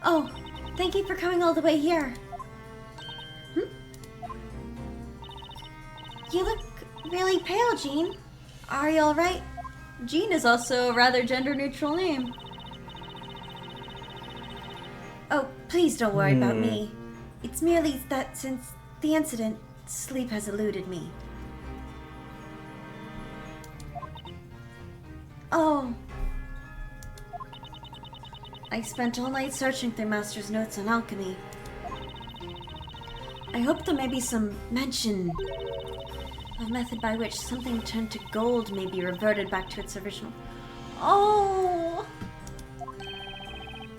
Oh, thank you for coming all the way here. You look really pale, Jean. Are you alright? Jean is also a rather gender-neutral name. Oh, please don't worry about me. It's merely that since the incident, sleep has eluded me. Oh. I spent all night searching through Master's notes on alchemy. I hope there may be some mention of method by which something turned to gold may be reverted back to its original. Oh!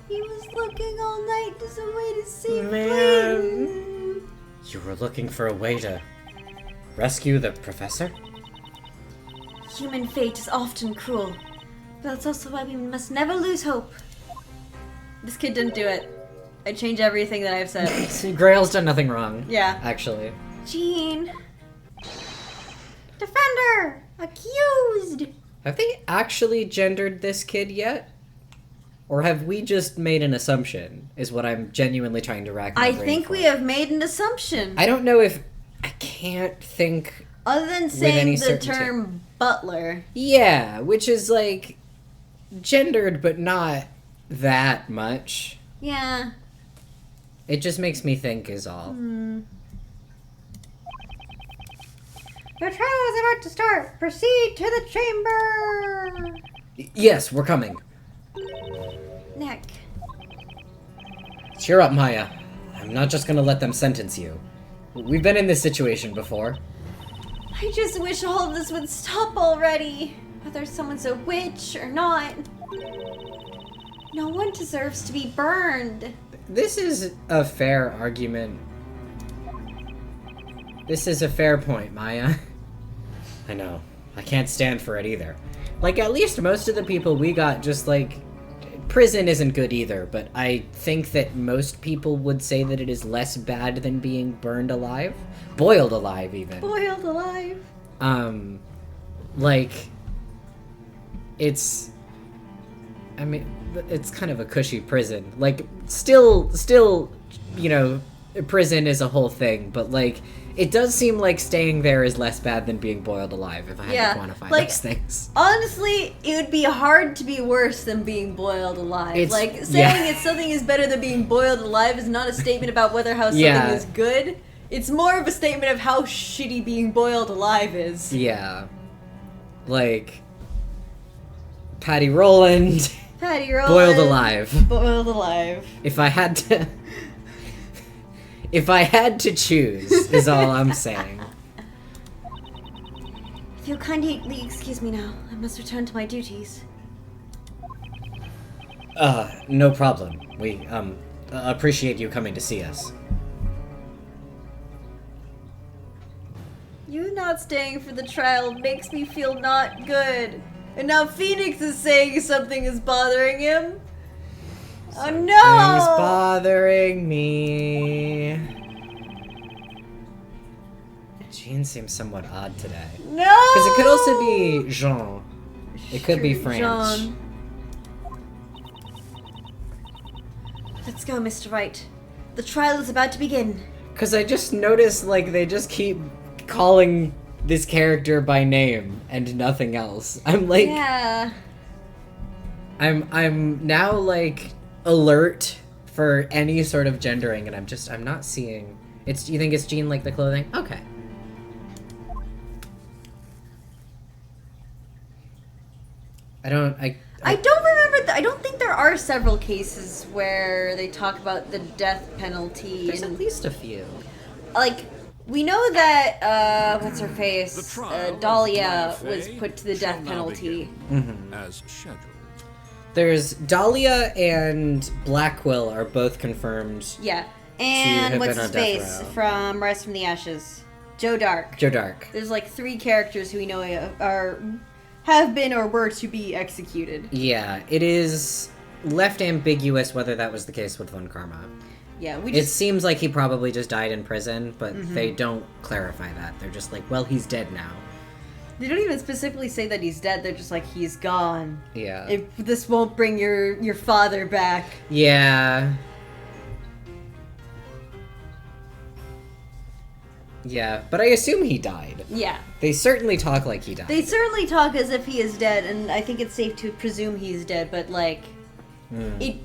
He was looking all night for some way to save Layton. You were looking for a way to rescue the professor? Human fate is often cruel, but that's also why we must never lose hope. This kid didn't do it. I change everything that I've said. See, Grail's done nothing wrong. Yeah. Actually. Jean! Defender! Accused! Have they actually gendered this kid yet? Or have we just made an assumption, is what I'm genuinely trying to rack my I brain think for. we have made an assumption. I don't know if... I can't think... Other than any saying the certainty. term butler. Yeah, which is like... gendered, but not that much. Yeah. It just makes me think is all. Your trial is about to start. Proceed to the chamber. Yes, we're coming. Nick. Cheer up, Maya. I'm not just gonna let them sentence you. We've been in this situation before. I just wish all of this would stop already. Whether someone's a witch or not. No one deserves to be burned. This is a fair argument. This is a fair point, Maya. I know. I can't stand for it either. Like, at least most of the people we got just, like... Prison isn't good either, but I think that most people would say that it is less bad than being burned alive. Boiled alive, even. Boiled alive. Like... It's... I mean, it's kind of a cushy prison. Like, still, you know, prison is a whole thing, but, like, it does seem like staying there is less bad than being boiled alive, if I had to quantify like, those things. Honestly, it would be hard to be worse than being boiled alive. It's- Like, saying yeah. something is better than being boiled alive is not a statement about how something Yeah. is good. It's more of a statement of how shitty being boiled alive is. Yeah. Like, Patty Rowland, Patty Rowland. boiled alive. Boiled alive. If I had to... If I had to choose, is all I'm saying. If you'll kindly excuse me now, I must return to my duties. No problem. We, appreciate you coming to see us. You not staying for the trial makes me feel not good. And now Phoenix is saying something is bothering him. Oh no! Things bothering me. Jean seems somewhat odd today. No! Because it could also be Jean. It could be French. Jean. Let's go, Mr. Wright. The trial is about to begin. Because I just noticed, like, they just keep calling this character by name and nothing else. I'm like... Yeah. I'm now, like, alert for any sort of gendering, and I'm not seeing... You think it's Jean, like, the clothing? Okay. I don't remember. I don't think there are several cases where they talk about the death penalty. There's at least a few. Like, we know that what's her face, The trial of Dahlia Maya was Fey put to the shall death now penalty. Mm-hmm. As scheduled. There's Dahlia and Blackquill are both confirmed. Yeah, have and what's been his on death face row. from Rise from the Ashes, Joe Dark. Joe Dark. There's like 3 characters who we know have been or were to be executed. Yeah, it is left ambiguous whether that was the case with Von Karma. Yeah, It seems like he probably just died in prison, but they don't clarify that. They're just like, well, he's dead now. They don't even specifically say that he's dead. They're just like, he's gone. Yeah. If this won't bring your father back. Yeah. Yeah, but I assume he died. Yeah. They certainly talk like he died. They certainly talk as if he is dead, and I think it's safe to presume he's dead, but like, it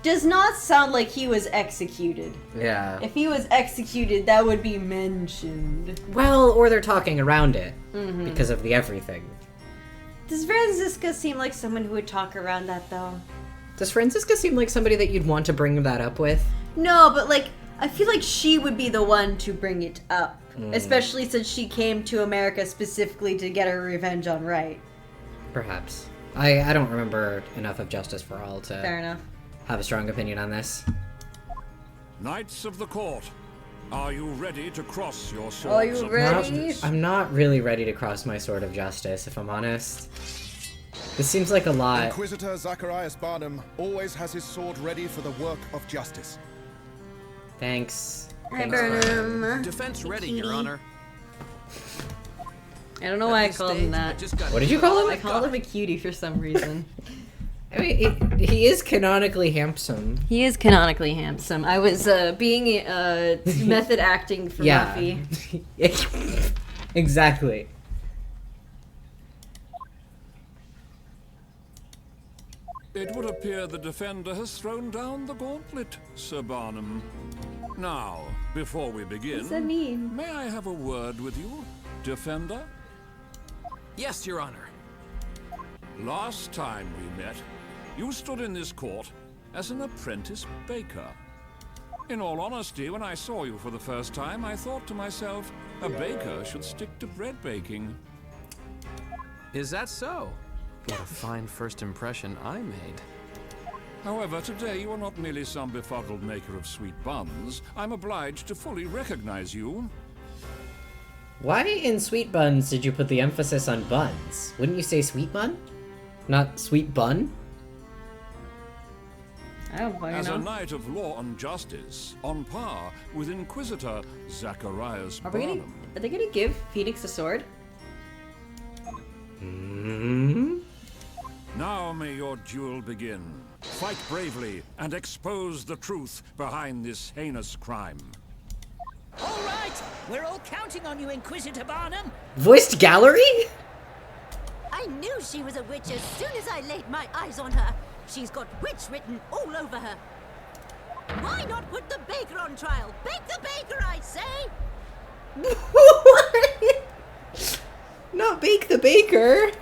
does not sound like he was executed. Yeah. If he was executed, that would be mentioned. Well, or they're talking around it because of the everything. Does Franziska seem like someone who would talk around that, though? Does Franziska seem like somebody that you'd want to bring that up with? No, but like, I feel like she would be the one to bring it up. Especially since she came to America specifically to get her revenge on Wright. Perhaps. I don't remember enough of Justice for All to Fair enough. have a strong opinion on this. Knights of the court, are you ready to cross your swords Are you of ready? justice? I'm not really ready to cross my sword of justice, if I'm honest. This seems like a lot. Inquisitor Zacharias Barnum always has his sword ready for the work of justice. Thanks. Hi, Thanks, Brian. Burnham. Defense ready, Your Honor. I don't know why I called him that. What did you call him? I called him a cutie for some reason. I mean, he is canonically handsome. He is canonically handsome. I was being method acting for Buffy. Exactly. It would appear the defender has thrown down the gauntlet, Sir Barnum. Now, before we begin, What does that mean? may I have a word with you, defender? Yes, Your Honor. Last time we met, you stood in this court as an apprentice baker. In all honesty, when I saw you for the first time, I thought to myself, a baker should stick to bread baking. Is that so? What a fine first impression I made. However, today you are not merely some befuddled maker of sweet buns. I'm obliged to fully recognize you. Why in sweet buns did you put the emphasis on buns? Wouldn't you say sweet bun? Not sweet bun? I don't fucking As a know. knight of law and justice, on par with Inquisitor Zacharias Barnum. Are they gonna give Phoenix a sword? Now may your duel begin. Fight bravely and expose the truth behind this heinous crime. All right, We're all counting on you, Inquisitor Barnum. Voiced gallery? I knew she was a witch as soon as I laid my eyes on her. She's got witch written all over her. Why not put the baker on trial? Bake the baker, I say! Not Bake the Baker.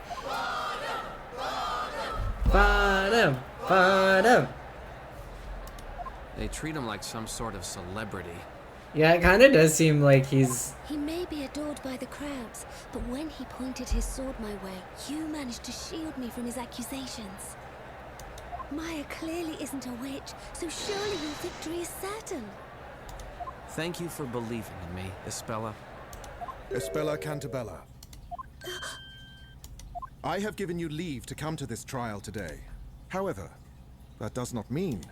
Bottom. They treat him like some sort of celebrity. Yeah, it kind of does seem like he's... He may be adored by the crowds, but when he pointed his sword my way, you managed to shield me from his accusations. Maya clearly isn't a witch, so surely your victory is certain. Thank you for believing in me, Espella. Espella Cantabella. I have given you leave to come to this trial today. However, that does not mean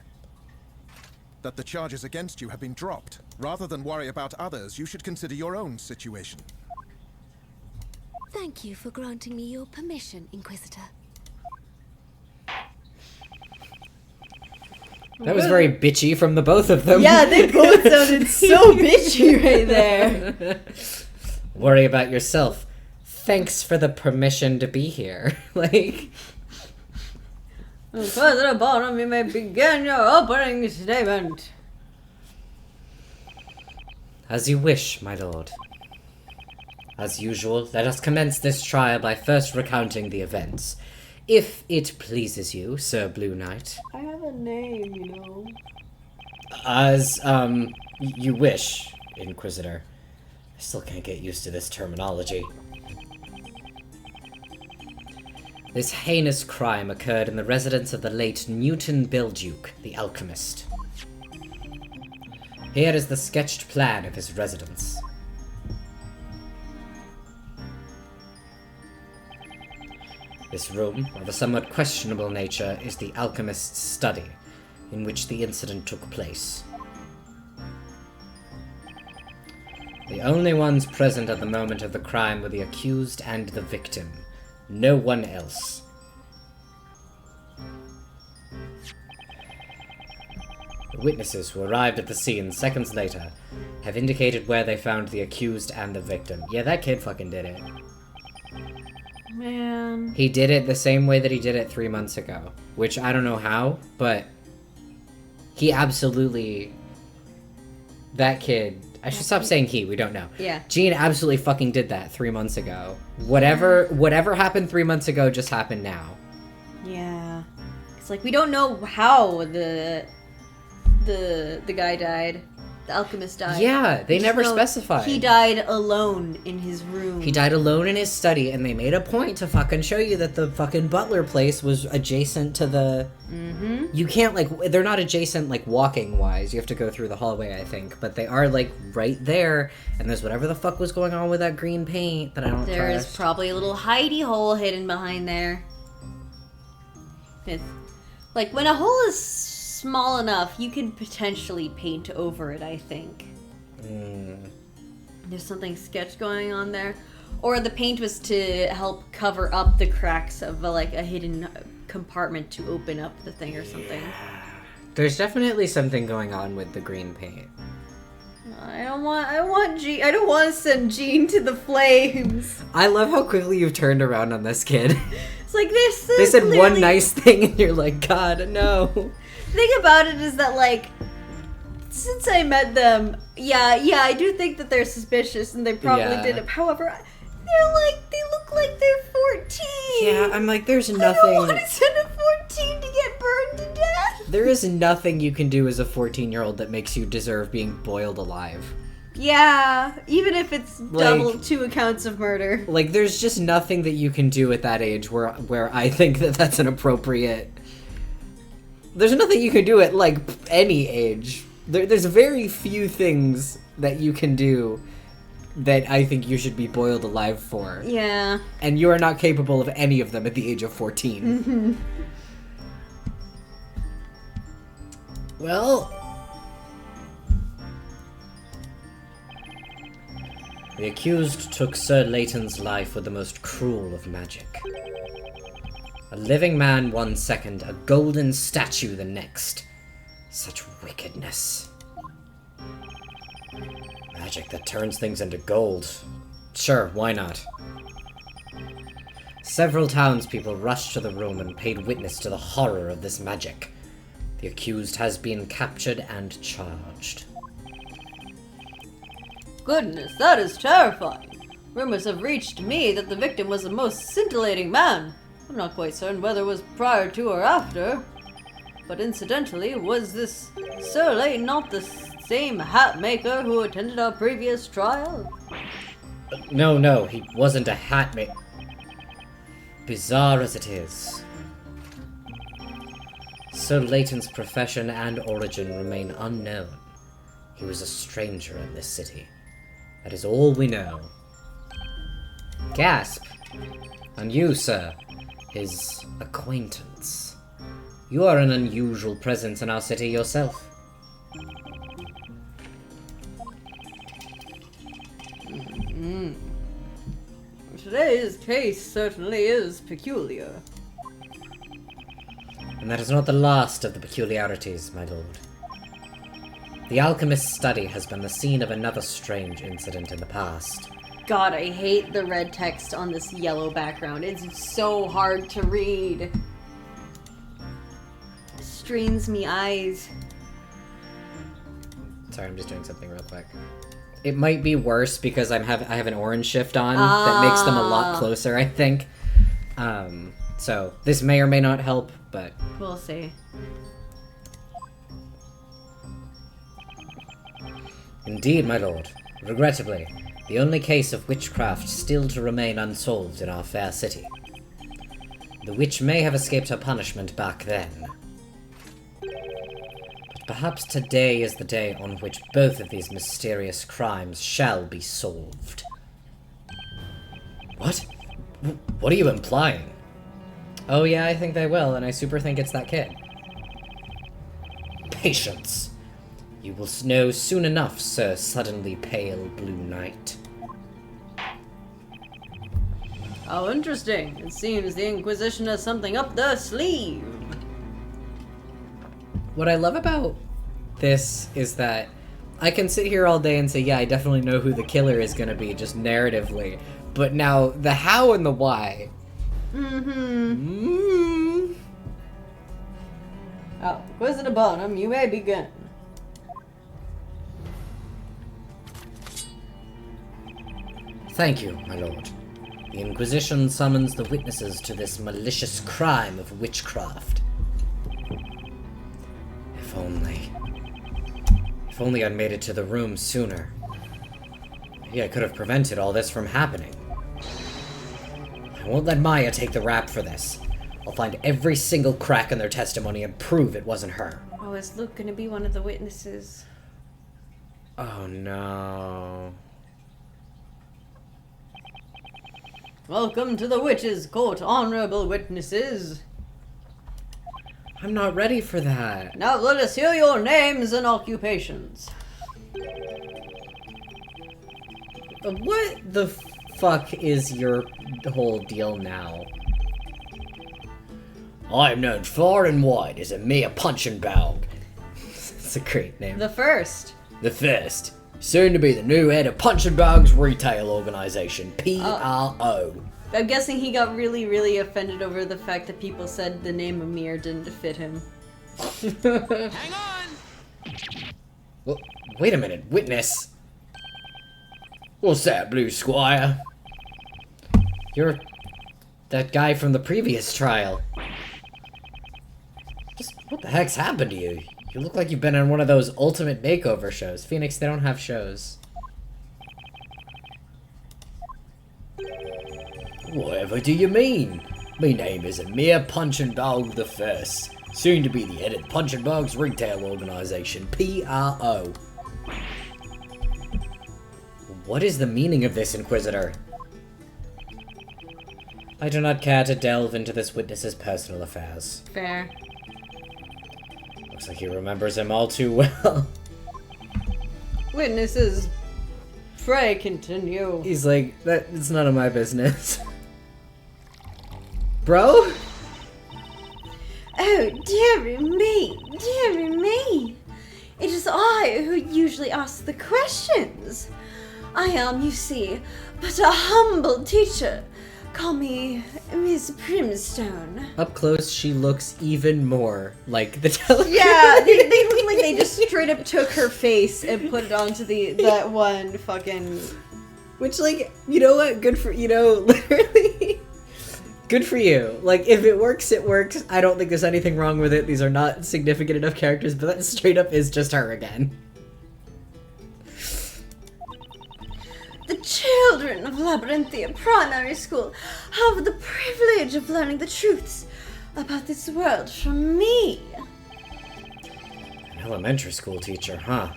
that the charges against you have been dropped. Rather than worry about others, you should consider your own situation. Thank you for granting me your permission, Inquisitor. That was very bitchy from the both of them. Yeah, they both sounded so bitchy right there. Worry about yourself. Thanks for the permission to be here. Like... President Barnum, you may begin your opening statement. As you wish, my lord. As usual, let us commence this trial by first recounting the events. If it pleases you, Sir Blue Knight. I have a name, you know. As, you wish, Inquisitor. I still can't get used to this terminology. This heinous crime occurred in the residence of the late Newton Belduke, the alchemist. Here is the sketched plan of his residence. This room, of a somewhat questionable nature, is the alchemist's study, in which the incident took place. The only ones present at the moment of the crime were the accused and the victim. No one else. The witnesses who arrived at the scene seconds later have indicated where they found the accused and the victim. Yeah, that kid fucking did it. Man. He did it the same way that he did it 3 months ago. Which, I don't know how, but... he absolutely... That kid... I should stop saying he, we don't know. Yeah. Jean absolutely fucking did that 3 months ago. Whatever happened 3 months ago just happened now. Yeah. It's like, we don't know how the guy died. The alchemist died. Yeah, they never specified. He died alone in his room. He died alone in his study, and they made a point to fucking show you that the fucking butler place was adjacent to the... Mm-hmm. You can't, like... They're not adjacent, like, walking-wise. You have to go through the hallway, I think. But they are, like, right there, and there's whatever the fuck was going on with that green paint that I don't There is trust. probably a little hidey hole hidden behind there. Like, when a hole is small enough, you can potentially paint over it, I think. There's something sketch going on there. Or the paint was to help cover up the cracks of a hidden compartment to open up the thing or something. There's definitely something going on with the green paint. I don't want to send Jean to the flames. I love how quickly you've turned around on this kid. It's like this. They said one nice thing and you're like, God, no. The thing about it is that, like, since I met them, yeah, I do think that they're suspicious and they probably did it. However, they look like they're 14. Yeah, I'm like, there's nothing. I don't want to send a 14 to get burned to death. There is nothing you can do as a 14-year-old that makes you deserve being boiled alive. Yeah, even if it's double 2 accounts of murder. Like, there's just nothing that you can do at that age where I think that that's an appropriate... There's nothing you can do at, like, any age. There's very few things that you can do that I think you should be boiled alive for. Yeah. And you are not capable of any of them at the age of 14. Mm-hmm. Well... The accused took Sir Layton's life with the most cruel of magic. A living man 1 second, a golden statue the next. Such wickedness. Magic that turns things into gold. Sure, why not? Several townspeople rushed to the room and paid witness to the horror of this magic. The accused has been captured and charged. Goodness, that is terrifying. Rumors have reached me that the victim was a most scintillating man. I'm not quite certain whether it was prior to or after. But incidentally, was this Sir Layton not the same hat maker who attended our previous trial? No, he wasn't a hat maker. Bizarre as it is, Sir Layton's profession and origin remain unknown. He was a stranger in this city. That is all we know. Gasp! And you, sir, his acquaintance. You are an unusual presence in our city yourself. Today's case certainly is peculiar. And that is not the last of the peculiarities, my lord. The alchemist's study has been the scene of another strange incident in the past. God, I hate the red text on this yellow background. It's so hard to read. Strains me eyes. Sorry, I'm just doing something real quick. It might be worse because I have an orange shift on that makes them a lot closer, I think. So this may or may not help, but we'll see. Indeed, my lord. Regrettably, the only case of witchcraft still to remain unsolved in our fair city. The witch may have escaped her punishment back then. But perhaps today is the day on which both of these mysterious crimes shall be solved. What? What are you implying? Oh yeah, I think they will, and I super think it's that kid. Patience. You will know soon enough, Sir Suddenly Pale Blue Knight. How interesting. It seems the Inquisition has something up their sleeve. What I love about this is that I can sit here all day and say, yeah, I definitely know who the killer is going to be, just narratively. But now, the how and the why. Oh, Inquisitor Barnum, you may begin. Thank you, my lord. The Inquisition summons the witnesses to this malicious crime of witchcraft. If only I'd made it to the room sooner. Maybe I could have prevented all this from happening. I won't let Maya take the rap for this. I'll find every single crack in their testimony and prove it wasn't her. Oh, is Luke gonna be one of the witnesses? Oh no. Welcome to the Witches' Court, honorable witnesses. I'm not ready for that. Now let us hear your names and occupations. What the fuck is your whole deal now? I am known far and wide as a mere punching bag. It's a great name. The first. The first. Soon to be the new head of Punch and Bags Retail Organization, PRO. I'm guessing he got really, really offended over the fact that people said the name Amir didn't fit him. Hang on! Well, wait a minute, witness. What's that, Blue Squire? You're that guy from the previous trial. Just what the heck's happened to you? You look like you've been on one of those ultimate makeover shows. Phoenix, they don't have shows. Whatever do you mean? My name is Amir Punch and Bag the First, soon to be the head of the Punch and Bags Retail Organization, PRO. What is the meaning of this, Inquisitor? I do not care to delve into this witness's personal affairs. Fair. Looks like he remembers him all too well. Witnesses, pray continue. He's like, it's none of my business. Bro? Oh, dearie me, dearie me. It is I who usually ask the questions. I am, you see, but a humble teacher. Call me Miss Brimstone. Up close, she looks even more like the telegram. Yeah, they look like they just straight up took her face and put it onto that one fucking... Which, like, you know what? Good for, literally... Good for you. Like, if it works, it works. I don't think there's anything wrong with it. These are not significant enough characters, but that straight up is just her again. The children of Labyrinthia Primary School have the privilege of learning the truths about this world from me. An elementary school teacher, huh?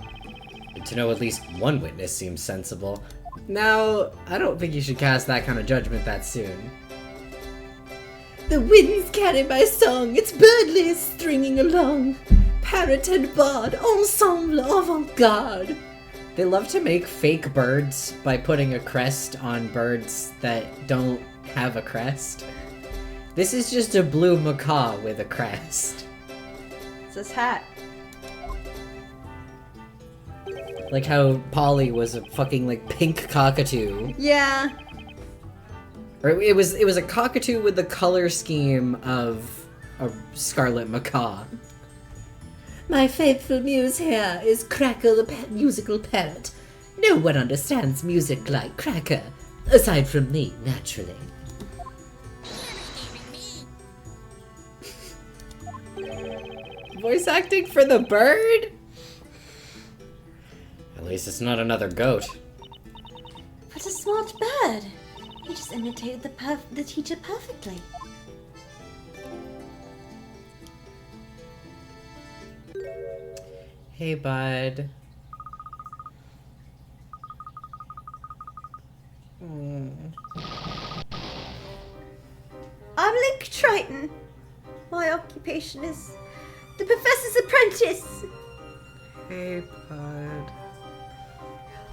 To know at least one witness seems sensible. Now, I don't think you should cast that kind of judgment that soon. The winds carry my song, it's birdless stringing along. Parrot and bard, ensemble avant-garde. They love to make fake birds by putting a crest on birds that don't have a crest. This is just a blue macaw with a crest. It's his hat. Like how Polly was a fucking, like, pink cockatoo. Yeah. Or it was a cockatoo with the color scheme of a scarlet macaw. My faithful muse here is Cracker the musical parrot. No one understands music like Cracker, aside from me, naturally. Voice acting for the bird? At least it's not another goat. But a smart bird. He just imitated the teacher perfectly. Hey, bud. I'm Link Triton. My occupation is the Professor's Apprentice. Hey, bud.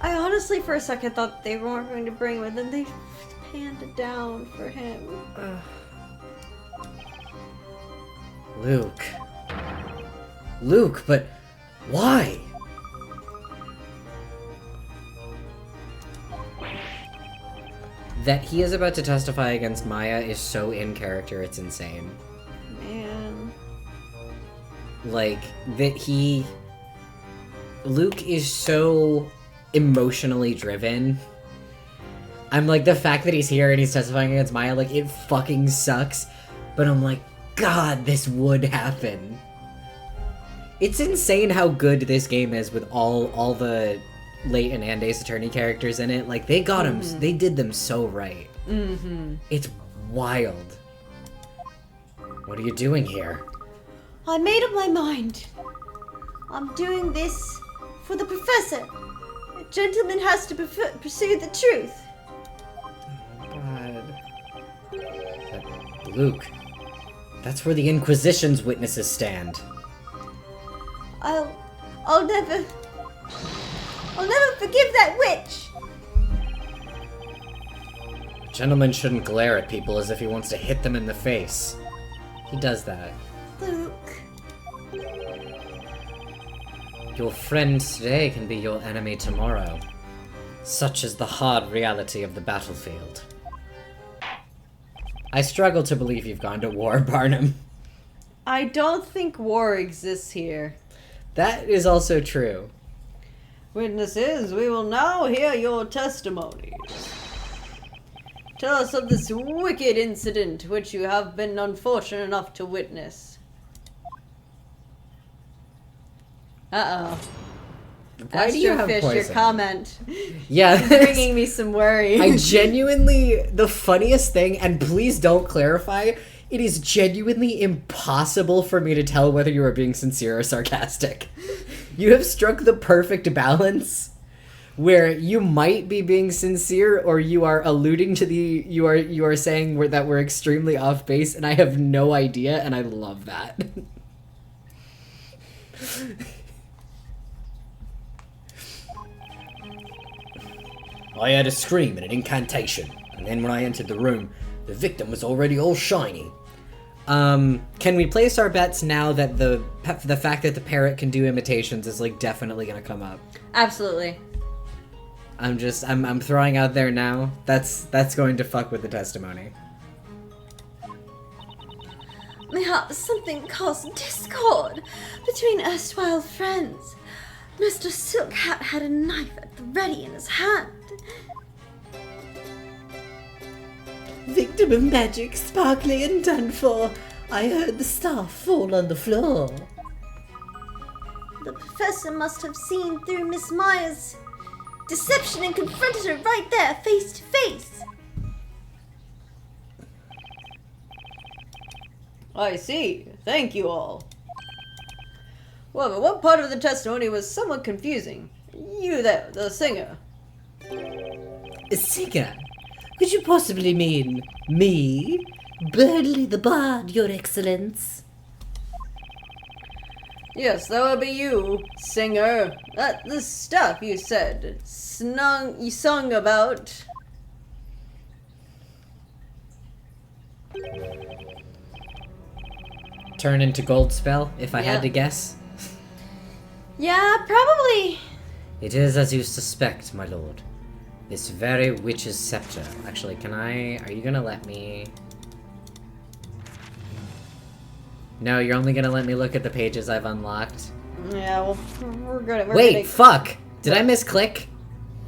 I honestly, for a second, thought they weren't going to bring him, and then they panned it down for him. Luke. Luke, but why? That he is about to testify against Maya is so in character, it's insane. Man. Like, Luke is so emotionally driven. I'm like, the fact that he's here and he's testifying against Maya, like, it fucking sucks. But I'm like, God, this would happen. It's insane how good this game is with all the Layton and Ace Attorney characters in it. Like, they got them, they did them so right. It's wild. What are you doing here? I made up my mind. I'm doing this for the Professor. A gentleman has to pursue the truth. But Luke, that's where the Inquisition's witnesses stand. I'll never forgive that witch. A gentleman shouldn't glare at people as if he wants to hit them in the face. He does that. Luke. Your friend today can be your enemy tomorrow. Such is the hard reality of the battlefield. I struggle to believe you've gone to war, Barnum. I don't think war exists here. That is also true. Witnesses, we will now hear your testimonies. Tell us of this wicked incident which you have been unfortunate enough to witness. Uh-oh. Why do you have Astrofish, poison? your comment. Yeah. It's bringing me some worry. I genuinely, the funniest thing, and please don't clarify, it is genuinely impossible for me to tell whether you are being sincere or sarcastic. You have struck the perfect balance where you might be being sincere or you are alluding to you are saying that we're extremely off base, and I have no idea, and I love that. I heard a scream and an incantation, and then when I entered the room, the victim was already all shiny. Can we place our bets now that the fact that the parrot can do imitations is like definitely gonna come up? Absolutely. I'm throwing out there now. That's going to fuck with the testimony. Mayhap something caused discord between erstwhile friends. Mr. Silk Hat had a knife at the ready in his hand. Victim of magic, sparkly and done for. I heard the staff fall on the floor. The professor must have seen through Miss Meyer's deception and confronted her right there, face to face. I see. Thank you all. Well, but one part of the testimony was somewhat confusing. You there, the singer. A singer? Could you possibly mean me? Burnley the Bard, Your Excellence. Yes, that would be you, singer. The stuff you said. You sung about. Turn into gold spell, if I had to guess. Yeah, probably. It is as you suspect, my lord. This very witch's scepter. Actually, are you gonna let me... No, you're only gonna let me look at the pages I've unlocked? Yeah, well, we're gonna... Wait, fuck! Did I misclick?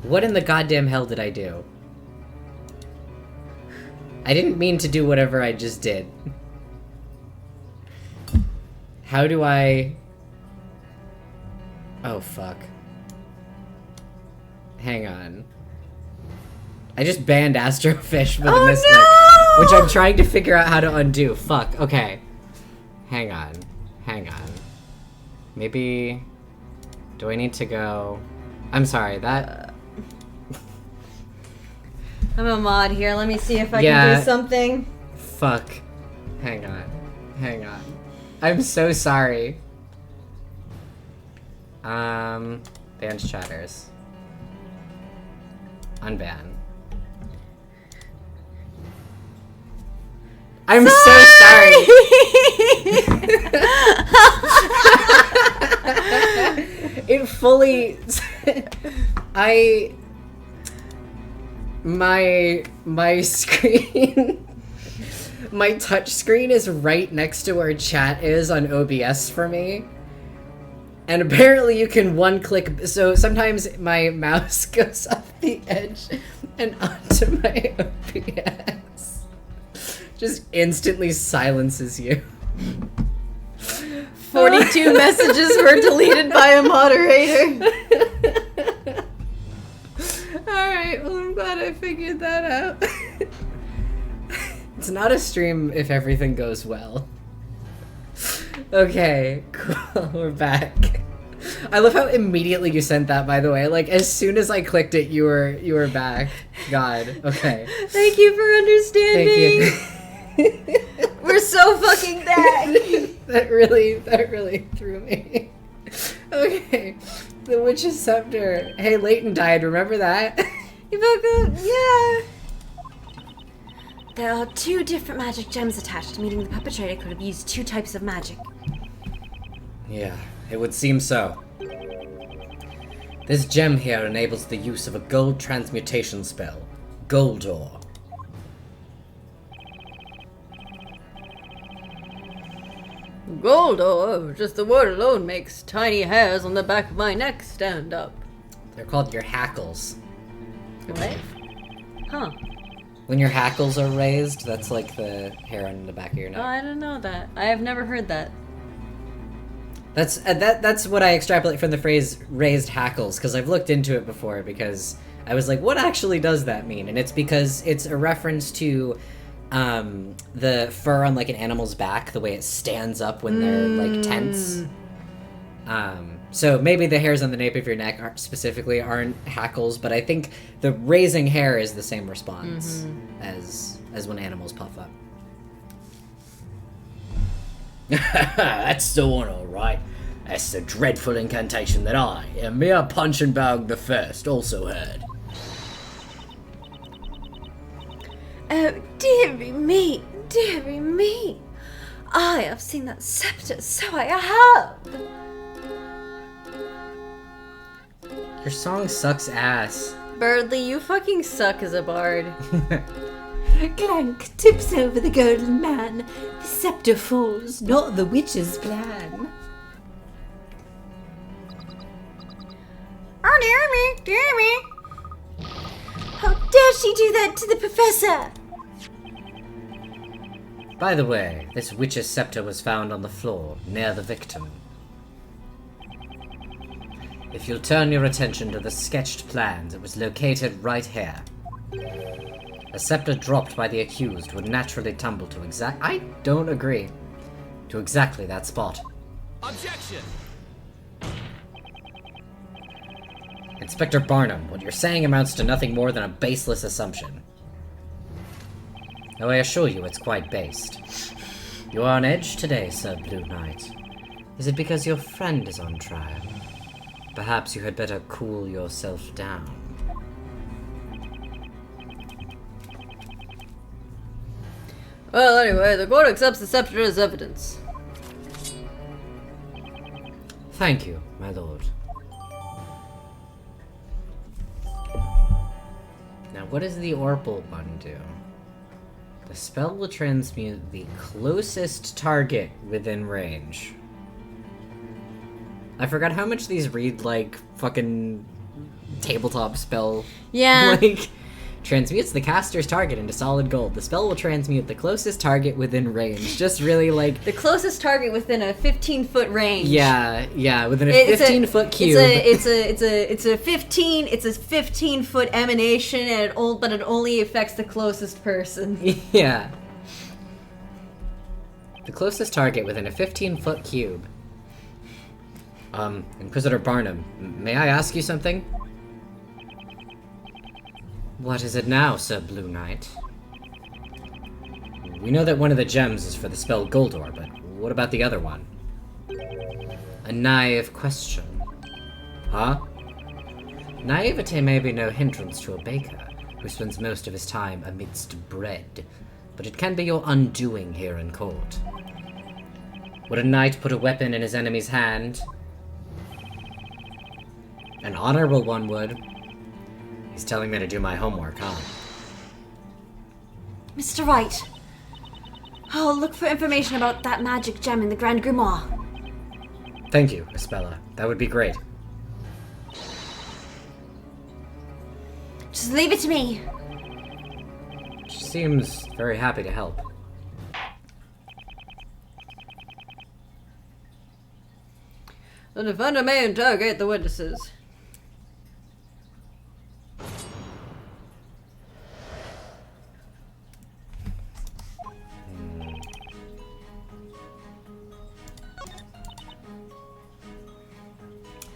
What in the goddamn hell did I do? I didn't mean to do whatever I just did. How do I... Oh, fuck. Hang on. I just banned Astrofish with a misclick, no! which I'm trying to figure out how to undo. Fuck, okay. Hang on. Maybe... Do I need to go... I'm sorry, that... I'm a mod here, let me see if I can do something. Fuck. Hang on. I'm so sorry. Banned chatters. Unban. I'm so sorry! It fully... My screen... My touch screen is right next to where chat is on OBS for me. And apparently you can one-click... So sometimes my mouse goes off the edge and onto my OBS. Just instantly silences you. 42 messages were deleted by a moderator. Alright, well I'm glad I figured that out. It's not a stream if everything goes well. Okay, cool, we're back. I love how immediately you sent that, by the way. Like, as soon as I clicked it, you were back. God, okay. Thank you for understanding. Thank you. We're so fucking back. That really threw me. Okay, the witch's scepter. Hey, Layton died, remember that? Yeah. There are 2 different magic gems attached, meaning the perpetrator could have used 2 types of magic. Yeah, it would seem so. This gem here enables the use of a gold transmutation spell, Goldor. Goldor, just the word alone makes tiny hairs on the back of my neck stand up. They're called your hackles. What? Huh. When your hackles are raised, that's like the hair on the back of your neck. Oh, I don't know that. I have never heard that. That's what I extrapolate from the phrase raised hackles, because I've looked into it before, because I was like, what actually does that mean? And it's because it's a reference to the fur on like an animal's back, the way it stands up when they're like tense. So maybe the hairs on the nape of your neck aren't hackles, but I think the raising hair is the same response as when animals puff up. That's the one, all right. That's the dreadful incantation that I, Emir Punchenberg the First, also heard. Oh, dearie me, dearie me. I have seen that scepter, so I have. Your song sucks ass. Birdly, you fucking suck as a bard. Clank tips over the golden man. The scepter falls, not the witch's plan. Oh, dear me, dear me. How dare she do that to the professor? By the way, this witch's scepter was found on the floor, near the victim. If you'll turn your attention to the sketched plans, it was located right here. A scepter dropped by the accused would naturally tumble to I don't agree. To exactly that spot. Objection! Inspector Barnum, what you're saying amounts to nothing more than a baseless assumption. Though I assure you it's quite based. You are on edge today, Sir Blue Knight. Is it because your friend is on trial? Perhaps you had better cool yourself down. Well, anyway, the court accepts the scepter as evidence. Thank you, my lord. Now, what does the Orpal one do? The spell will transmute the closest target within range. I forgot how much these read like fucking tabletop spell. Yeah. Like, transmutes the caster's target into solid gold. The spell will transmute the closest target within range. Just really like... The closest target within a 15-foot range. Yeah, within a 15-foot cube. It's a 15-foot emanation, and but it only affects the closest person. Yeah. The closest target within a 15-foot cube. Inquisitor Barnum, may I ask you something? What is it now, Sir Blue Knight? We know that one of the gems is for the spell Goldor, but what about the other one? A naive question. Huh? Naivete may be no hindrance to a baker, who spends most of his time amidst bread, but it can be your undoing here in court. Would a knight put a weapon in his enemy's hand? An honorable one would. He's telling me to do my homework, huh? Mr. Wright, I'll look for information about that magic gem in the Grand Grimoire. Thank you, Miss Bella. That would be great. Just leave it to me. She seems very happy to help. The defender may interrogate the witnesses.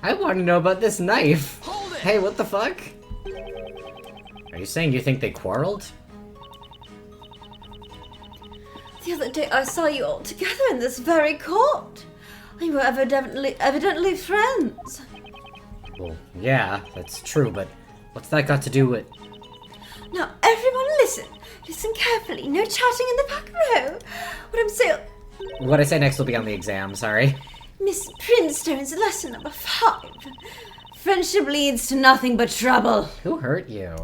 I want to know about this knife. Hey, what the fuck? Are you saying you think they quarreled? The other day I saw you all together in this very court. You were evidently friends. Well, yeah, that's true, but what's that got to do with... Now everyone listen. Listen carefully. No chatting in the back row. What I'm saying... What I say next will be on the exam, sorry. Miss Princestone's lesson number 5. Friendship leads to nothing but trouble. Who hurt you?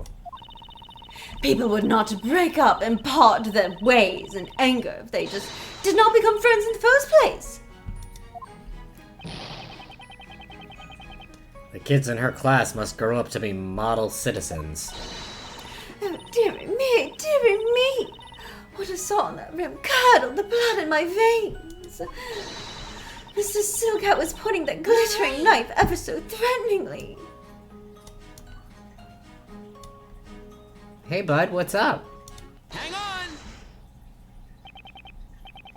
People would not break up and part their ways in anger if they just did not become friends in the first place. The kids in her class must grow up to be model citizens. Oh, dearie me. What I saw in that room curdled the blood in my veins. Mr. Silkhat was pointing that glittering knife ever so threateningly. Hey, bud, what's up? Hang on!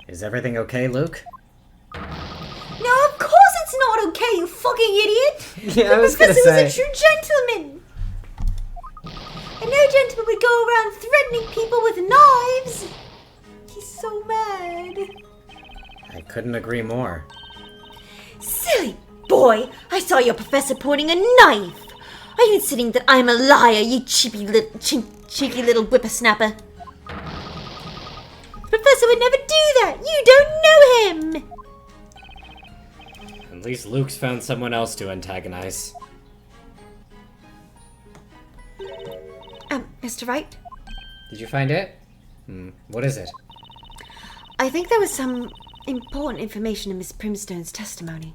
Is everything okay, Luke? No, of course it's not okay, you fucking idiot! Yeah, I was gonna say. The professor was a true gentleman! And no gentleman would go around threatening people with knives! He's so mad. I couldn't agree more. Silly boy! I saw your professor pointing a knife! Are you insinuating that I'm a liar, you cheeky little whippersnapper? Professor professor would never do that! You don't know him! At least Luke's found someone else to antagonize. Mr. Wright? Did you find it? What is it? I think there was some important information in Miss Primstone's testimony.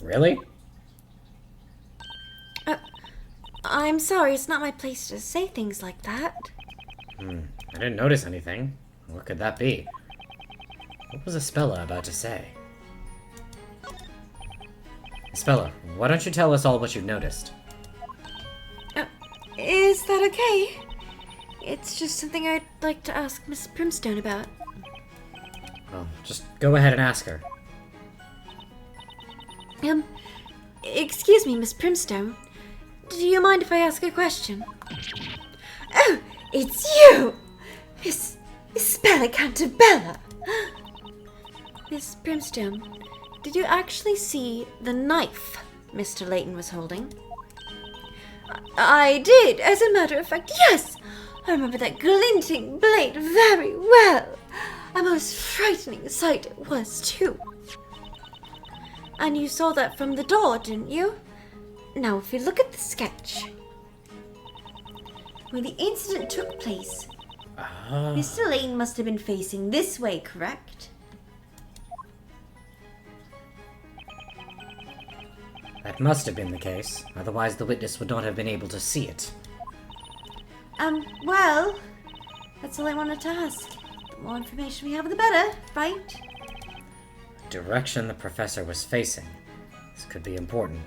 Really? I'm sorry, it's not my place to say things like that. I didn't notice anything. What could that be? What was Espella about to say? Espella, why don't you tell us all what you've noticed? Is that okay? It's just something I'd like to ask Miss Primstone about. Well, just go ahead and ask her. Excuse me, Miss Primstone. Do you mind if I ask a question? Oh, it's you! Miss Bella Cantabella! Miss Primstone, did you actually see the knife Mr. Layton was holding? I did, as a matter of fact, yes! I remember that glinting blade very well. A most frightening sight it was, too. And you saw that from the door, didn't you? Now, if you look at the sketch, where the incident took place, Mr. Layton must have been facing this way, correct? That must have been the case, otherwise the witness would not have been able to see it. Well, that's all I wanted to ask. The more information we have, the better, right? Direction the professor was facing. This could be important.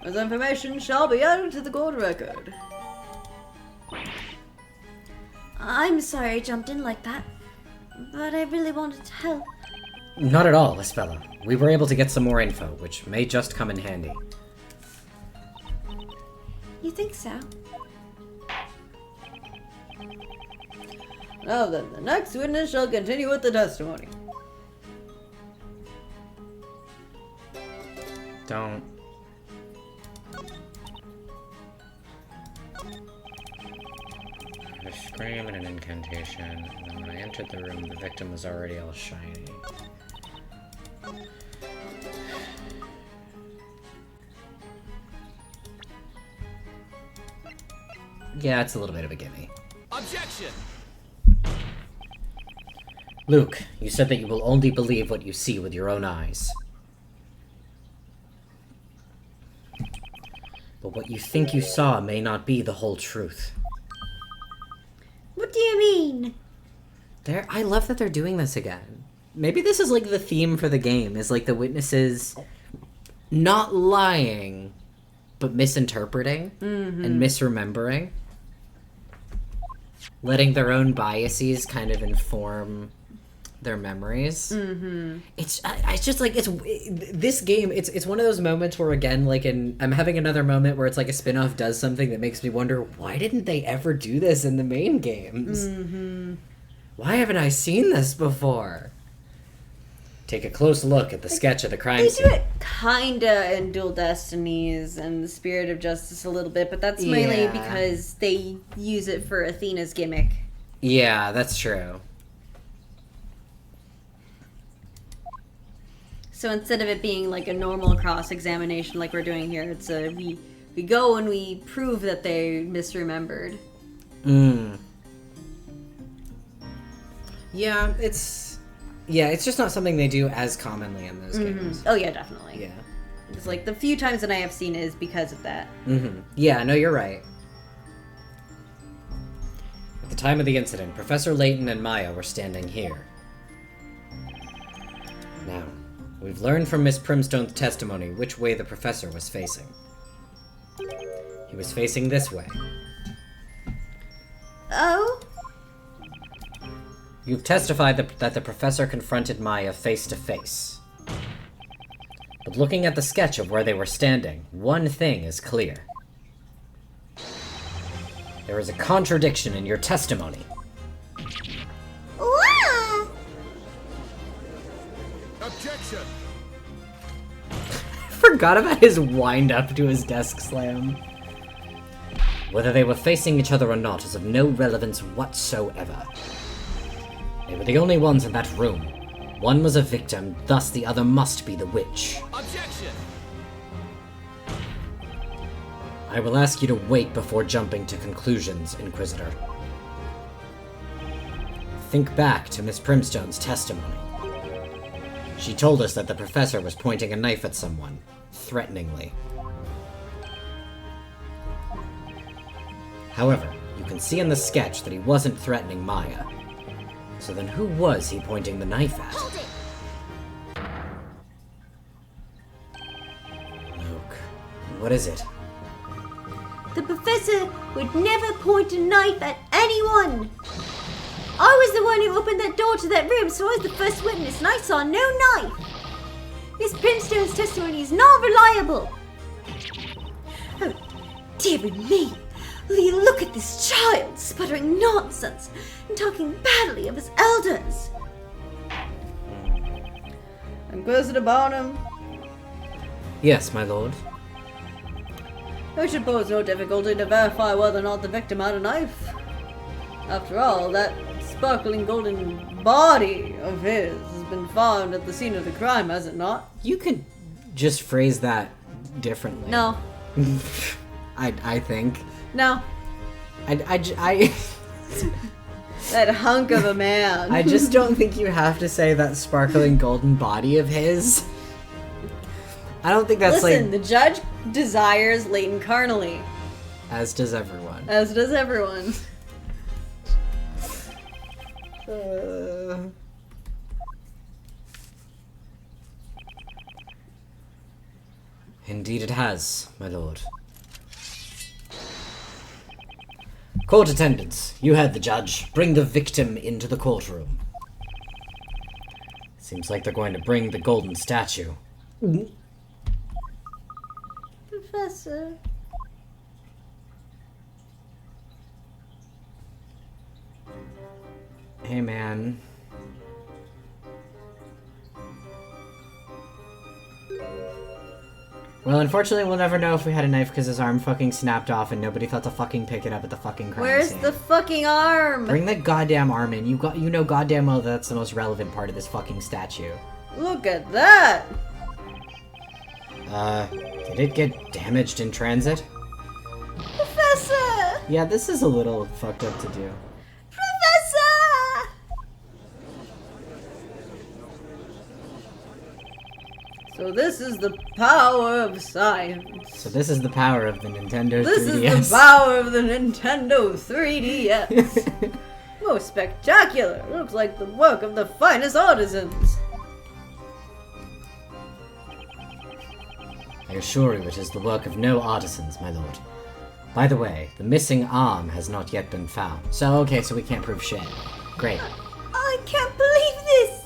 This information shall be added to the court record. I'm sorry I jumped in like that, but I really wanted to help. Not at all, Espella. We were able to get some more info, which may just come in handy. You think so? Now then, the next witness shall continue with the testimony. Don't. A scream and an incantation, and then when I entered the room, the victim was already all shiny. Yeah, it's a little bit of a gimme. Objection! Luke, you said that you will only believe what you see with your own eyes. But what you think you saw may not be the whole truth. What do you mean? I love that they're doing this again. Maybe this is like the theme for the game, is like the witnesses not lying, but misinterpreting and misremembering. Letting their own biases kind of inform their memories. It's just like this game. It's one of those moments where again, like I'm having another moment where it's like a spin-off does something that makes me wonder, why didn't they ever do this in the main games? Why haven't I seen this before? Take a close look at the sketch of the crime scene. They do it kinda in Dual Destinies and the Spirit of Justice a little bit, but that's mainly because they use it for Athena's gimmick. Yeah, that's true. So instead of it being like a normal cross-examination like we're doing here, it's we go and we prove that they misremembered. Yeah, it's just not something they do as commonly in those games. Oh yeah, definitely. Yeah. It's like the few times that I have seen it is because of that. Yeah, no, you're right. At the time of the incident, Professor Layton and Maya were standing here. Now, we've learned from Miss Primstone's testimony which way the professor was facing. He was facing this way. Oh? You've testified that the professor confronted Maya face to face. But looking at the sketch of where they were standing, one thing is clear. There is a contradiction in your testimony. Objection! Forgot about his wind up to his desk slam. Whether they were facing each other or not is of no relevance whatsoever. They were the only ones in that room. One was a victim, thus the other must be the witch. Objection! I will ask you to wait before jumping to conclusions, Inquisitor. Think back to Miss Primstone's testimony. She told us that the professor was pointing a knife at someone, threateningly. However, you can see in the sketch that he wasn't threatening Maya. So then who was he pointing the knife at? Hold it! Luke, what is it? The professor would never point a knife at anyone. I was the one who opened that door to that room, so I was the first witness, and I saw no knife. Miss Primstone's testimony is not reliable. Oh, dear me. Will you look at this child, sputtering nonsense and talking badly of his elders? Inquisitor Barnum? Yes, my lord. It should pose no difficulty to verify whether or not the victim had a knife. After all, that sparkling golden body of his has been found at the scene of the crime, has it not? You could just phrase that differently. No. I think. No. I That hunk of a man. I just don't think you have to say that sparkling golden body of his. I don't think that's Listen, like... the judge desires Layton carnally. As does everyone. As does everyone. Indeed it has, my lord. Court attendants, you heard the judge. Bring the victim into the courtroom. Seems like they're going to bring the golden statue. Professor. Hey, man. Well, unfortunately, we'll never know if we had a knife because his arm fucking snapped off and nobody thought to fucking pick it up at the fucking crime Where's scene. the fucking arm? Bring that goddamn arm in. You know goddamn well that's the most relevant part of this fucking statue. Look at that! Did it get damaged in transit? Professor! Yeah, this is a little fucked up to do. Professor! So this is the power of science. So this is the power of the Nintendo 3DS. This is the power of the Nintendo 3DS. Most spectacular. Looks like the work of the finest artisans. I assure you it is the work of no artisans, my lord. By the way, the missing arm has not yet been found. So, okay, so we can't prove shit. Great. I can't believe this!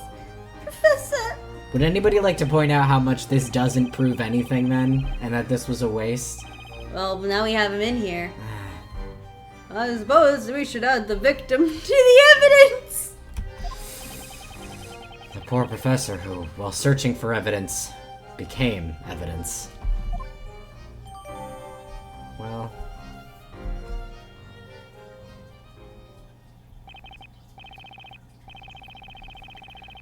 Professor! Would anybody like to point out how much this doesn't prove anything then? And that this was a waste? Well, now we have him in here. I suppose we should add the victim to the evidence! The poor professor who, while searching for evidence, became evidence. Well...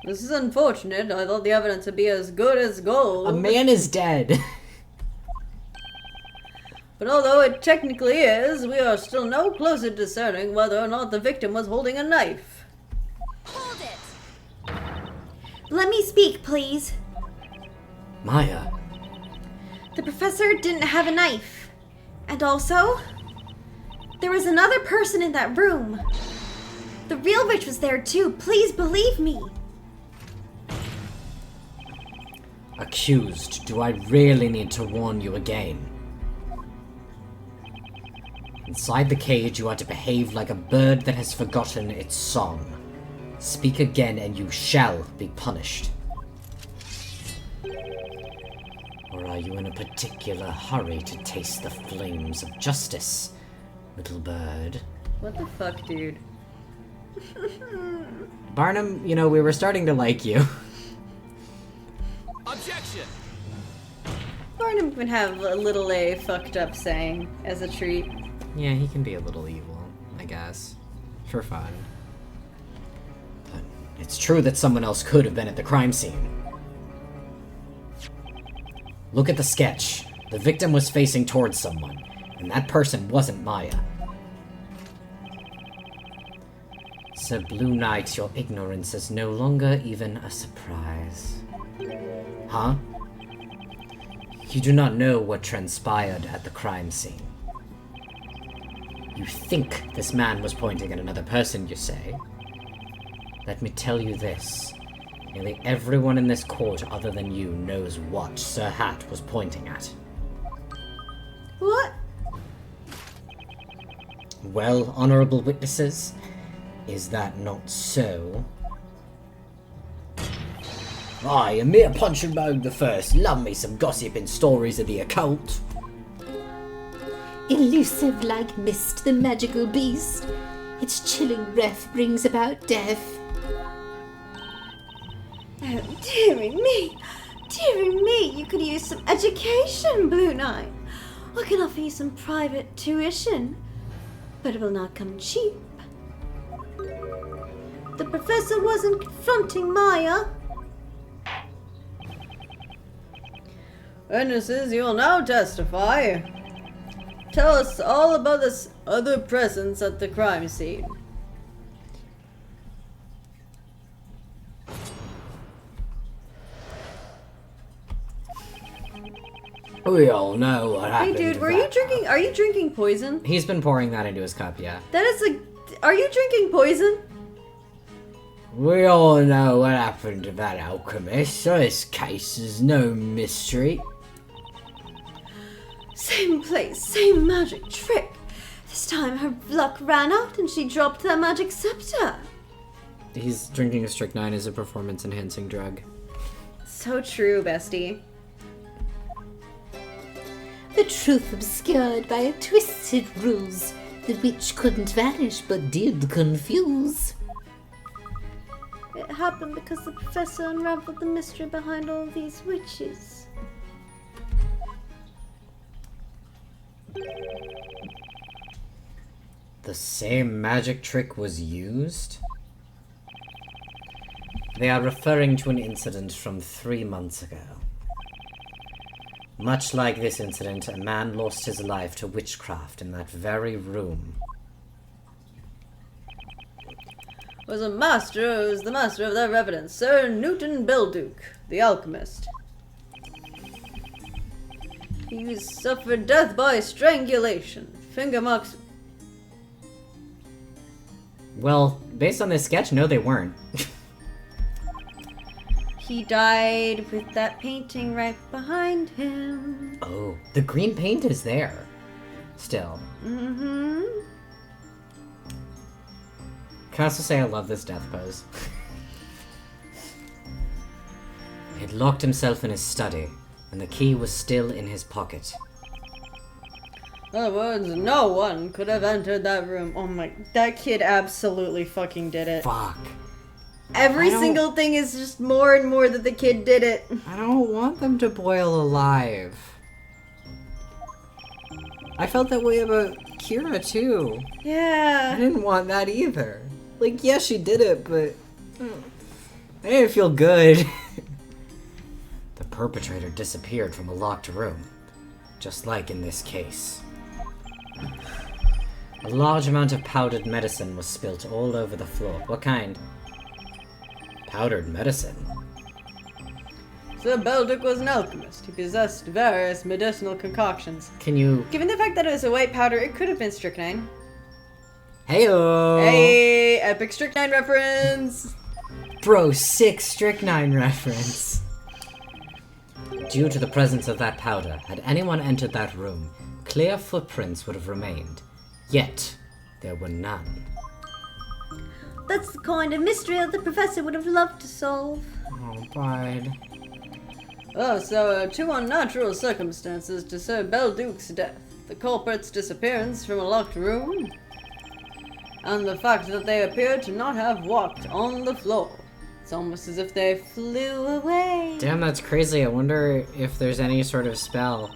This is unfortunate. I thought the evidence would be as good as gold. A man is dead. But although it technically is, we are still no closer to discerning whether or not the victim was holding a knife. Hold it! Let me speak, please. Maya. The professor didn't have a knife. And also, there was another person in that room. The real witch was there too. Please believe me. Accused, do I really need to warn you again? Inside the cage, you are to behave like a bird that has forgotten its song. Speak again and you shall be punished. Or are you in a particular hurry to taste the flames of justice, little bird? What the fuck, dude? Barnum, you know, we were starting to like you. Objection! Barnum can have a little a fucked up saying as a treat. Yeah, he can be a little evil, I guess. For fun. But It's true that someone else could have been at the crime scene. Look at the sketch. The victim was facing towards someone, and that person wasn't Maya. Sir Blue Knight, your ignorance is no longer even a surprise. Huh? You do not know what transpired at the crime scene. You think this man was pointing at another person, you say? Let me tell you this. Nearly everyone in this court other than you knows what Sir Hat was pointing at. What? Well, honorable witnesses, is that not so? I, a mere punch and moan the first, love me some gossiping stories of the occult. Elusive like mist, the magical beast. Its chilling breath brings about death. Oh, dearie me. Dearie me, you could use some education, Blue Knight. I can offer you some private tuition, but it will not come cheap. The professor wasn't confronting Maya. Witnesses, you will now testify. Tell us all about this other presence at the crime scene. We all know what happened. Hey dude, are you drinking poison? He's been pouring that into his cup, yeah. Are you drinking poison? We all know what happened to that alchemist, so this case is no mystery. Same place, same magic trick. This time her luck ran out and she dropped that magic scepter. He's drinking a strychnine as a performance-enhancing drug. So true, bestie. The truth obscured by twisted rules. The witch couldn't vanish, but did confuse. It happened because the professor unraveled the mystery behind all these witches. The same magic trick was used? They are referring to an incident from 3 months ago. Much like this incident, a man lost his life to witchcraft in that very room. Was the master of their evidence, Sir Newton Belduke, the alchemist. He suffered death by strangulation. Finger marks. Well, based on this sketch, no they weren't. He died with that painting right behind him. Oh, the green paint is there. Still. Mm-hmm. Can I also say I love this death pose? He had locked himself in his study, and the key was still in his pocket. In other words, no one could have entered that room. Oh my, that kid absolutely fucking did it. Fuck. Every single thing is just more and more that the kid did it. I don't want them to boil alive. I felt that way about Kira too. Yeah. I didn't want that either. Like, yeah, she did it, but I didn't feel good. The perpetrator disappeared from a locked room, just like in this case. A large amount of powdered medicine was spilt all over the floor. What kind? Powdered medicine? Sir Belduke was an alchemist. He possessed various medicinal concoctions. Can you... Given the fact that it was a white powder, it could have been strychnine. Heyo! Hey, epic strychnine reference! Bro, sick strychnine reference. Due to the presence of that powder, had anyone entered that room, clear footprints would have remained. Yet, there were none. That's the kind of mystery that the professor would have loved to solve. Oh, Bard. Oh, so two unnatural circumstances to Sir Belduke's death. The culprit's disappearance from a locked room, and the fact that they appear to not have walked on the floor. It's almost as if they flew away. Damn, that's crazy. I wonder if there's any sort of spell.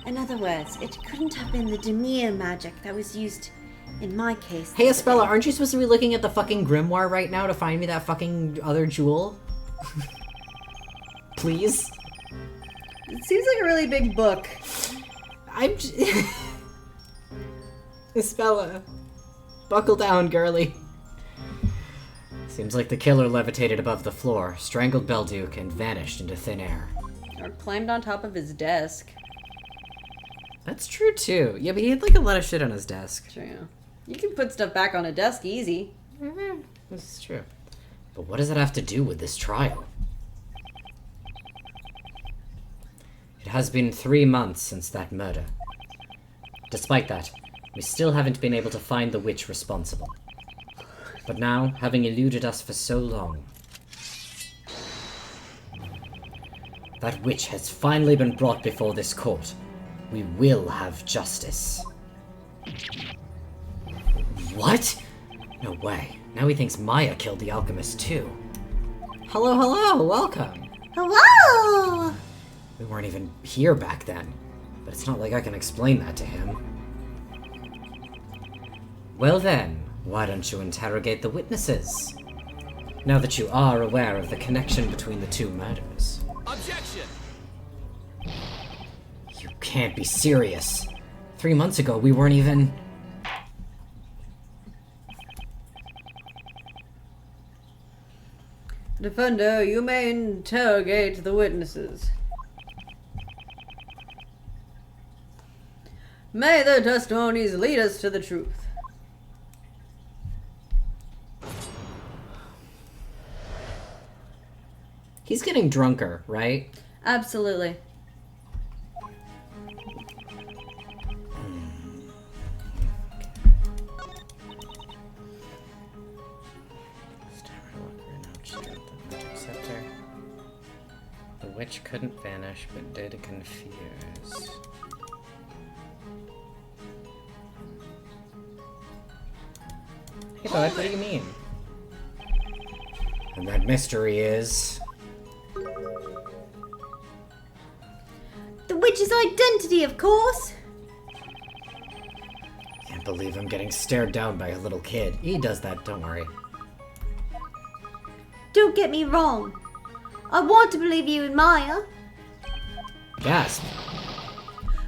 In other words, it couldn't have been the Demir magic that was used In my case... Hey, Espella, aren't you supposed to be looking at the fucking grimoire right now to find me that fucking other jewel? Please? It seems like a really big book. I'm Espella. Buckle down, girly. Seems like the killer levitated above the floor, strangled Belduke, and vanished into thin air. Or climbed on top of his desk. That's true, too. Yeah, but he had, like, a lot of shit on his desk. True. You can put stuff back on a desk easy. Mm-hmm. This is true. But what does it have to do with this trial? It has been 3 months since that murder. Despite that, we still haven't been able to find the witch responsible. But now, having eluded us for so long, that witch has finally been brought before this court. We will have justice. What? No way. Now he thinks Maya killed the alchemist too. Hello, hello, welcome. Hello! We weren't even here back then, but it's not like I can explain that to him. Well then, why don't you interrogate the witnesses? Now that you are aware of the connection between the two murders. Objection! You can't be serious. 3 months ago, we weren't even... Defender, you may interrogate the witnesses. May their testimonies lead us to the truth. He's getting drunker, right? Absolutely. The witch couldn't vanish, but did confuse. Hey bud, what do you mean? And that mystery is... The witch's identity, of course! Can't believe I'm getting stared down by a little kid. He does that, don't worry. Don't get me wrong. I want to believe you and Maya. Gasp.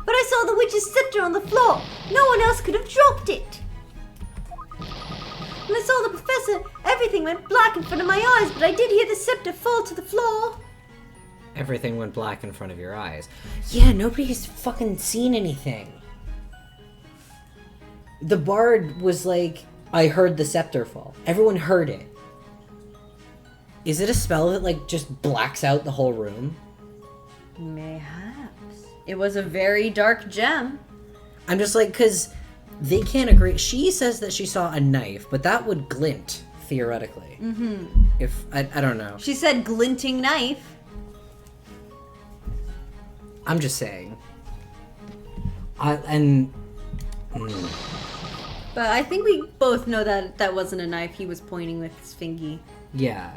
But I saw the witch's scepter on the floor. No one else could have dropped it. When I saw the professor, everything went black in front of my eyes, but I did hear the scepter fall to the floor. Everything went black in front of your eyes. Yeah, nobody's fucking seen anything. The bard was like, I heard the scepter fall. Everyone heard it. Is it a spell that, like, just blacks out the whole room? Mayhaps. It was a very dark gem. I'm just like, because they can't agree. She says that she saw a knife, but that would glint, theoretically. Mm-hmm. If, I don't know. She said glinting knife. I'm just saying. But I think we both know that that wasn't a knife he was pointing with his fingy. Yeah.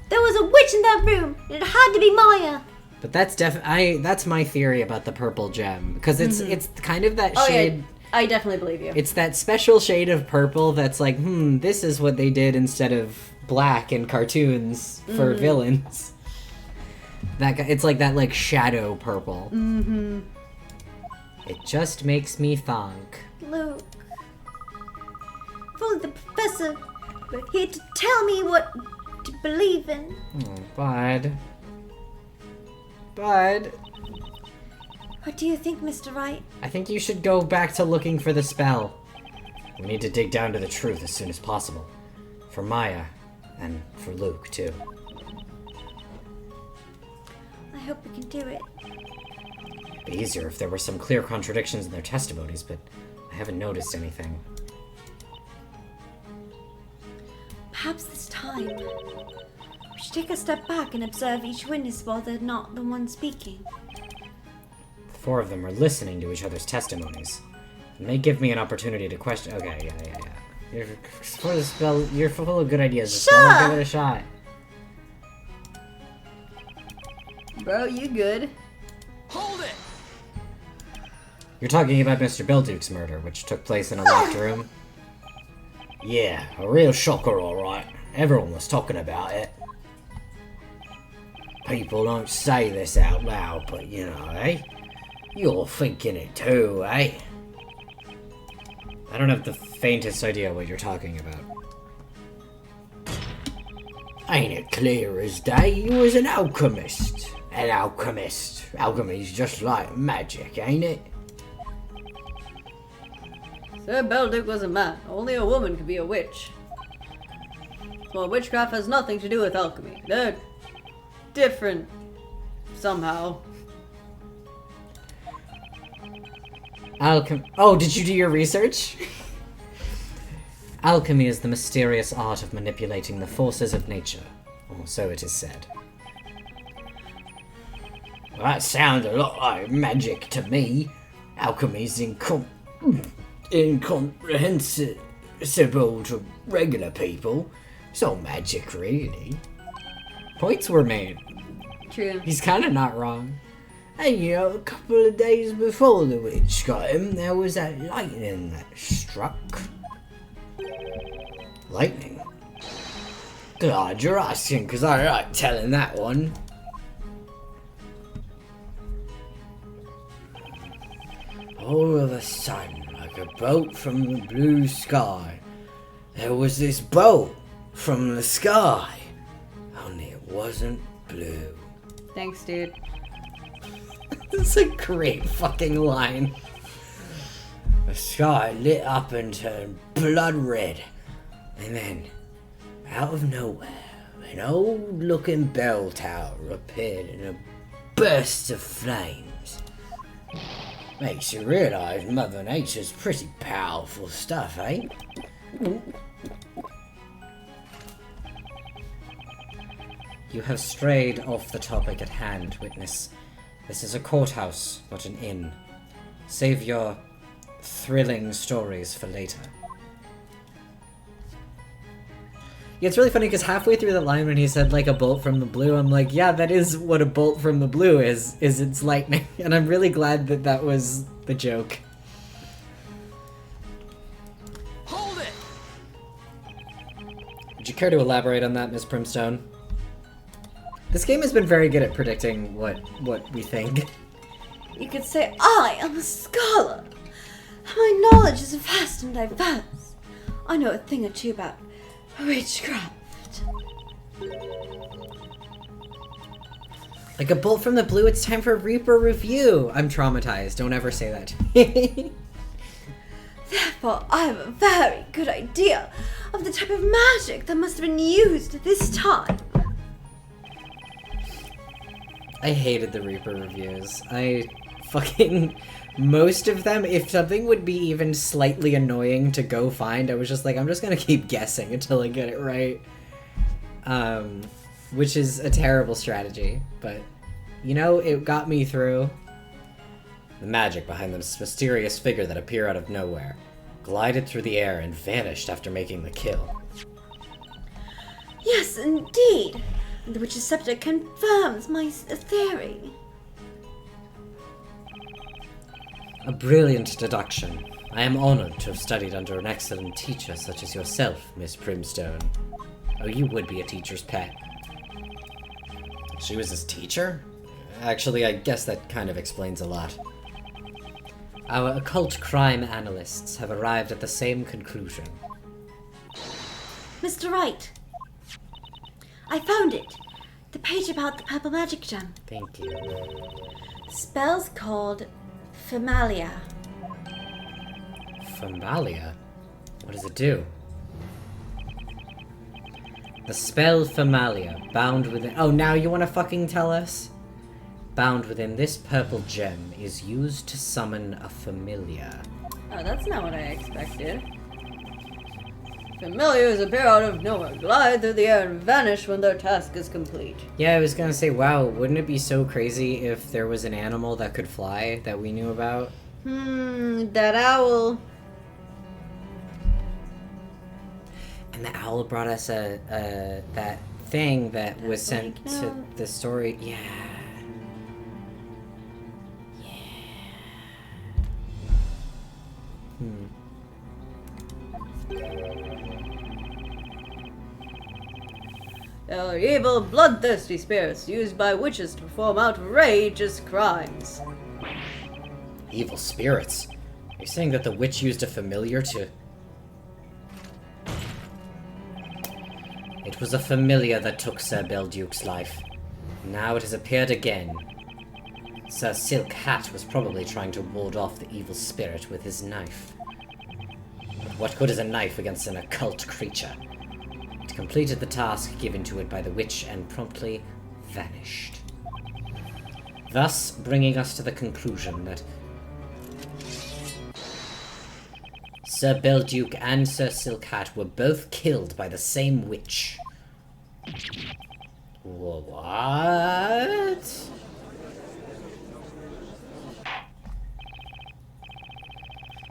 There was a witch in that room, and it had to be Maya. But that's that's my theory about the purple gem, because it's kind of that shade. Yeah, I definitely believe you. It's that special shade of purple that's like, this is what they did instead of black in cartoons for villains. It's like that, like, shadow purple. Mm-hmm. It just makes me think. Luke. If only the professor were here to tell me what to believe in. Oh, Bud. Bud. What do you think, Mr. Wright? I think you should go back to looking for the spell. We need to dig down to the truth as soon as possible. For Maya. And for Luke, too. I hope we can do it. It'd be easier if there were some clear contradictions in their testimonies, but I haven't noticed anything. Perhaps this time, we should take a step back and observe each witness while they're not the one speaking. The 4 of them are listening to each other's testimonies. It may give me an opportunity to question. Okay, yeah. You're for the spell. You're full of good ideas. Sure. Give it a shot. Bro, you good? Hold it! You're talking about Mr. Belduke's murder, which took place in a locked room? Yeah, a real shocker, alright. Everyone was talking about it. People don't say this out loud, but you know, eh? You're thinking it too, eh? I don't have the faintest idea what you're talking about. Ain't it clear as day? He was an alchemist. An alchemist. Alchemy's just like magic, ain't it? Sir Belduke was a man. Only a woman could be a witch. Well, witchcraft has nothing to do with alchemy. They're different. Somehow. Oh, did you do your research? Alchemy is the mysterious art of manipulating the forces of nature, or so it is said. Well, that sounds a lot like magic to me. Alchemy's incomprehensible to regular people. It's all magic, really. Points were made. True. He's kind of not wrong. And you know, a couple of days before the witch got him, there was that lightning that struck. Lightning? Glad you're asking, because I like telling that one. All of a sudden, like a bolt from the blue sky, there was this bolt from the sky, only it wasn't blue. Thanks, dude. That's a great fucking line. The sky lit up and turned blood red, and then, out of nowhere, an old-looking bell tower appeared in a burst of flames. Makes you realise Mother Nature's pretty powerful stuff, eh? You have strayed off the topic at hand, witness. This is a courthouse, not an inn. Save your thrilling stories for later. Yeah, it's really funny because halfway through the line when he said like a bolt from the blue, I'm like, yeah, that is what a bolt from the blue is it's lightning. And I'm really glad that that was the joke. Hold it! Would you care to elaborate on that, Miss Primstone? This game has been very good at predicting what we think. You could say I am a scholar. My knowledge is vast and diverse. I know a thing or two about witchcraft. Like a bolt from the blue, it's time for Reaper review. I'm traumatized. Don't ever say that to me. Therefore, I have a very good idea of the type of magic that must have been used at this time. I hated the Reaper reviews. Most of them, if something would be even slightly annoying to go find, I was just like, I'm just gonna keep guessing until I get it right. Which is a terrible strategy, but, you know, it got me through. The magic behind this mysterious figure that appeared out of nowhere, glided through the air and vanished after making the kill. Yes, indeed. The witch's scepter confirms my theory. A brilliant deduction. I am honored to have studied under an excellent teacher such as yourself, Miss Primstone. Oh, you would be a teacher's pet. She was his teacher? Actually, I guess that kind of explains a lot. Our occult crime analysts have arrived at the same conclusion. Mr. Wright, I found it. The page about the purple magic gem. Thank you. The spell's called Familia. Familia? What does it do? The spell Familia, bound within... Oh, now you want to fucking tell us? Bound within this purple gem is used to summon a familiar. Oh, that's not what I expected. Familiars appear out of nowhere, glide through the air, and vanish when their task is complete. Yeah, I was gonna say, wow, wouldn't it be so crazy if there was an animal that could fly that we knew about? That owl. And the owl brought us that thing that was sent to the story. Yeah. They are evil, bloodthirsty spirits used by witches to perform outrageous crimes. Evil spirits? Are you saying that the witch used a familiar to... It was a familiar that took Sir Belduke's life. Now it has appeared again. Sir Silk Hat was probably trying to ward off the evil spirit with his knife. But what good is a knife against an occult creature? It completed the task given to it by the witch and promptly vanished. Thus, bringing us to the conclusion that Sir Belduke and Sir Silk Hat were both killed by the same witch. What?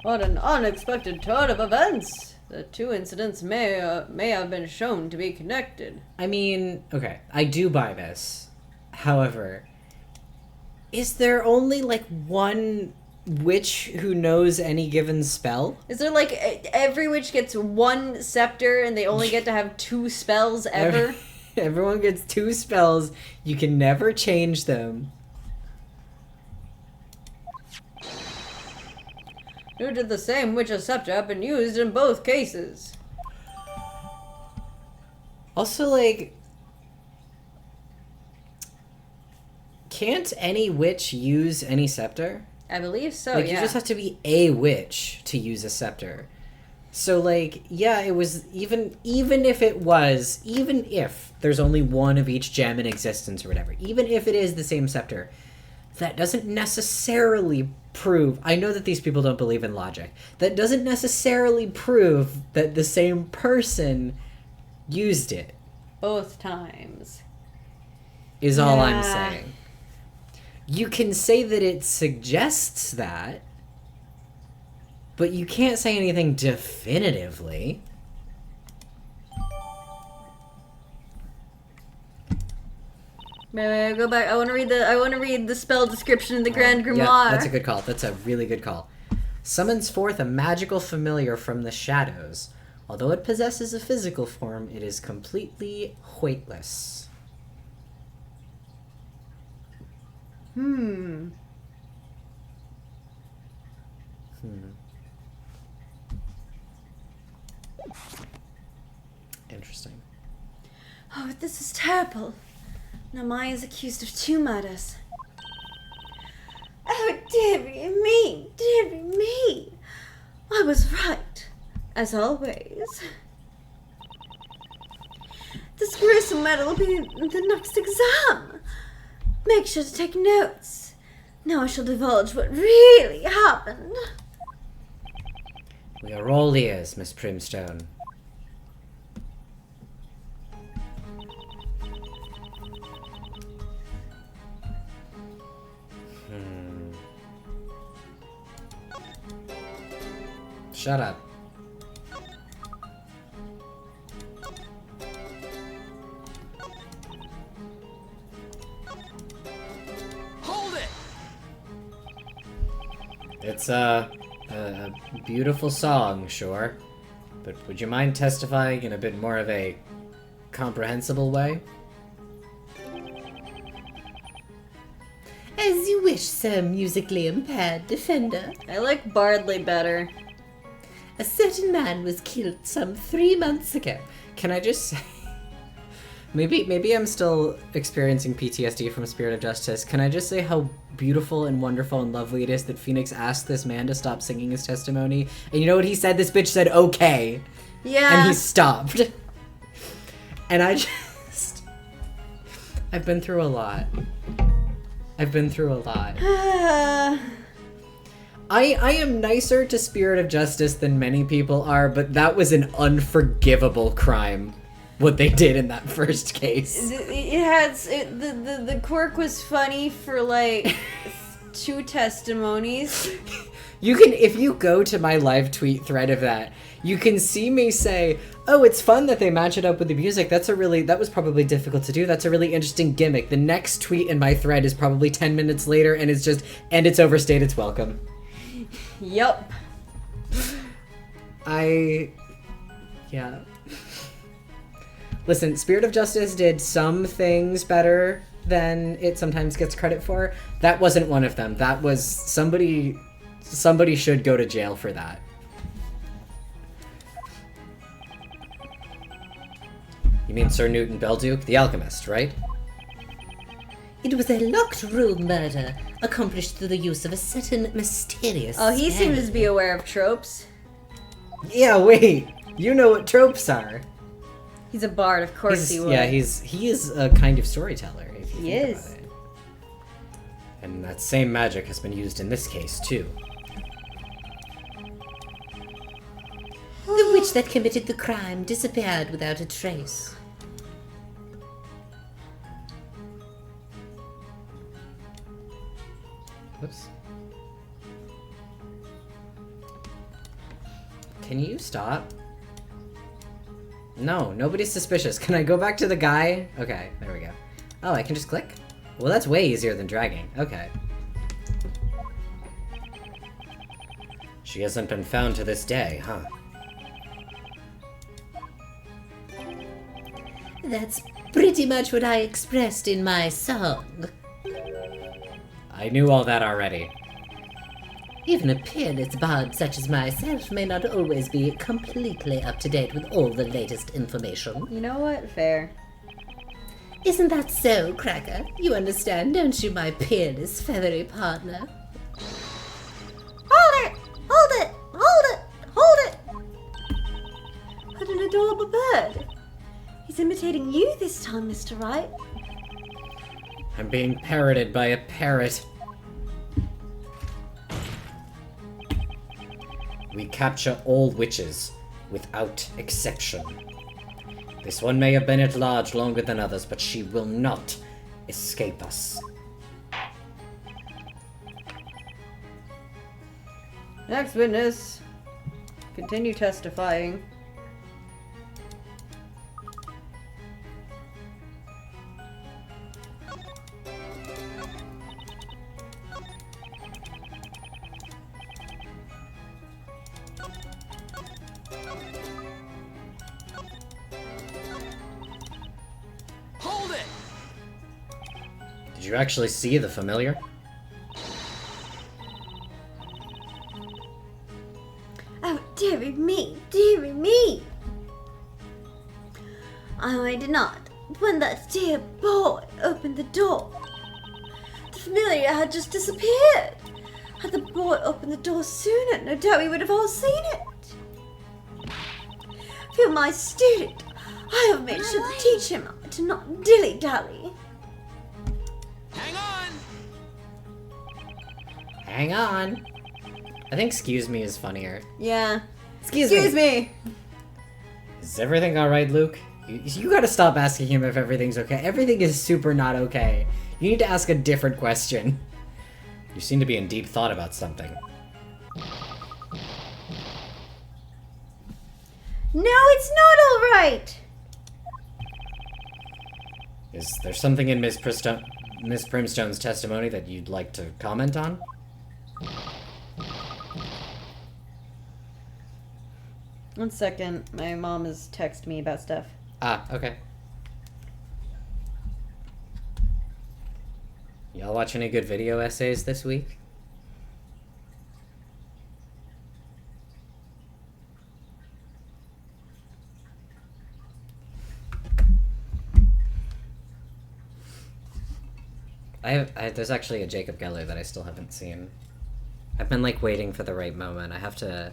What an unexpected turn of events! The two incidents may have been shown to be connected. I mean, okay, I do buy this. However, is there only like one witch who knows any given spell? Is there like every witch gets one scepter and they only get to have 2 spells ever? Everyone gets 2 spells. You can never change them. Due to the same witch's scepter have been used in both cases. Also, like, can't any witch use any scepter? I believe so, like, yeah. you just have to be a witch to use a scepter. So, like, yeah, it was, even if there's only one of each gem in existence or whatever, even if it is the same scepter, that doesn't necessarily prove, I know that these people don't believe in logic, that doesn't necessarily prove that the same person used it. Both times. Is all I'm saying. You can say that it suggests that, but you can't say anything definitively. May I go back? I want to read the spell description in the Grand Grimoire. Yeah, that's a good call. That's a really good call. Summons forth a magical familiar from the shadows. Although it possesses a physical form, it is completely weightless. Interesting. Oh, this is terrible. Now Maya is accused of 2 murders. Oh, dearie me, dearie me. I was right, as always. This gruesome matter will be the next exam. Make sure to take notes. Now I shall divulge what really happened. We are all ears, Miss Primstone. Shut up. Hold it! It's a beautiful song, sure. But would you mind testifying in a bit more of a comprehensible way? As you wish, sir, musically impaired defender. I like Bardley better. A certain man was killed some 3 months ago. Can I just say... Maybe I'm still experiencing PTSD from Spirit of Justice. Can I just say how beautiful and wonderful and lovely it is that Phoenix asked this man to stop singing his testimony? And you know what he said? This bitch said, okay. Yeah. And he stopped. And I've been through a lot. I am nicer to Spirit of Justice than many people are, but that was an unforgivable crime, what they did in that first case. The quirk was funny for like 2 testimonies. You can, if you go to my live tweet thread of that, you can see me say, oh, it's fun that they match it up with the music. That was probably difficult to do. That's a really interesting gimmick. The next tweet in my thread is probably 10 minutes later, and it's overstayed its welcome. Yup. Yeah. Listen, Spirit of Justice did some things better than it sometimes gets credit for. That wasn't one of them. That was somebody should go to jail for that. You mean Sir Newton Belduke, the alchemist, right? It was a locked room murder, accomplished through the use of a certain mysterious Oh, he spell. seems to be aware of tropes. Yeah, wait. You know what tropes are. He's a bard, of course he would. Yeah, he is a kind of storyteller. If you He think is. about it. And that same magic has been used in this case too. The witch that committed the crime disappeared without a trace. Whoops. Can you stop? No, nobody's suspicious. Can I go back to the guy? Okay, there we go. Oh, I can just click? Well, that's way easier than dragging. Okay. She hasn't been found to this day, huh? That's pretty much what I expressed in my song. I knew all that already. Even a peerless bard such as myself may not always be completely up to date with all the latest information. You know what? Fair. Isn't that so, Cracker? You understand, don't you, my peerless feathery partner? Hold it! Hold it! Hold it! Hold it! What an adorable bird. He's imitating you this time, Mr. Wright. I'm being parroted by a parrot. We capture all witches, without exception. This one may have been at large longer than others, but she will not escape us. Next witness. Continue testifying. Hold it! Did you actually see the familiar? Oh, dearie me, dearie me! Oh, I did not. When that dear boy opened the door, the familiar had just disappeared. Had the boy opened the door sooner, no doubt we would have all seen it. For my student, I have made sure to teach him to not dilly-dally. Hang on! Hang on. I think "excuse me" is funnier. Yeah. Excuse me. Is everything alright, Luke? You gotta stop asking him if everything's okay. Everything is super not okay. You need to ask a different question. You seem to be in deep thought about something. No, it's not alright! Is there something in Miss Primstone's testimony that you'd like to comment on? One second, my mom has texted me about stuff. Ah, okay. Y'all watch any good video essays this week? There's actually a Jacob Geller that I still haven't seen. I've been like waiting for the right moment. I have to.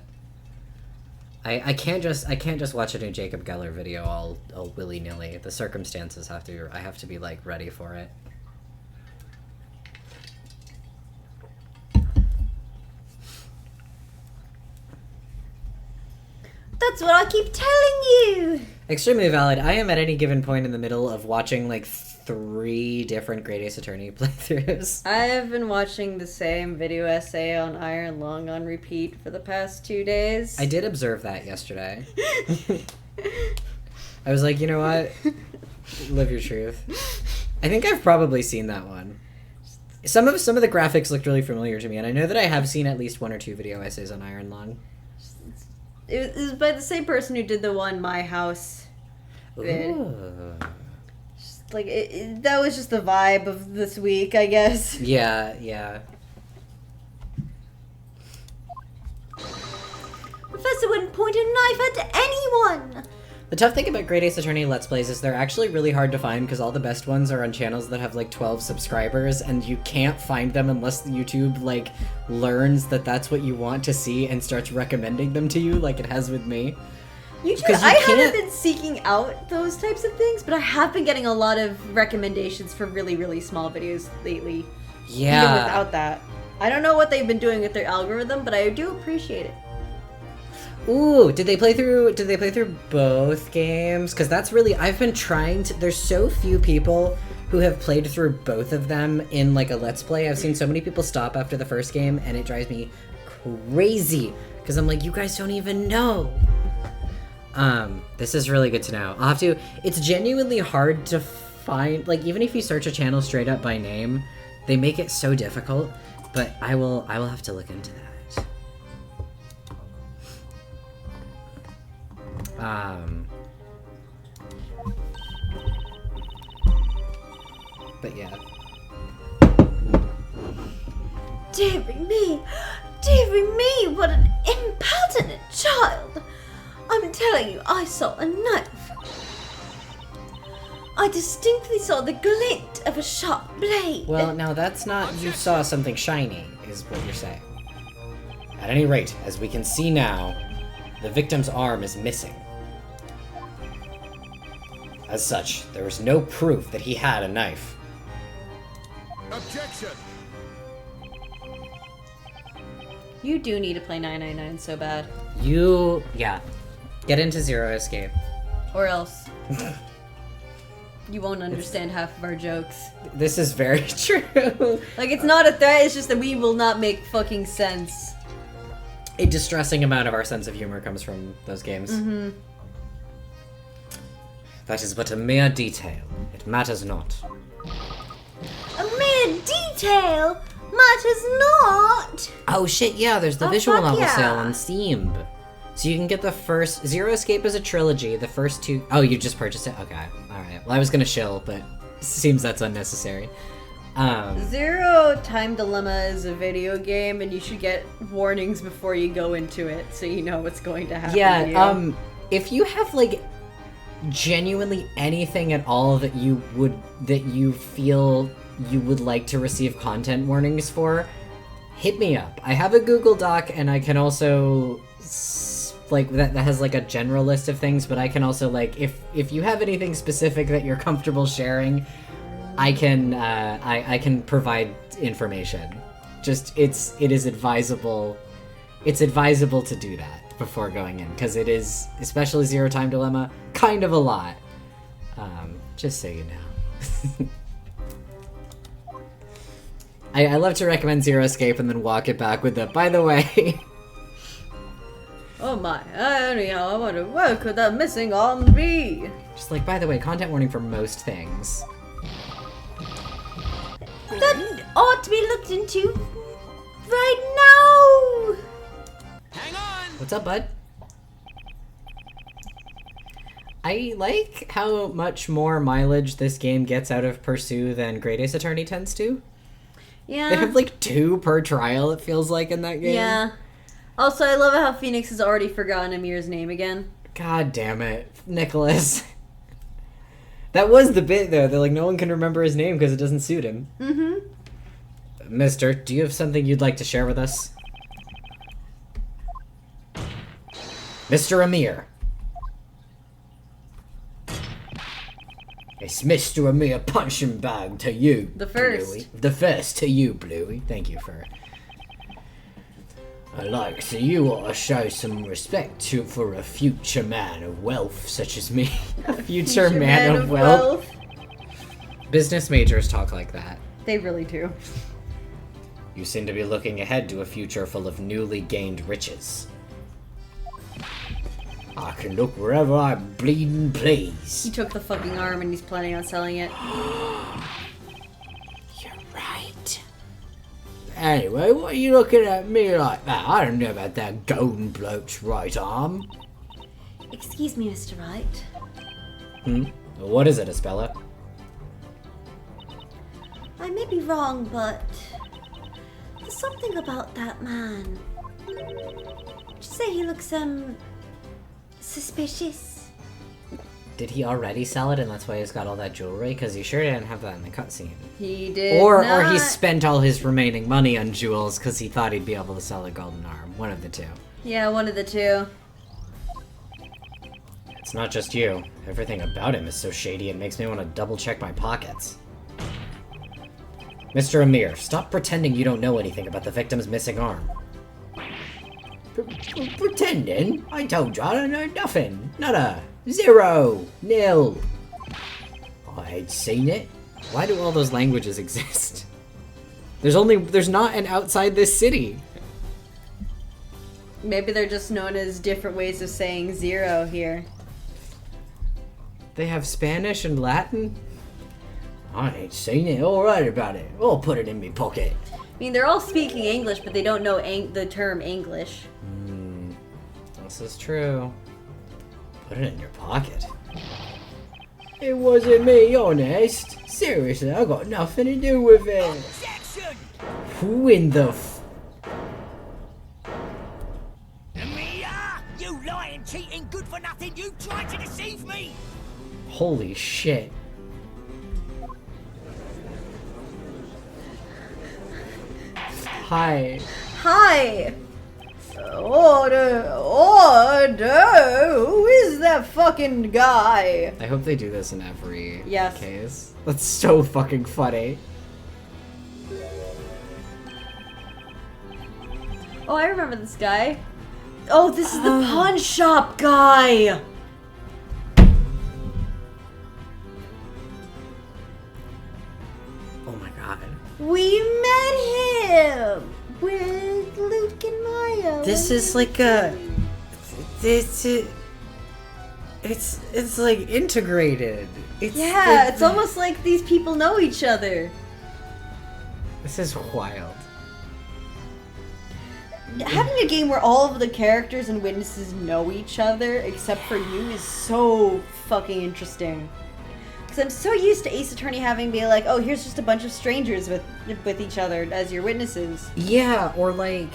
I can't just watch a new Jacob Geller video all willy nilly. The circumstances I have to be like ready for it. That's what I keep telling you! Extremely valid. I am at any given point in the middle of watching like 3 different Great Ace Attorney playthroughs. I have been watching the same video essay on Iron Lung on repeat for the past 2 days. I did observe that yesterday. I was like, you know what? Live your truth. I think I've probably seen that one. Some of the graphics looked really familiar to me, and I know that I have seen at least 1 or 2 video essays on Iron Lung. It was by the same person who did the one My House. vid. Ooh. Just, like, that was just the vibe of this week, I guess. Yeah. Professor wouldn't point a knife at anyone! The tough thing about Great Ace Attorney Let's Plays is they're actually really hard to find because all the best ones are on channels that have like 12 subscribers, and you can't find them unless YouTube like learns that that's what you want to see and starts recommending them to you like it has with me. I haven't been seeking out those types of things, but I have been getting a lot of recommendations for really, really small videos lately. Yeah. Even without that. I don't know what they've been doing with their algorithm, but I do appreciate it. Ooh, did they play through both games? Because that's really, I've been trying to, there's so few people who have played through both of them in like a Let's Play. I've seen so many people stop after the first game, and it drives me crazy. Because I'm like, you guys don't even know. This is really good to know. I'll have to, it's genuinely hard to find, like even if you search a channel straight up by name, they make it so difficult, but I will have to look into that. But yeah. Dearie me, what an impertinent child! I'm telling you, I saw a knife. I distinctly saw the glint of a sharp blade. Well, now that's not you saw something shiny, is what you're saying. At any rate, as we can see now, the victim's arm is missing. As such, there is no proof that he had a knife. Objection! You do need to play 999 so bad. Yeah. Get into Zero Escape. Or else. You won't understand half of our jokes. This is very true. Like, it's not a threat, it's just that we will not make fucking sense. A distressing amount of our sense of humor comes from those games. Mm-hmm. That is but a mere detail. It matters not. A mere detail matters not! Oh shit, yeah, there's the Oh, visual fuck novel yeah. sale on Steam. So you can get the first... Zero Escape is a trilogy, the first two... Oh, you just purchased it? Okay, alright. Well, I was gonna shill, but seems that's unnecessary. Zero Time Dilemma is a video game, and you should get warnings before you go into it, so you know what's going to happen to you. Yeah, if you have, like, genuinely anything at all that you feel you would like to receive content warnings for, hit me up. I have a Google Doc, and I can also... like that has like a general list of things, but I can also like if you have anything specific that you're comfortable sharing, I can provide information. Just it is advisable. It's advisable to do that before going in, because it is, especially Zero Time Dilemma, kind of a lot. Just so you know. I love to recommend Zero Escape and then walk it back with the, by the way. Oh my, anyhow, I wonder where could that missing arm be? Just like, by the way, content warning for most things. That ought to be looked into right now! Hang on! What's up, bud? I like how much more mileage this game gets out of Pursue than Great Ace Attorney tends to. Yeah. They have like 2 per trial, it feels like, in that game. Yeah. Also, I love how Phoenix has already forgotten Amir's name again. God damn it, Nicholas. That was the bit, though. They're like, no one can remember his name because it doesn't suit him. Mm-hmm. Mister, do you have something you'd like to share with us? Mr. Amir. It's Mr. Amir punching bag to you, The first. Bluey. The first to you, Bluey. Thank you for... I like, so you ought to show some respect for a future man of wealth such as me. A future man of wealth. Business majors talk like that. They really do. You seem to be looking ahead to a future full of newly gained riches. I can look wherever I bleedin' please. He took the fucking arm and he's planning on selling it. You're right. Anyway, what are you looking at me like that? I don't know about that golden bloke's right arm. Excuse me, Mr. Wright. What is it, Espella? I may be wrong, but there's something about that man. Would you say he looks, suspicious? Did he already sell it and that's why he's got all that jewelry? Because he sure didn't have that in the cutscene. He did Or not. he spent all his remaining money on jewels because he thought he'd be able to sell a golden arm. One of the two. Yeah, one of the two. It's not just you. Everything about him is so shady it makes me want to double check my pockets. Mr. Amir, stop pretending you don't know anything about the victim's missing arm. Pretending? I told you I don't know nothing. Nada. 0. Nil. I ain't seen it. Why do all those languages exist? There's not an outside this city. Maybe they're just known as different ways of saying 0 here. They have Spanish and Latin? I ain't seen it. Alright about it. I'll put it in me pocket. I mean, they're all speaking English, but they don't know the term English. This is true. Put it in your pocket. It wasn't me, honest. Seriously, I got nothing to do with it. Objection! Who in the Amir! You lying, cheating, good for nothing! You tried to deceive me! Holy shit. Hi. Hi! Order! Who is that fucking guy? I hope they do this in every Yes. case. That's so fucking funny. Oh, I remember this guy. Oh, this is the pawn shop guy! Oh my god. We met him! With Luke and Maya. This is like a... It's like integrated. Yeah, it's almost like these people know each other. This is wild. Having a game where all of the characters and witnesses know each other, except for you, is so fucking interesting. Because I'm so used to Ace Attorney having be like, oh, here's just a bunch of strangers with each other as your witnesses. Yeah, or like...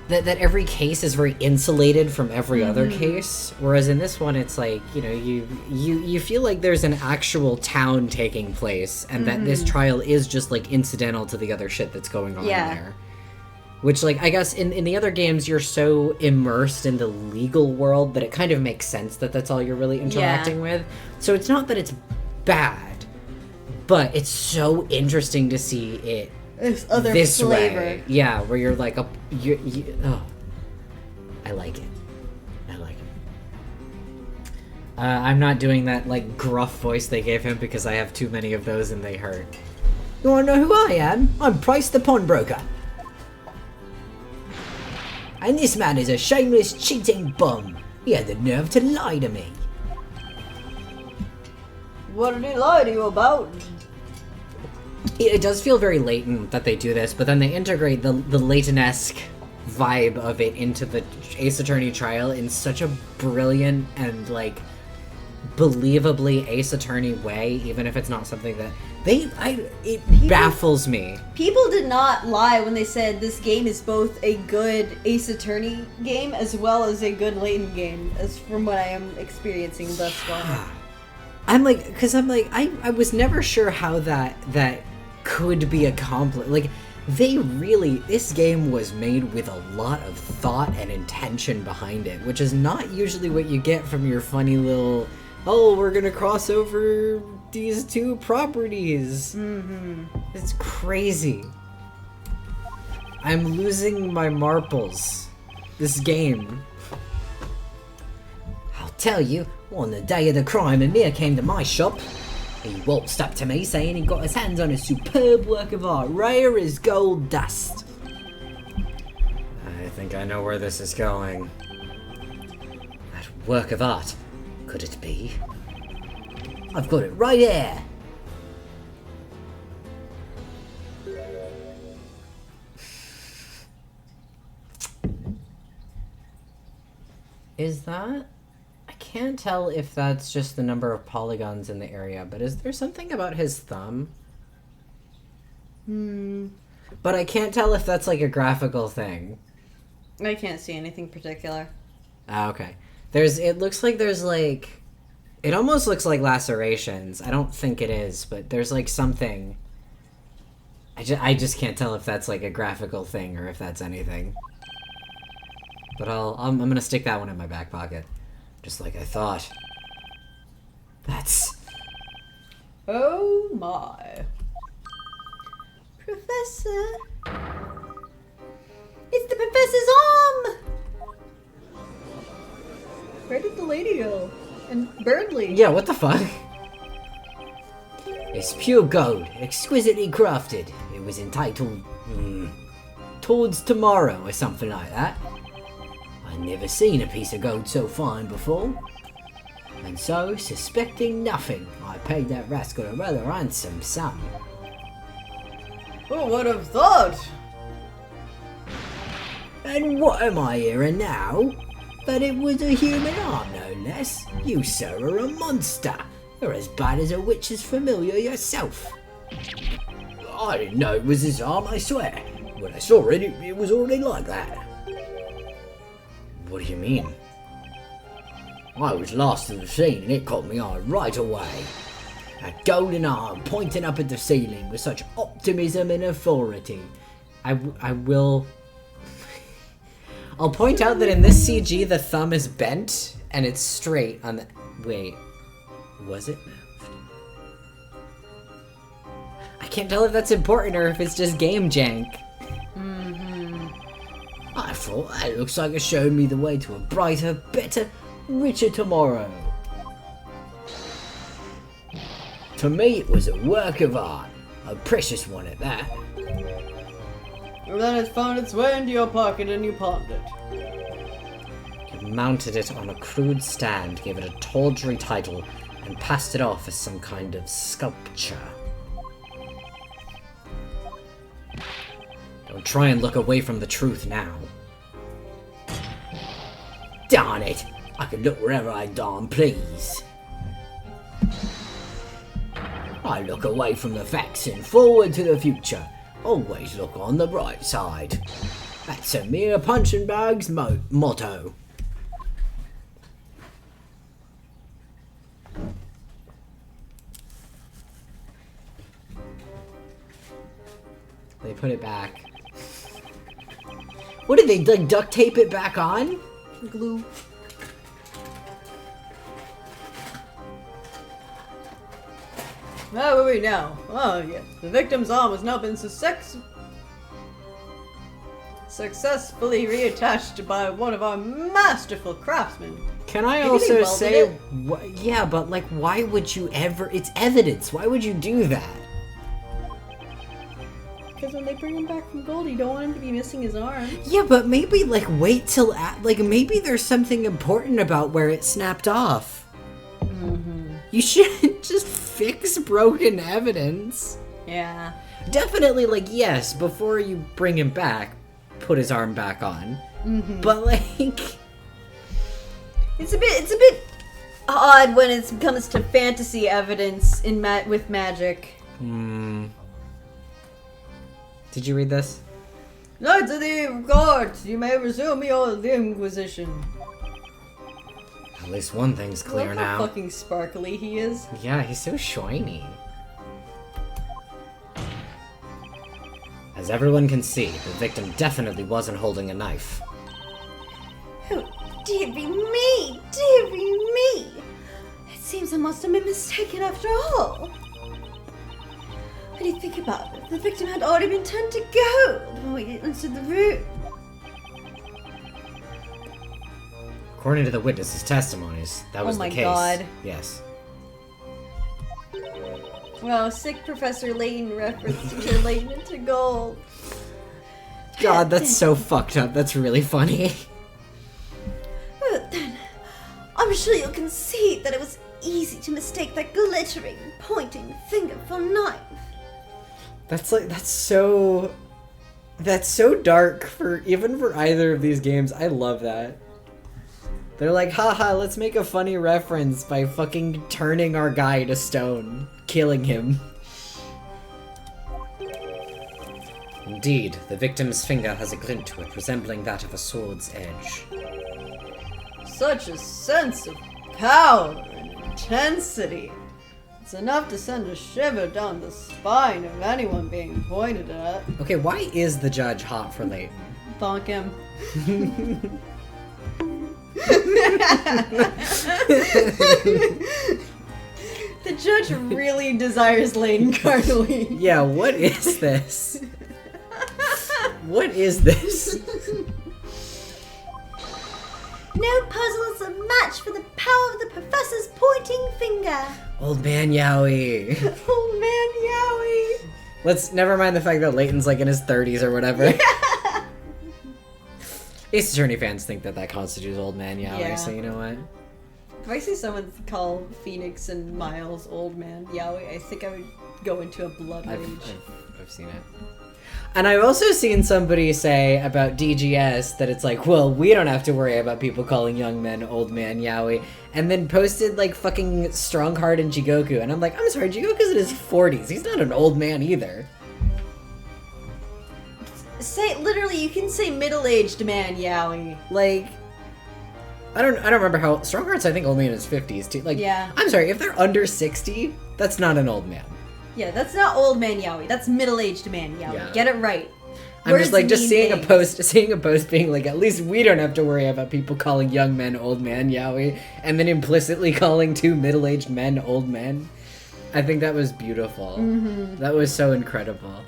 That every case is very insulated from every other case, whereas in this one it's like, you know, you feel like there's an actual town taking place, and that this trial is just like incidental to the other shit that's going on there. Which, like, I guess in the other games you're so immersed in the legal world that it kind of makes sense that that's all you're really interacting with. So it's not that it's bad, but it's so interesting to see it Other this flavor. way. Yeah, where you're like, oh, I like it. I like it. I'm not doing that, like, gruff voice they gave him because I have too many of those and they hurt. You wanna know who I am? I'm Price the pawnbroker. And this man is a shameless, cheating bum. He had the nerve to lie to me. What did he lie to you about? It does feel very Layton that they do this, but then they integrate the Layton-esque vibe of it into the Ace Attorney trial in such a brilliant and, like, believably Ace Attorney way, even if it's not something that it baffles me. People did not lie when they said this game is both a good Ace Attorney game as well as a good Layton game, as from what I am experiencing thus far. I'm like, because I'm like, I was never sure how that could be accomplished. Like, this game was made with a lot of thought and intention behind it, which is not usually what you get from your funny little, oh, we're gonna cross over these two properties. It's crazy. I'm losing my marbles. This game. I'll tell you, on the day of the crime, Amir came to my shop. He waltzed up to me saying he got his hands on a superb work of art, rare as gold dust. I think I know where this is going. That work of art, could it be? I've got it right here. Is that? can't tell if that's just the number of polygons in the area, but is there something about his thumb? But I can't tell if that's like a graphical thing. I can't see anything particular. Ah, okay. It looks like there's like, it almost looks like lacerations. I don't think it is, but there's like something. I just can't tell if that's like a graphical thing or if that's anything. But I'm gonna stick that one in my back pocket. Just like I thought. That's... Oh my. Professor. It's the professor's arm! Where did the lady go? And Birdley. Yeah, what the fuck? It's pure gold, exquisitely crafted. It was entitled, Towards Tomorrow or something like that. I'd never seen a piece of gold so fine before. And so, suspecting nothing, I paid that rascal a rather handsome sum. Who would have thought? And what am I hearing now? But it was a human arm, no less. You, sir, are a monster. You're as bad as a witch's familiar yourself. I didn't know it was his arm, I swear. When I saw it, it was already like that. What do you mean? I was lost in the scene and it caught me eye right away. A golden arm pointing up at the ceiling with such optimism and authority. I'll point out that in this CG the thumb is bent and it's straight on the... Wait. Was it moved? I can't tell if that's important or if it's just game jank. I thought that looks like it showed me the way to a brighter, better, richer tomorrow. To me, it was a work of art. A precious one at that. And then it found its way into your pocket and you pawned it. You mounted it on a crude stand, gave it a tawdry title, and passed it off as some kind of sculpture. Don't try and look away from the truth now. Darn it! I can look wherever I darn please. I look away from the facts and forward to the future. Always look on the bright side. That's a mere punching bag's motto. They put it back. What did they, like, duct tape it back on? Glue. Where were we now? Oh, yes. The victim's arm has now been successfully reattached by one of our masterful craftsmen. Can I Maybe also they say... welded it? Yeah, but, like, why would you ever... It's evidence. Why would you do that? Because when they bring him back from gold, you don't want him to be missing his arm. Yeah, but maybe, like, wait till... Like, maybe there's something important about where it snapped off. You shouldn't just fix broken evidence. Yeah. Definitely, like, yes, before you bring him back, put his arm back on. But, like... It's a bit odd when it comes to fantasy evidence in with magic. Did you read this? Knights of the Guards, you may resume your Inquisition. At least one thing's clear Look now. how fucking sparkly he is. Yeah, he's so shiny. As everyone can see, the victim definitely wasn't holding a knife. Oh, dearie me! Dearie me! It seems I must have been mistaken after all. When you think about it, the victim had already been turned to gold when we entered the room. According to the witnesses' testimonies, that was Oh my the case. God. Yes. Well, sick Professor Layton reference to turn Layton into gold. God, that's so fucked up. That's really funny. But then, I'm sure you'll concede that it was easy to mistake that glittering, pointing finger for a knife. That's so dark even for either of these games. I love that. They're like, haha, let's make a funny reference by fucking turning our guy to stone, killing him. Indeed, the victim's finger has a glint to it, resembling that of a sword's edge. Such a sense of power and intensity. It's enough to send a shiver down the spine of anyone being pointed at. Okay, why is the judge hot for Layton? Bonk him. The judge really desires Layton carnally. Yeah, what is this? What is this? No puzzle is a match for the power of the professor's pointing finger. Old man Yowie. Old man Yowie. Let's never mind the fact that Layton's like in his 30s or whatever. Yeah. Ace Attorney fans think that constitutes old man Yowie, Yeah. so you know what? If I see someone call Phoenix and Miles old man Yowie, I think I would go into a blood rage. I've seen it. And I've also seen somebody say about DGS that it's like, well, we don't have to worry about people calling young men old man Yowie, and then posted like fucking Strongheart and Jigoku, and I'm like, I'm sorry, Jigoku's in his 40s. He's not an old man either. Say literally, you can say middle-aged man Yowie. Like, I don't remember how Strongheart's I think only in his 50s too. Like, yeah. I'm sorry, if they're under 60, that's not an old man. Yeah, that's not old man Yowie. That's middle-aged man Yowie. Yeah. Get it right. I'm Words just like seeing things. a post being like, at least we don't have to worry about people calling young men old man Yowie, and then implicitly calling two middle-aged men old men. I think that was beautiful. Mm-hmm. That was so incredible.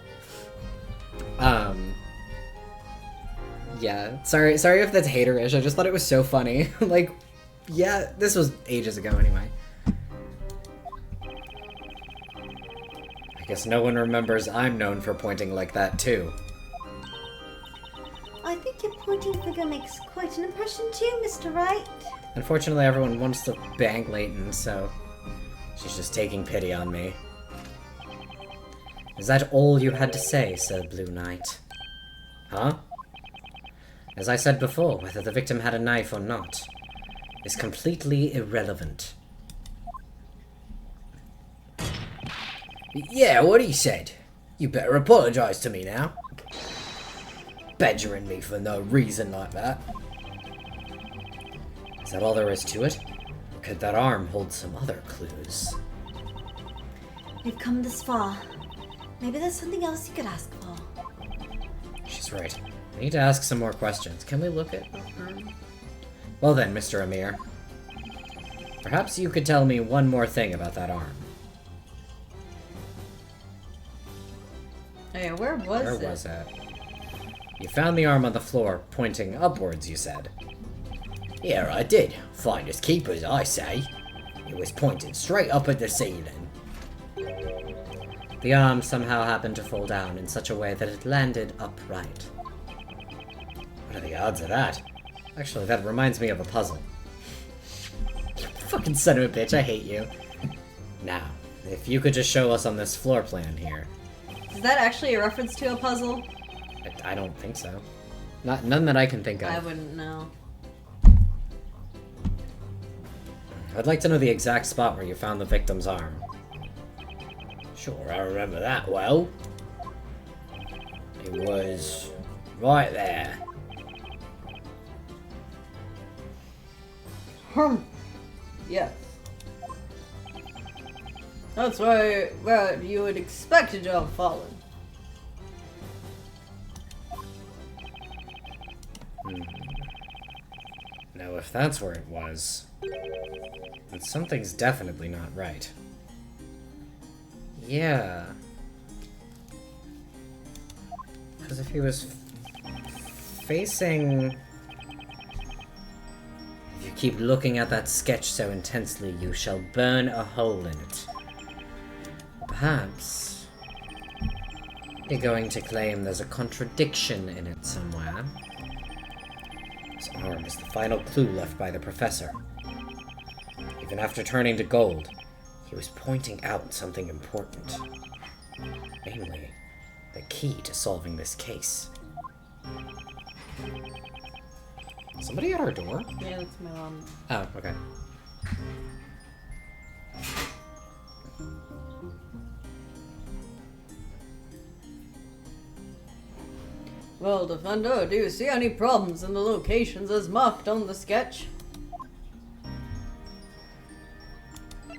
Yeah. Sorry if that's haterish. I just thought it was so funny. Like, yeah, this was ages ago anyway. I guess no one remembers I'm known for pointing like that too. I think your pointing finger makes quite an impression too, Mr. Wright. Unfortunately, everyone wants to bang Layton, so she's just taking pity on me. Is that all you had to say, Sir Blue Knight? Huh? As I said before, whether the victim had a knife or not is completely irrelevant. Yeah, what he said. You better apologize to me now. Badgering me for no reason like that. Is that all there is to it? Or could that arm hold some other clues? We've come this far. Maybe there's something else you could ask for. She's right. I need to ask some more questions. Can we look at... Well then, Mr. Amir. Perhaps you could tell me one more thing about that arm. Hey, where was it? You found the arm on the floor, pointing upwards, you said. Yeah, I did. Finders keepers, I say. It was pointed straight up at the ceiling. The arm somehow happened to fall down in such a way that it landed upright. What are the odds of that? Actually, that reminds me of a puzzle. Fucking son of a bitch, I hate you. Now, if you could just show us on this floor plan here. Is that actually a reference to a puzzle? I don't think so. None that I can think of. I wouldn't know. I'd like to know the exact spot where you found the victim's arm. Sure, I remember that well. It was right there. Yes. That's where you would expect it to have fallen. Now, if that's where it was, then something's definitely not right. Yeah. Because if he was facing... If you keep looking at that sketch so intensely, you shall burn a hole in it. Perhaps you're going to claim there's a contradiction in it somewhere. His arm is the final clue left by the professor. Even after turning to gold, he was pointing out something important. Namely, the key to solving this case. Somebody at our door? Yeah, that's my mom. Oh, okay. Well, Defender, do you see any problems in the locations as marked on the sketch?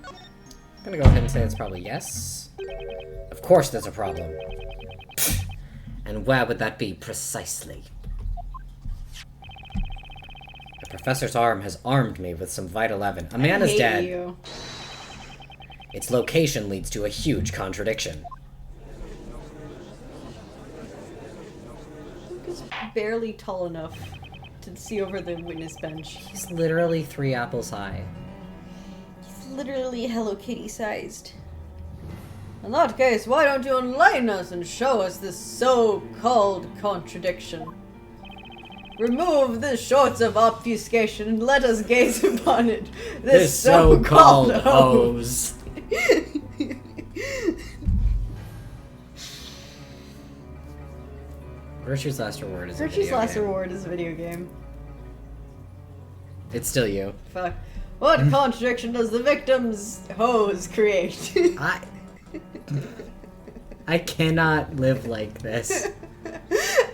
I'm gonna go ahead and say it's probably yes. Of course there's a problem. And where would that be precisely? The professor's arm has armed me with some vital evidence. A man is dead. You. Its location leads to a huge contradiction. Luke is barely tall enough to see over the witness bench. He's literally 3 apples high. He's literally Hello Kitty sized. In that case, why don't you enlighten us and show us this so-called contradiction? Remove the shorts of obfuscation and let us gaze upon it. This so-called hose. Virtue's Last Reward is Virtue's Last Reward is a video game. It's still you. Fuck. What contradiction does the victim's hose create? I cannot live like this.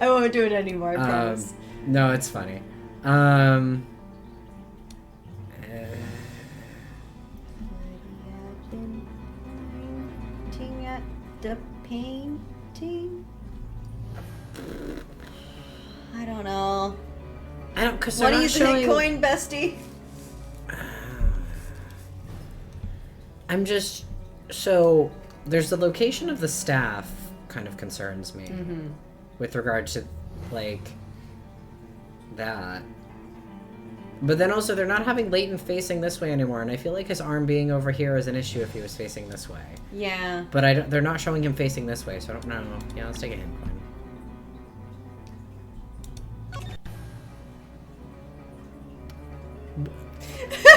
I won't do it anymore, I promise. No, it's funny. Pointing at the painting? I don't know. I don't, cause what they're do not you showing... think, coin bestie? I'm just... So, there's the location of the staff kind of concerns me. Mm-hmm. With regard to, like, that. But then also, they're not having Layton facing this way anymore, and I feel like his arm being over here is an issue if he was facing this way. Yeah. But they're not showing him facing this way, so I don't know. Yeah, let's take a hint coin.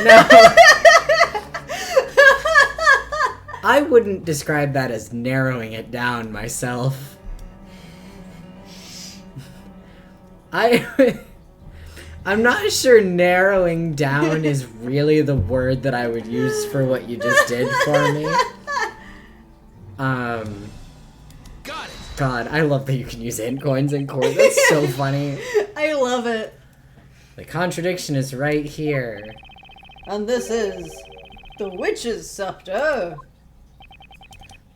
No. I wouldn't describe that as narrowing it down myself. I'm not sure narrowing down is really the word that I would use for what you just did for me. Got it. God, I love that you can use hint coins in court. That's so funny. I love it. The contradiction is right here. And this is the witch's scepter.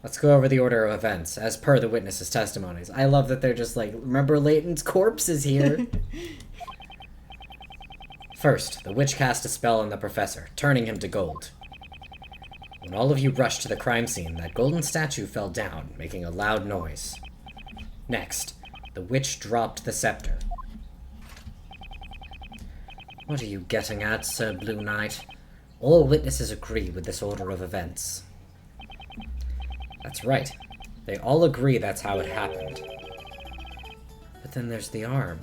Let's go over the order of events, as per the witnesses' testimonies. I love that they're just like, remember Layton's corpse is here? First, the witch cast a spell on the professor, turning him to gold. When all of you rushed to the crime scene, that golden statue fell down, making a loud noise. Next, the witch dropped the scepter. What are you getting at, Sir Blue Knight? All witnesses agree with this order of events. That's right. They all agree that's how it happened. But then there's the arm.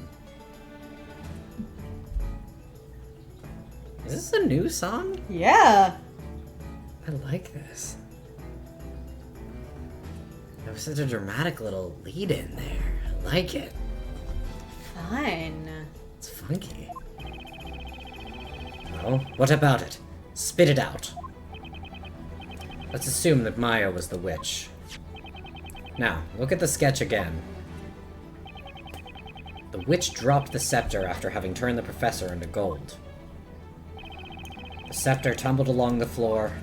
Is this a new song? Yeah. I like this. There was such a dramatic little lead in there. I like it. Fun. It's funky. Well, what about it? Spit it out. Let's assume that Maya was the witch. Now, look at the sketch again. The witch dropped the scepter after having turned the professor into gold. The scepter tumbled along the floor.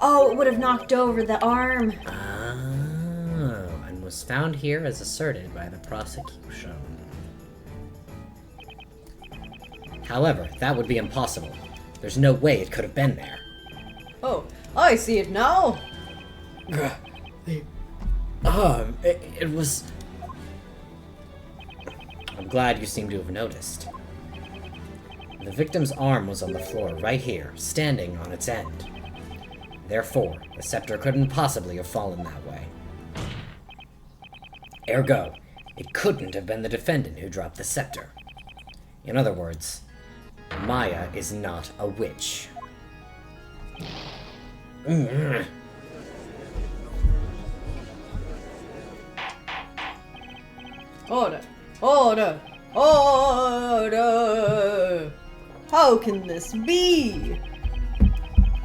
Oh, it would have knocked over the arm. Oh, and was found here as asserted by the prosecution. However, that would be impossible. There's no way it could have been there. Oh, I see it now. It was... I'm glad you seem to have noticed. The victim's arm was on the floor right here, standing on its end. Therefore, the scepter couldn't possibly have fallen that way. Ergo, it couldn't have been the defendant who dropped the scepter. In other words, Maya is not a witch. Order! Order! Order! How can this be?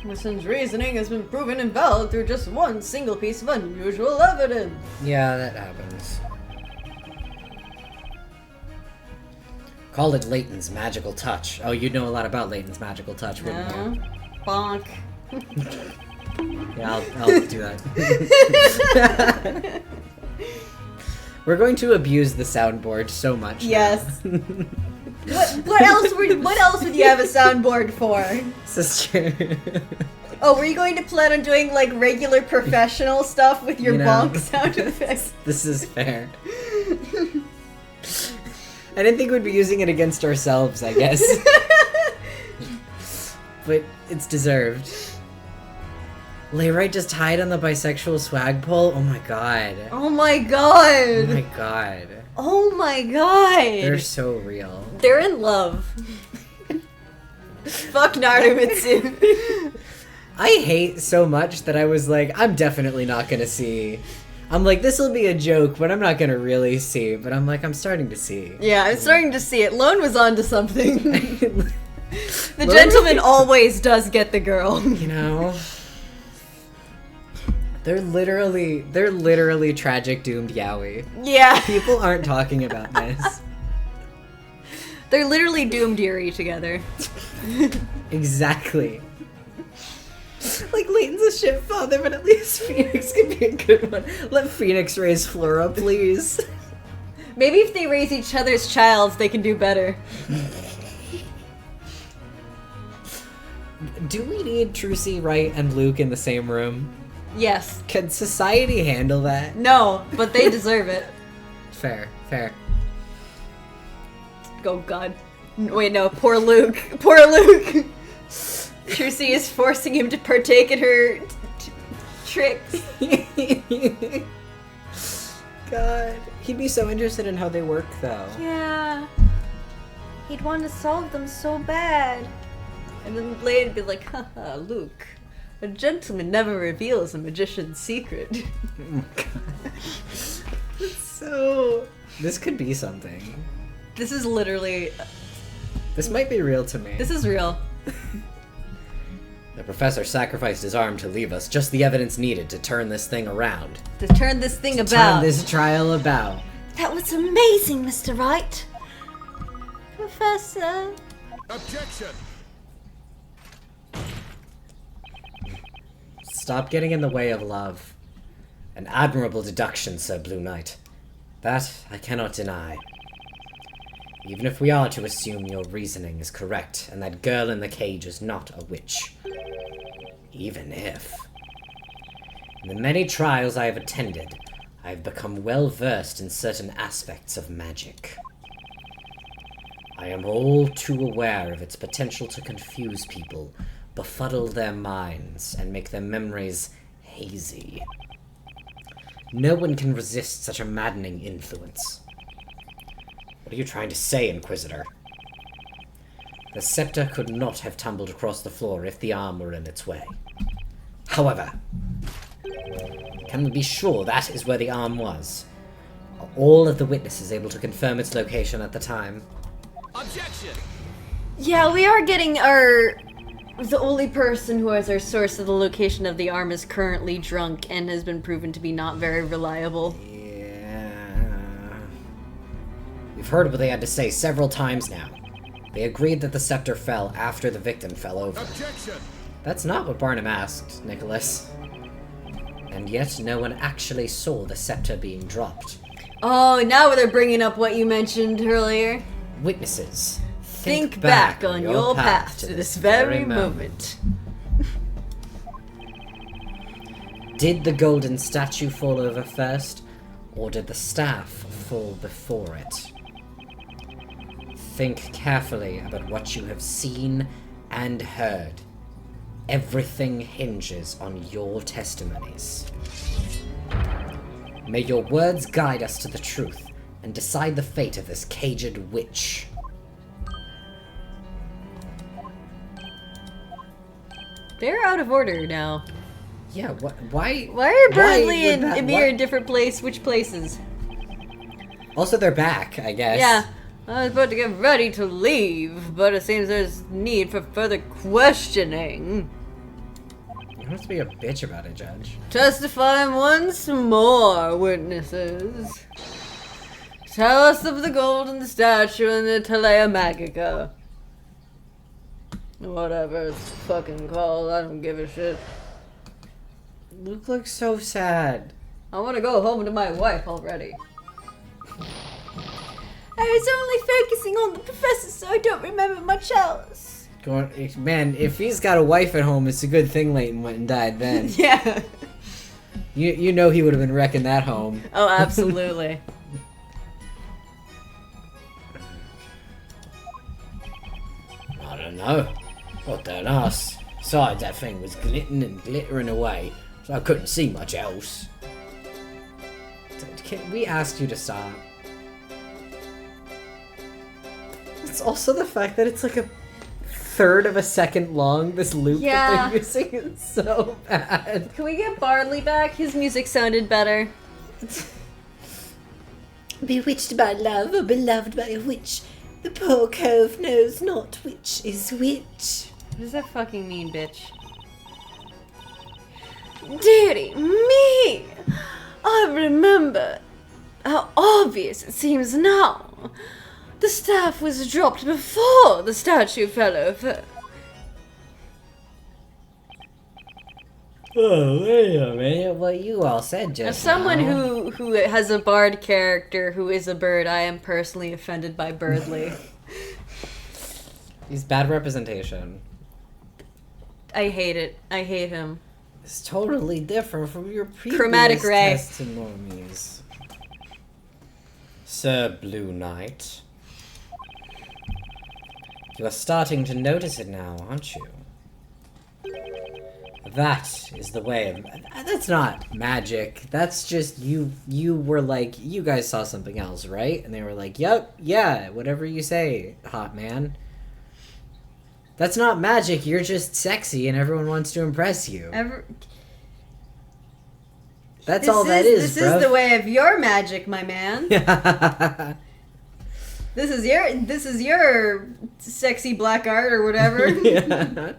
My son's reasoning has been proven invalid through just one single piece of unusual evidence. Yeah, that happens. Call it Layton's magical touch. Oh, you know a lot about Layton's magical touch, wouldn't you? Bonk. Yeah, I'll do that. We're going to abuse the soundboard so much. Yes. What else would you have a soundboard for? This is true. Oh, were you going to plan on doing like regular professional stuff with your bonk sound effects? This is fair. I didn't think we'd be using it against ourselves, I guess. But it's deserved. Wright just tied on the bisexual swag pole? Oh my god. Oh my god. Oh my god. Oh my god. They're so real. They're in love. Fuck Narumitsu. I hate so much that I was like, I'm definitely not gonna see. I'm like, this will be a joke, but I'm not gonna really see. But I'm like, I'm starting to see. Yeah, I'm starting to see it. Lone was onto something. The gentleman always does get the girl. You know? They're literally tragic doomed yaoi. Yeah. People aren't talking about this. They're literally doomed Yuri together. Exactly. Like, Layton's a shit father, but at least Phoenix could be a good one. Let Phoenix raise Flora, please. Maybe if they raise each other's childs, they can do better. Do we need Trucy, Wright, and Luke in the same room? Yes. Can society handle that? No, but they deserve it. Fair. Oh god. Wait, no, poor Luke. Poor Luke! Trucy is forcing him to partake in her tricks. God. He'd be so interested in how they work, though. Yeah. He'd want to solve them so bad. And then Layton would be like, haha, Luke. A gentleman never reveals a magician's secret. Oh my god. So... This could be something. This is literally... This might be real to me. This is real. The professor sacrificed his arm to leave us just the evidence needed to turn this thing around. To turn this thing about. Turn this trial about. That was amazing, Mr. Wright. Professor. Objection! Stop getting in the way of love. An admirable deduction, Sir Blue Knight. That I cannot deny. Even if we are to assume your reasoning is correct, and that girl in the cage is not a witch. Even if. In the many trials I have attended, I have become well versed in certain aspects of magic. I am all too aware of its potential to confuse people, befuddle their minds, and make their memories hazy. No one can resist such a maddening influence. What are you trying to say, Inquisitor? The scepter could not have tumbled across the floor if the arm were in its way. However, can we be sure that is where the arm was? Are all of the witnesses able to confirm its location at the time? Objection! Yeah, we are getting our... The only person who has our source of the location of the arm is currently drunk and has been proven to be not very reliable. We've heard what they had to say several times now. They agreed that the scepter fell after the victim fell over. Objection! That's not what Barnum asked, Nicholas. And yet no one actually saw the scepter being dropped. Oh, now they're bringing up what you mentioned earlier. Witnesses, think back on your path to this very moment. Did the golden statue fall over first, or did the staff fall before it? Think carefully about what you have seen and heard. Everything hinges on your testimonies. May your words guide us to the truth and decide the fate of this caged witch. They're out of order now. Yeah, why are Burnley would and Emir in different places? Which places? Also, they're back, I guess. Yeah. I was about to get ready to leave, but it seems there's need for further questioning. You don't have to be a bitch about it, Judge. Testify once more, witnesses. Tell us of the golden statue and the Telea Magica. Whatever it's fucking called, I don't give a shit. Luke looks so sad. I want to go home to my wife already. I was only focusing on the professor, so I don't remember much else. Man, if he's got a wife at home, it's a good thing Layton went and died then. Yeah. You know he would have been wrecking that home. Oh, absolutely. I don't know. What don't ask. Besides, that thing was glitting and glittering away, so I couldn't see much else. We asked you to stop. It's also the fact that it's like a third of a second long, this loop that they're using is so bad. Can we get Barley back? His music sounded better. Bewitched by love or beloved by a witch, the poor cove knows not which is which. What does that fucking mean, bitch? Dearie me! I remember how obvious it seems now. The staff was dropped before the statue fell over. Oh, wait a minute. What you all said just As someone now. who has a bard character who is a bird, I am personally offended by Birdly. He's bad representation. I hate it. I hate him. It's totally different from your previous Chromatic Ray. testimonies. Sir Blue Knight. You are starting to notice it now, aren't you? That is the way of... That's not magic. That's just you were like... You guys saw something else, right? And they were like, yep, yeah, whatever you say, hot man. That's not magic. You're just sexy and everyone wants to impress you. That's all that is, This is the way of your magic, my man. This is your sexy black art or whatever. Yeah.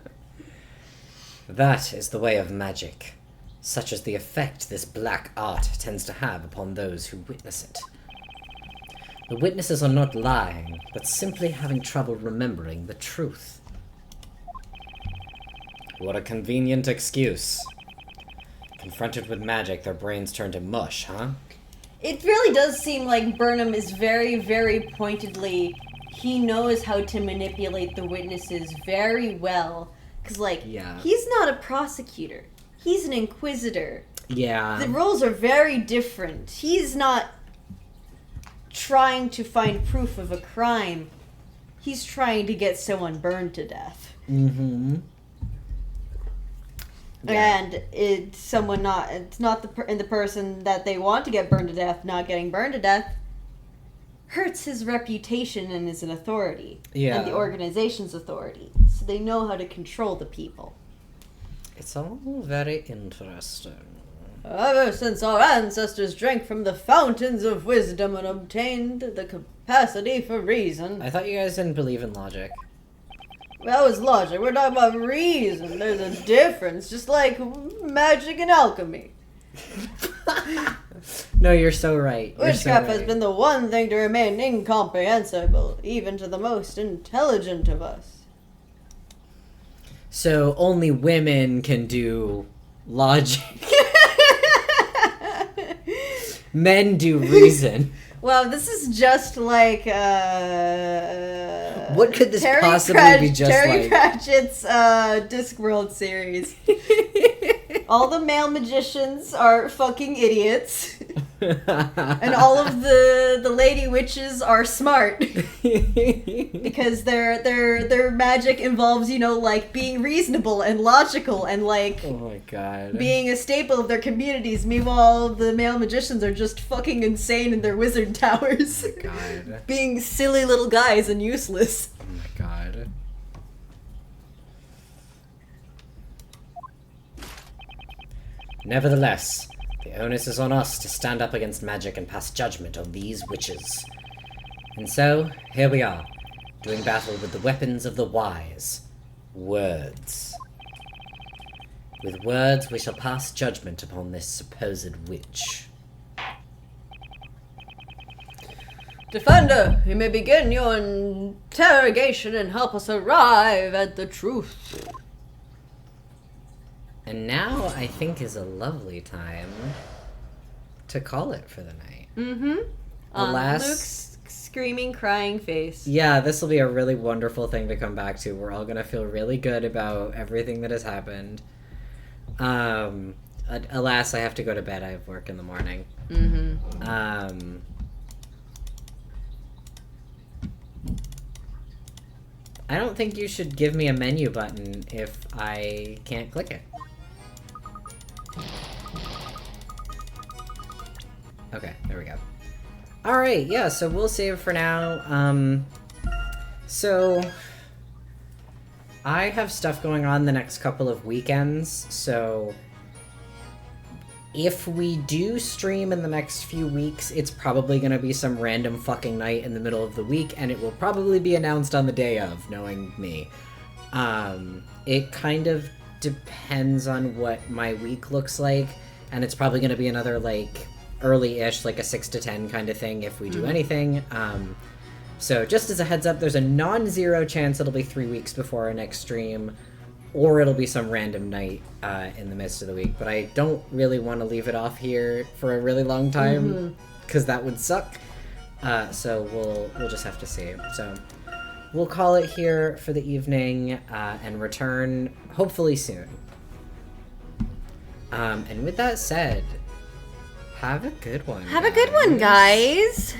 That is the way of magic, such as the effect this black art tends to have upon those who witness it. The witnesses are not lying, but simply having trouble remembering the truth. What a convenient excuse. Confronted with magic, their brains turn to mush, huh? It really does seem like Burnham is very, very pointedly... He knows how to manipulate the witnesses very well. Because, like, he's not a prosecutor. He's an inquisitor. Yeah. The roles are very different. He's not trying to find proof of a crime. He's trying to get someone burned to death. Mm-hmm. Yeah. And it's not the person that they want to get burned to death not getting burned to death hurts his reputation and his authority. Yeah. And the organization's authority. So they know how to control the people. It's all very interesting. Ever since our ancestors drank from the fountains of wisdom and obtained the capacity for reason. I thought you guys didn't believe in logic. That was logic. We're talking about reason. There's a difference, just like magic and alchemy. No, you're so right. Witchcraft has been the one thing to remain incomprehensible, even to the most intelligent of us. So only women can do logic. Men do reason. Well, this is just like what could this possibly be just Terry like? Pratchett's Discworld series. All the male magicians are fucking idiots. And all of the lady witches are smart. Because their magic involves, like being reasonable and logical and like oh my god, being a staple of their communities. Meanwhile, the male magicians are just fucking insane in their wizard towers. Oh my god. Being silly little guys and useless. Oh my god. Nevertheless, the onus is on us to stand up against magic and pass judgment on these witches. And so, here we are, doing battle with the weapons of the wise. Words. With words we shall pass judgment upon this supposed witch. Defender, you may begin your interrogation and help us arrive at the truth. And now I think is a lovely time to call it for the night. Mm-hmm. Alas, Luke's screaming, crying face. Yeah, this will be a really wonderful thing to come back to. We're all gonna feel really good about everything that has happened. Alas, I have to go to bed. I have work in the morning. Mm-hmm. I don't think you should give me a menu button if I can't click it. Okay, there we go. Alright, yeah, so we'll save for now. So I have stuff going on the next couple of weekends, so if we do stream in the next few weeks, it's probably gonna be some random fucking night in the middle of the week, and it will probably be announced on the day of, knowing me. It kind of depends on what my week looks like, and it's probably gonna be another, like, early-ish, like a 6 to 10 kind of thing if we do anything. So just as a heads up, there's a non-zero chance it'll be 3 weeks before our next stream, or it'll be some random night in the midst of the week. But I don't really want to leave it off here for a really long time, because that would suck. So we'll just have to see. So we'll call it here for the evening and return hopefully soon. And with that said, have a good one. Have a good one, guys.